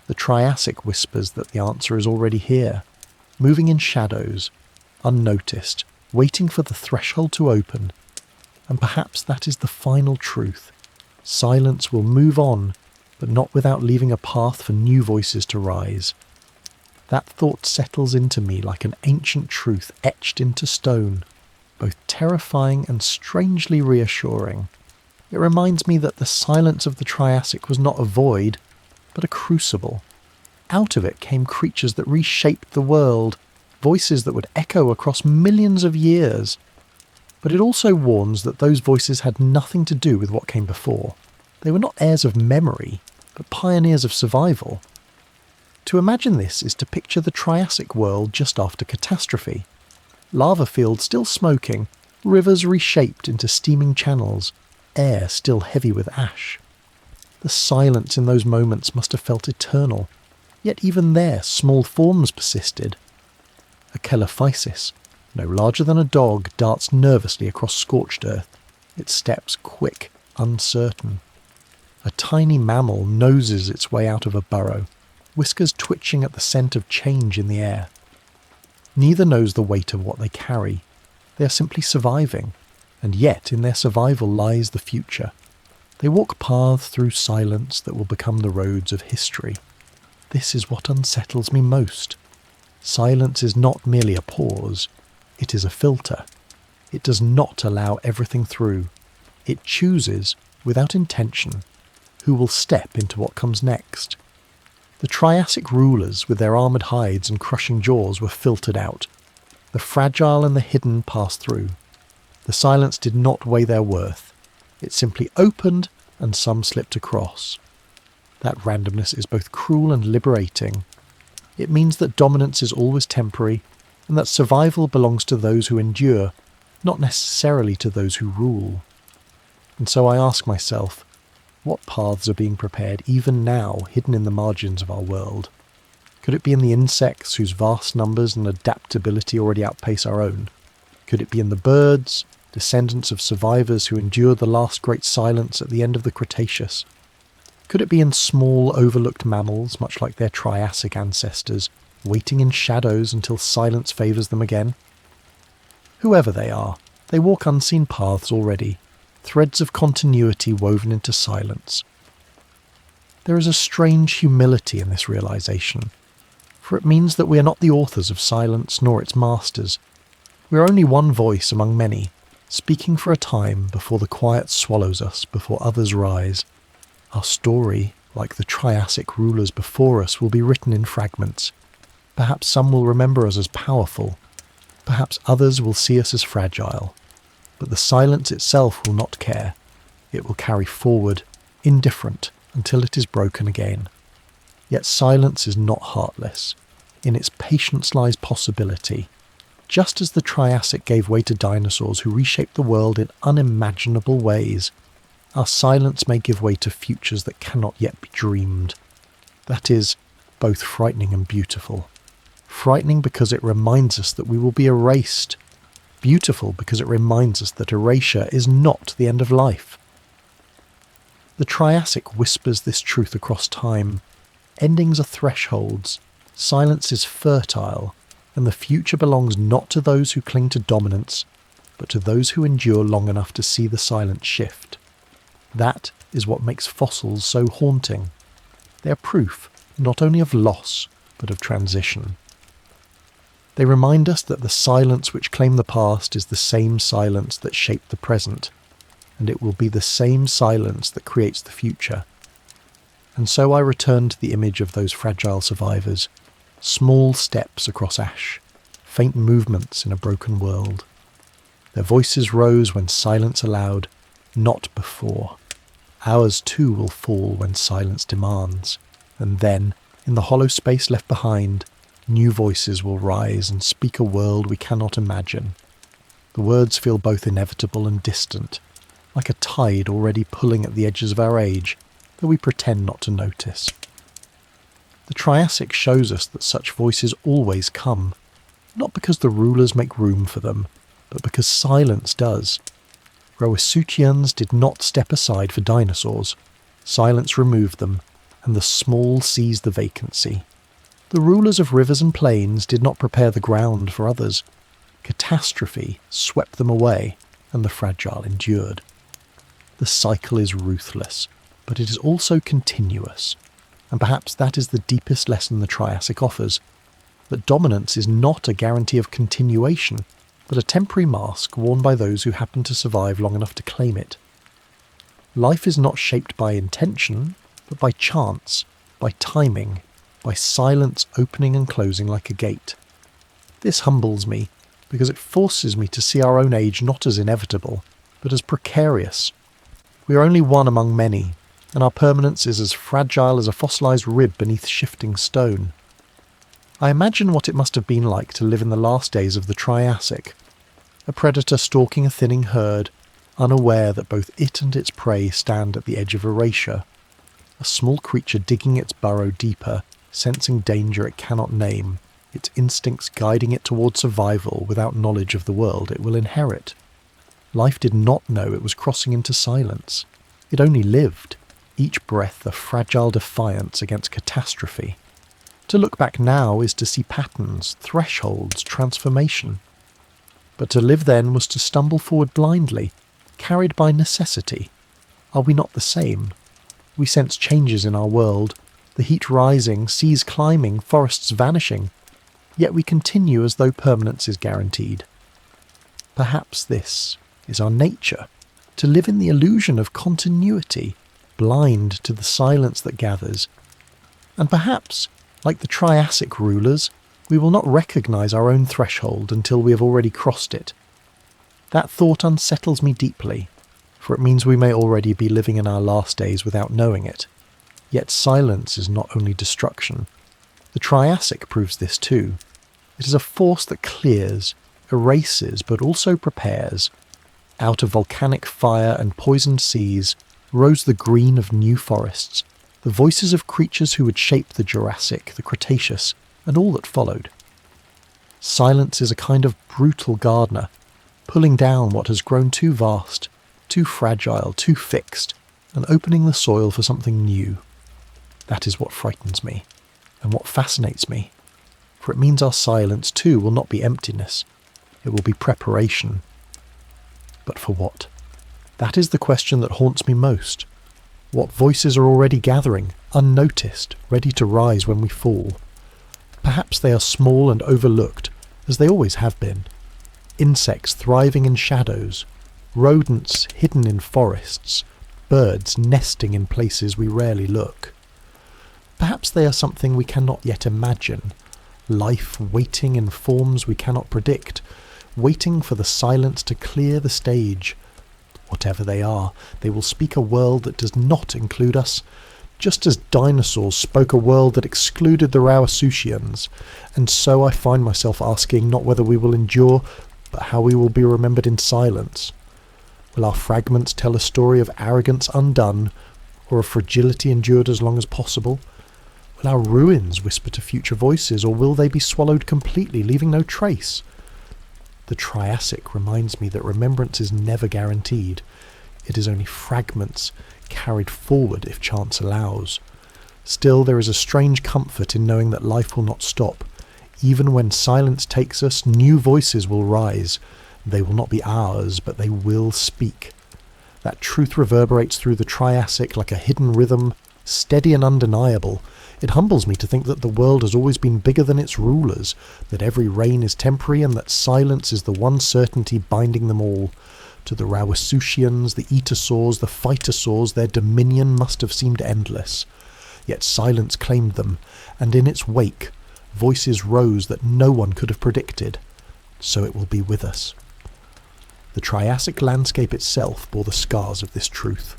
A: The Triassic whispers that the answer is already here, moving in shadows, unnoticed, waiting for the threshold to open. And perhaps that is the final truth. Silence will move on, but not without leaving a path for new voices to rise. That thought settles into me like an ancient truth etched into stone, both terrifying and strangely reassuring. It reminds me that the silence of the Triassic was not a void, but a crucible. Out of it came creatures that reshaped the world, voices that would echo across millions of years. But it also warns that those voices had nothing to do with what came before. They were not heirs of memory, but pioneers of survival. To imagine this is to picture the Triassic world just after catastrophe. Lava fields still smoking, rivers reshaped into steaming channels, air still heavy with ash. The silence in those moments must have felt eternal, yet even there small forms persisted. A Celophysis, no larger than a dog, darts nervously across scorched earth, its steps quick, uncertain. A tiny mammal noses its way out of a burrow, whiskers twitching at the scent of change in the air. Neither knows the weight of what they carry. They are simply surviving, and yet in their survival lies the future. They walk paths through silence that will become the roads of history. This is what unsettles me most. Silence is not merely a pause. It is a filter. It does not allow everything through. It chooses, without intention, who will step into what comes next. The Triassic rulers, with their armoured hides and crushing jaws, were filtered out. The fragile and the hidden passed through. The silence did not weigh their worth. It simply opened, and some slipped across. That randomness is both cruel and liberating. It means that dominance is always temporary, and that survival belongs to those who endure, not necessarily to those who rule. And so I ask myself, what paths are being prepared even now, hidden in the margins of our world? Could it be in the insects whose vast numbers and adaptability already outpace our own? Could it be in the birds, descendants of survivors who endured the last great silence at the end of the Cretaceous? Could it be in small, overlooked mammals, much like their Triassic ancestors, waiting in shadows until silence favours them again? Whoever they are, they walk unseen paths already, threads of continuity woven into silence. There is a strange humility in this realization, for it means that we are not the authors of silence nor its masters. We are only one voice among many, speaking for a time before the quiet swallows us, before others rise. Our story, like the Triassic rulers before us, will be written in fragments. Perhaps some will remember us as powerful. Perhaps others will see us as fragile. But the silence itself will not care. It will carry forward, indifferent, until it is broken again. Yet silence is not heartless. In its patience lies possibility. Just as the Triassic gave way to dinosaurs who reshaped the world in unimaginable ways, our silence may give way to futures that cannot yet be dreamed. That is, both frightening and beautiful. Frightening because it reminds us that we will be erased. Beautiful because it reminds us that erasure is not the end of life. The Triassic whispers this truth across time. Endings are thresholds, silence is fertile, and the future belongs not to those who cling to dominance, but to those who endure long enough to see the silence shift. That is what makes fossils so haunting. They are proof not only of loss, but of transition. They remind us that the silence which claimed the past is the same silence that shaped the present, and it will be the same silence that creates the future. And so I return to the image of those fragile survivors, small steps across ash, faint movements in a broken world. Their voices rose when silence allowed, not before. Ours too will fall when silence demands, and then, in the hollow space left behind, new voices will rise and speak a world we cannot imagine. The words feel both inevitable and distant, like a tide already pulling at the edges of our age, though we pretend not to notice. The Triassic shows us that such voices always come, not because the rulers make room for them, but because silence does. Rowasuchians did not step aside for dinosaurs. Silence removed them, and the small seized the vacancy. The rulers of rivers and plains did not prepare the ground for others. Catastrophe swept them away, and the fragile endured. The cycle is ruthless, but it is also continuous, and perhaps that is the deepest lesson the Triassic offers, that dominance is not a guarantee of continuation, but a temporary mask worn by those who happen to survive long enough to claim it. Life is not shaped by intention, but by chance, by timing, by silence opening and closing like a gate. This humbles me, because it forces me to see our own age not as inevitable, but as precarious. We are only one among many, and our permanence is as fragile as a fossilized rib beneath shifting stone. I imagine what it must have been like to live in the last days of the Triassic, a predator stalking a thinning herd, unaware that both it and its prey stand at the edge of erasure, a small creature digging its burrow deeper, sensing danger it cannot name, its instincts guiding it toward survival without knowledge of the world it will inherit. Life did not know it was crossing into silence. It only lived, each breath a fragile defiance against catastrophe. To look back now is to see patterns, thresholds, transformation. But to live then was to stumble forward blindly, carried by necessity. Are we not the same? We sense changes in our world, the heat rising, seas climbing, forests vanishing, yet we continue as though permanence is guaranteed. Perhaps this is our nature, to live in the illusion of continuity, blind to the silence that gathers. And perhaps, like the Triassic rulers, we will not recognise our own threshold until we have already crossed it. That thought unsettles me deeply, for it means we may already be living in our last days without knowing it. Yet silence is not only destruction. The Triassic proves this too. It is a force that clears, erases, but also prepares. Out of volcanic fire and poisoned seas rose the green of new forests, the voices of creatures who would shape the Jurassic, the Cretaceous, and all that followed. Silence is a kind of brutal gardener, pulling down what has grown too vast, too fragile, too fixed, and opening the soil for something new. That is what frightens me, and what fascinates me, for it means our silence too will not be emptiness, it will be preparation. But for what? That is the question that haunts me most. What voices are already gathering, unnoticed, ready to rise when we fall? Perhaps they are small and overlooked, as they always have been. Insects thriving in shadows, rodents hidden in forests, birds nesting in places we rarely look. Perhaps they are something we cannot yet imagine, life waiting in forms we cannot predict, waiting for the silence to clear the stage. Whatever they are, they will speak a world that does not include us, just as dinosaurs spoke a world that excluded the Rowasuchians, and so I find myself asking not whether we will endure, but how we will be remembered in silence. Will our fragments tell a story of arrogance undone, or of fragility endured as long as possible? Will our ruins whisper to future voices, or will they be swallowed completely, leaving no trace? The Triassic reminds me that remembrance is never guaranteed. It is only fragments carried forward if chance allows. Still, there is a strange comfort in knowing that life will not stop. Even when silence takes us, new voices will rise. They will not be ours, but they will speak. That truth reverberates through the Triassic like a hidden rhythm, steady and undeniable. It humbles me to think that the world has always been bigger than its rulers, that every reign is temporary, and that silence is the one certainty binding them all. To the Rauisuchians, the Etosaurs, the Phytosaurs, their dominion must have seemed endless. Yet silence claimed them, and in its wake, voices rose that no one could have predicted. So it will be with us. The Triassic landscape itself bore the scars of this truth.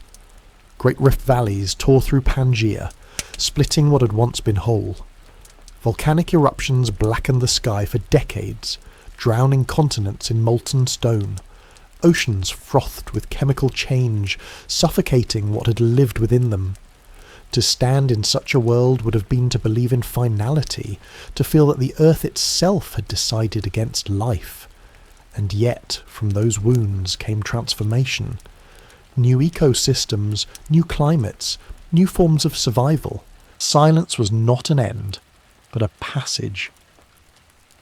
A: Great rift valleys tore through Pangaea, splitting what had once been whole. Volcanic eruptions blackened the sky for decades, drowning continents in molten stone. Oceans frothed with chemical change, suffocating what had lived within them. To stand in such a world would have been to believe in finality, to feel that the earth itself had decided against life. And yet, from those wounds came transformation. New ecosystems, new climates, new forms of survival. Silence was not an end, but a passage.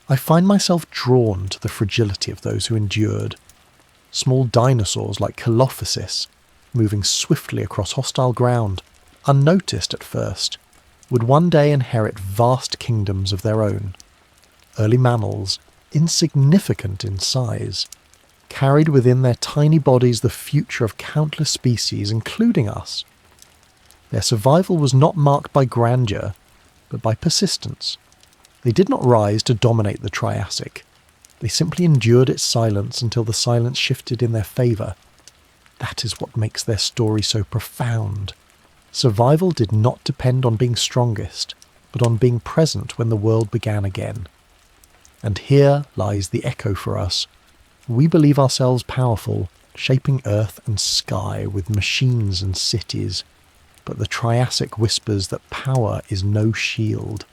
A: I find myself drawn to the fragility of those who endured. Small dinosaurs like Colophysis, moving swiftly across hostile ground, unnoticed at first, would one day inherit vast kingdoms of their own. Early mammals, insignificant in size, carried within their tiny bodies the future of countless species, including us. Their survival was not marked by grandeur, but by persistence. They did not rise to dominate the Triassic. They simply endured its silence until the silence shifted in their favour. That is what makes their story so profound. Survival did not depend on being strongest, but on being present when the world began again. And here lies the echo for us. We believe ourselves powerful, shaping earth and sky with machines and cities. But the Triassic whispers that power is no shield.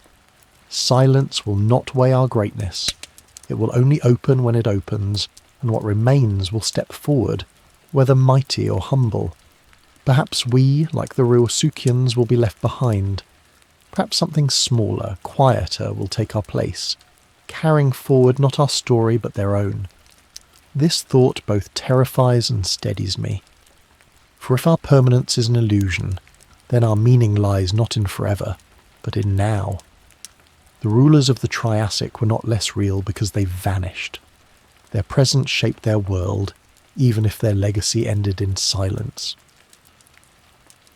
A: Silence will not weigh our greatness. It will only open when it opens, and what remains will step forward, whether mighty or humble. Perhaps we, like the Rauisuchians, will be left behind. Perhaps something smaller, quieter will take our place, carrying forward not our story but their own. This thought both terrifies and steadies me. For if our permanence is an illusion, then our meaning lies not in forever, but in now. The rulers of the Triassic were not less real because they vanished. Their presence shaped their world, even if their legacy ended in silence.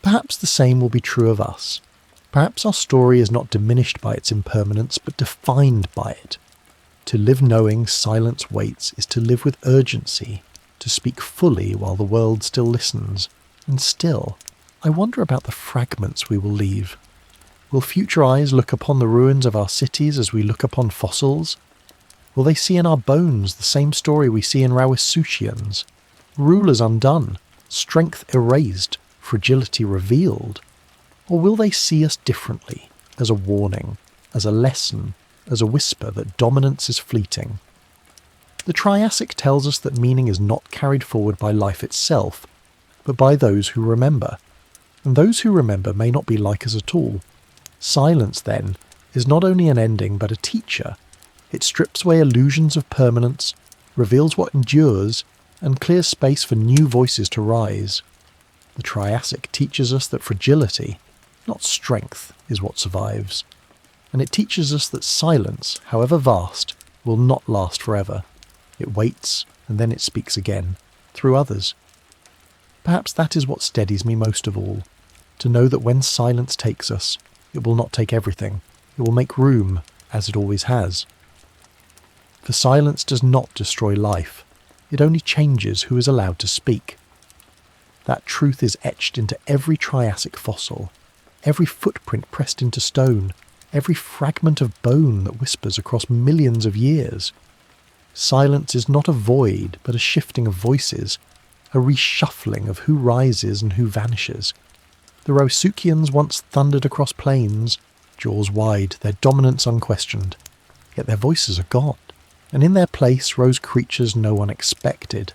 A: Perhaps the same will be true of us. Perhaps our story is not diminished by its impermanence, but defined by it. To live knowing silence waits is to live with urgency, to speak fully while the world still listens. And still, I wonder about the fragments we will leave. Will future eyes look upon the ruins of our cities as we look upon fossils? Will they see in our bones the same story we see in Rauisuchians? Rulers undone, strength erased, fragility revealed? Or will they see us differently, as a warning, as a lesson, as a whisper that dominance is fleeting? The Triassic tells us that meaning is not carried forward by life itself, but by those who remember. And those who remember may not be like us at all. Silence, then, is not only an ending but a teacher. It strips away illusions of permanence, reveals what endures, and clears space for new voices to rise. The Triassic teaches us that fragility, not strength, is what survives. And it teaches us that silence, however vast, will not last forever. It waits, and then it speaks again, through others. Perhaps that is what steadies me most of all, to know that when silence takes us, it will not take everything. It will make room, as it always has. For silence does not destroy life. It only changes who is allowed to speak. That truth is etched into every Triassic fossil, every footprint pressed into stone, every fragment of bone that whispers across millions of years. Silence is not a void, but a shifting of voices, a reshuffling of who rises and who vanishes. The Rauisuchians once thundered across plains, jaws wide, their dominance unquestioned. Yet their voices are gone, and in their place rose creatures no one expected.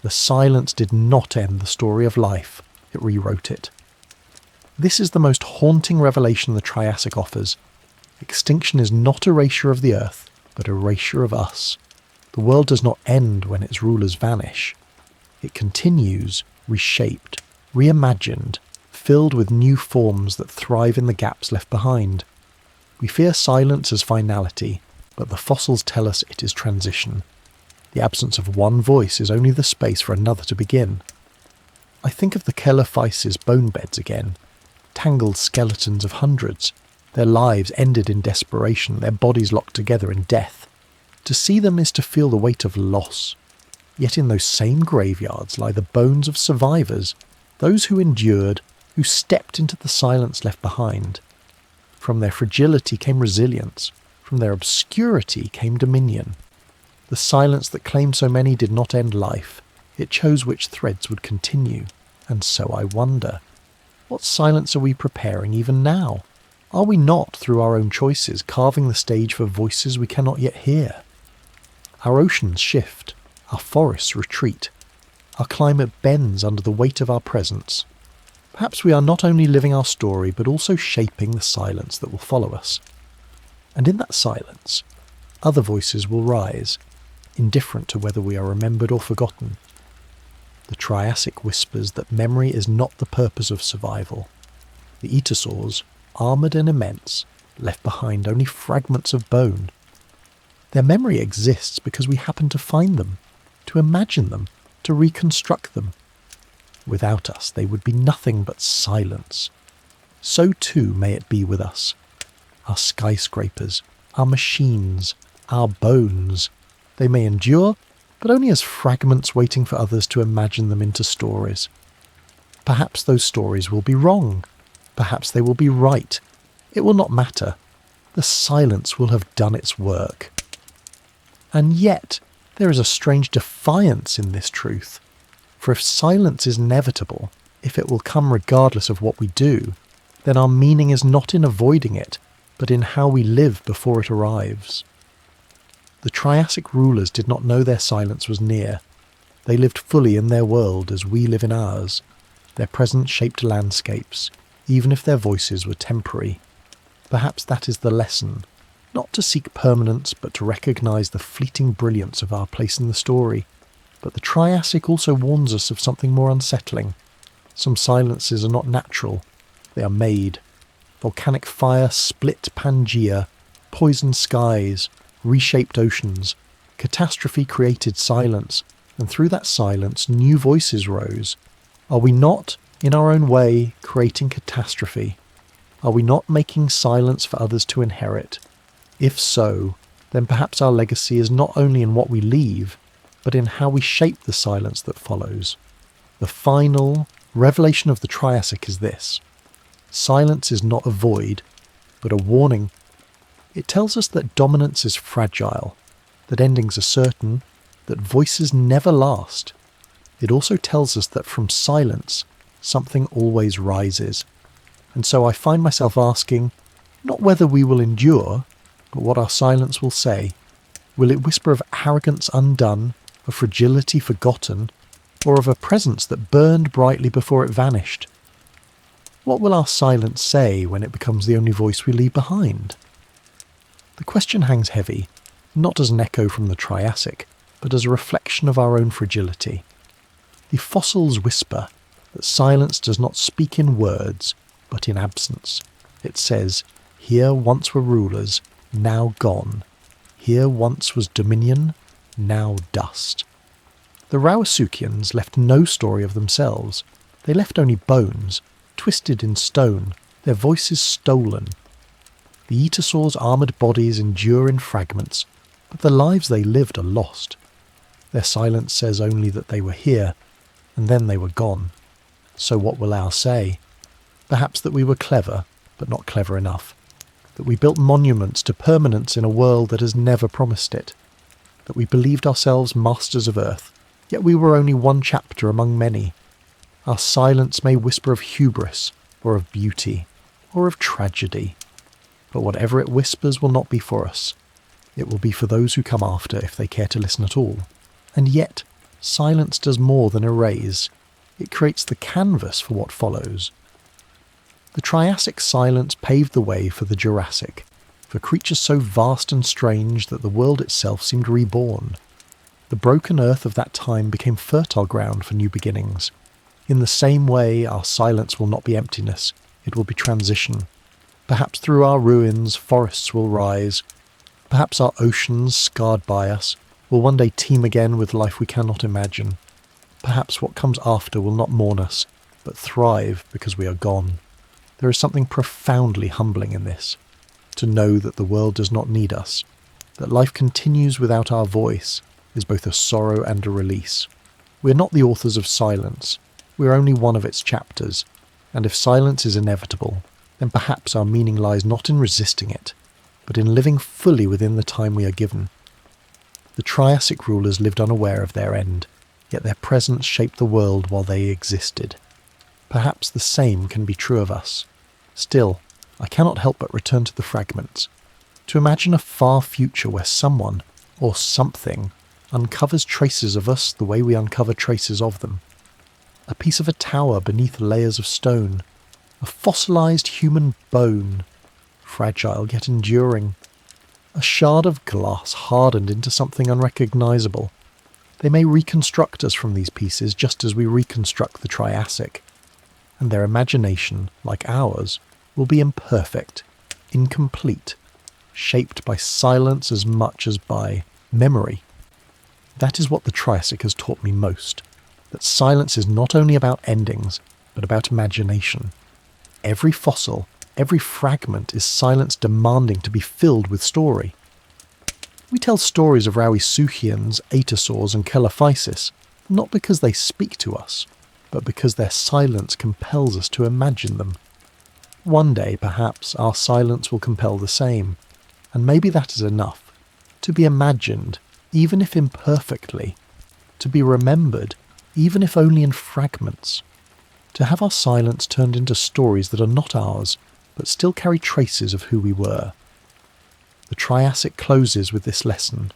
A: The silence did not end the story of life, it rewrote it. This is the most haunting revelation the Triassic offers. Extinction is not erasure of the Earth, but erasure of us. The world does not end when its rulers vanish. It continues, reshaped, reimagined, filled with new forms that thrive in the gaps left behind. We fear silence as finality, but the fossils tell us it is transition. The absence of one voice is only the space for another to begin. I think of the Kellerfeis's bone beds again, tangled skeletons of hundreds. Their lives ended in desperation, their bodies locked together in death. To see them is to feel the weight of loss. Yet in those same graveyards lie the bones of survivors, those who endured, who stepped into the silence left behind. From their fragility came resilience, from their obscurity came dominion. The silence that claimed so many did not end life, it chose which threads would continue. And so I wonder, what silence are we preparing even now? Are we not, through our own choices, carving the stage for voices we cannot yet hear? Our oceans shift, our forests retreat, our climate bends under the weight of our presence. Perhaps we are not only living our story, but also shaping the silence that will follow us. And in that silence, other voices will rise, indifferent to whether we are remembered or forgotten. The Triassic whispers that memory is not the purpose of survival. The Etosaurs, armoured and immense, left behind only fragments of bone. Their memory exists because we happen to find them, to imagine them, to reconstruct them. Without us, they would be nothing but silence. So too may it be with us. Our skyscrapers, our machines, our bones. They may endure, but only as fragments waiting for others to imagine them into stories. Perhaps those stories will be wrong. Perhaps they will be right. It will not matter. The silence will have done its work. And yet, there is a strange defiance in this truth. For if silence is inevitable, if it will come regardless of what we do, then our meaning is not in avoiding it, but in how we live before it arrives. The Triassic rulers did not know their silence was near. They lived fully in their world as we live in ours. Their presence shaped landscapes, even if their voices were temporary. Perhaps that is the lesson, not to seek permanence, but to recognise the fleeting brilliance of our place in the story. But the Triassic also warns us of something more unsettling. Some silences are not natural, they are made. Volcanic fire split Pangaea, poisoned skies, reshaped oceans. Catastrophe created silence, and through that silence new voices rose. Are we not, in our own way, creating catastrophe? Are we not making silence for others to inherit? If so, then perhaps our legacy is not only in what we leave, but in how we shape the silence that follows. The final revelation of the Triassic is this. Silence is not a void, but a warning. It tells us that dominance is fragile, that endings are certain, that voices never last. It also tells us that from silence, something always rises. And so I find myself asking, not whether we will endure, but what our silence will say. Will it whisper of arrogance undone, of fragility forgotten, or of a presence that burned brightly before it vanished? What will our silence say when it becomes the only voice we leave behind? The question hangs heavy, not as an echo from the Triassic, but as a reflection of our own fragility. The fossils whisper that silence does not speak in words, but in absence. It says, "Here once were rulers, now gone. Here once was dominion, now dust." The Rawasukians left no story of themselves. They left only bones, twisted in stone, their voices stolen. The Etosaurs' armoured bodies endure in fragments, but the lives they lived are lost. Their silence says only that they were here, and then they were gone. So what will ours say? Perhaps that we were clever, but not clever enough. That we built monuments to permanence in a world that has never promised it. That we believed ourselves masters of Earth, yet we were only one chapter among many. Our silence may whisper of hubris, or of beauty, or of tragedy. but whatever it whispers will not be for us. It will be for those who come after if they care to listen at all. And yet, silence does more than erase. It creates the canvas for what follows. The Triassic silence paved the way for the Jurassic, for creatures so vast and strange that the world itself seemed reborn. The broken earth of that time became fertile ground for new beginnings. In the same way, our silence will not be emptiness, it will be transition. Perhaps through our ruins, forests will rise. Perhaps our oceans, scarred by us, will one day teem again with life we cannot imagine. Perhaps what comes after will not mourn us, but thrive because we are gone. There is something profoundly humbling in this, to know that the world does not need us, that life continues without our voice, is both a sorrow and a release. We are not the authors of silence, we are only one of its chapters, and if silence is inevitable, then perhaps our meaning lies not in resisting it, but in living fully within the time we are given. The Triassic rulers lived unaware of their end, yet their presence shaped the world while they existed. Perhaps the same can be true of us. Still, I cannot help but return to the fragments, to imagine a far future where someone, or something, uncovers traces of us the way we uncover traces of them. A piece of a tower beneath layers of stone, a fossilized human bone, fragile yet enduring, a shard of glass hardened into something unrecognizable. They may reconstruct us from these pieces just as we reconstruct the Triassic, and their imagination, like ours, will be imperfect, incomplete, shaped by silence as much as by memory. That is what the Triassic has taught me most, that silence is not only about endings, but about imagination. Every fossil, every fragment is silence demanding to be filled with story. We tell stories of Rauisuchians, Atasaurs and Kelophysis, not because they speak to us, but because their silence compels us to imagine them. One day, perhaps, our silence will compel the same, and maybe that is enough, to be imagined, even if imperfectly, to be remembered, even if only in fragments, to have our silence turned into stories that are not ours, but still carry traces of who we were. The Triassic closes with this lesson.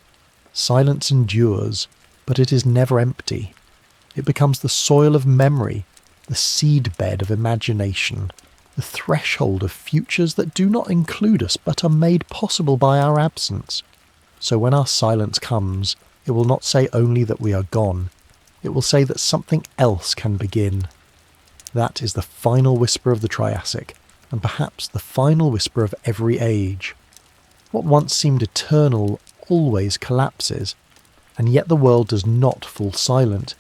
A: Silence endures, but it is never empty. It becomes the soil of memory, the seedbed of imagination, the threshold of futures that do not include us but are made possible by our absence. So when our silence comes, it will not say only that we are gone. It will say that something else can begin. That is the final whisper of the Triassic, and perhaps the final whisper of every age. What once seemed eternal always collapses, and yet the world does not fall silent.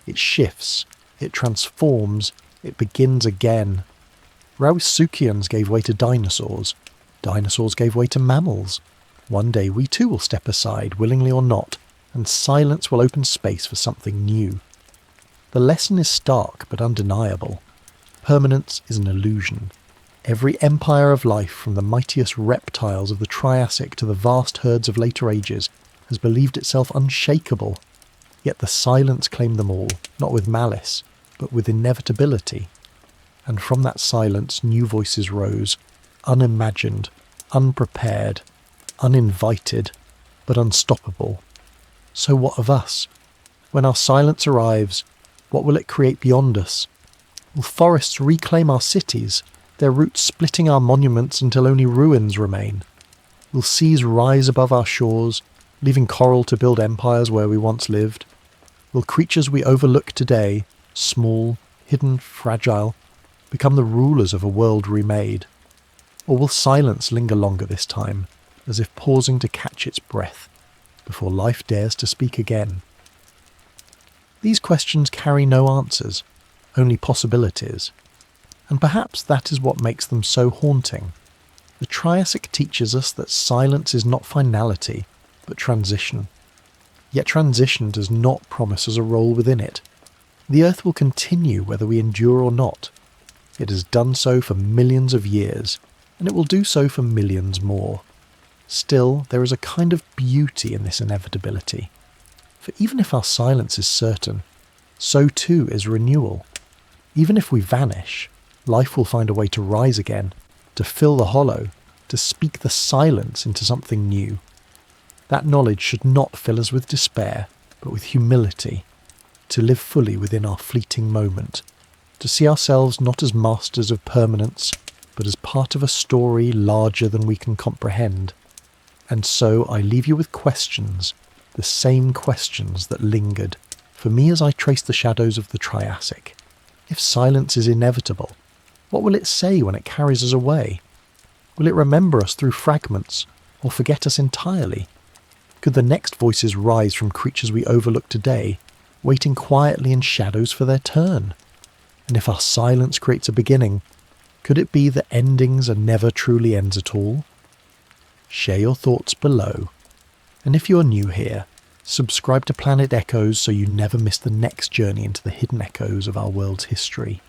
A: It shifts, it transforms, it begins again. Rauisuchians gave way to dinosaurs. Dinosaurs gave way to mammals. One day we too will step aside, willingly or not, and silence will open space for something new. The lesson is stark but undeniable. Permanence is an illusion. Every empire of life, from the mightiest reptiles of the Triassic to the vast herds of later ages, has believed itself unshakable. Yet the silence claimed them all, not with malice, but with inevitability. And from that silence new voices rose, unimagined, unprepared, uninvited, but unstoppable. So what of us? When our silence arrives, what will it create beyond us? Will forests reclaim our cities, their roots splitting our monuments until only ruins remain? Will seas rise above our shores, leaving coral to build empires where we once lived? Will creatures we overlook today, small, hidden, fragile, become the rulers of a world remade? Or will silence linger longer this time, as if pausing to catch its breath, before life dares to speak again? These questions carry no answers, only possibilities. And perhaps that is what makes them so haunting. The Triassic teaches us that silence is not finality, but transition. Yet transition does not promise us a role within it. The Earth will continue whether we endure or not. It has done so for millions of years, and it will do so for millions more. Still, there is a kind of beauty in this inevitability. For even if our silence is certain, so too is renewal. Even if we vanish, life will find a way to rise again, to fill the hollow, to speak the silence into something new. That knowledge should not fill us with despair, but with humility, to live fully within our fleeting moment, to see ourselves not as masters of permanence, but as part of a story larger than we can comprehend. And so I leave you with questions, the same questions that lingered for me as I traced the shadows of the Triassic. If silence is inevitable, what will it say when it carries us away? Will it remember us through fragments, or forget us entirely? Could the next voices rise from creatures we overlook today, waiting quietly in shadows for their turn? And if our silence creates a beginning, could it be that endings are never truly ends at all? Share your thoughts below. And if you're new here, subscribe to Planet Echoes so you never miss the next journey into the hidden echoes of our world's history.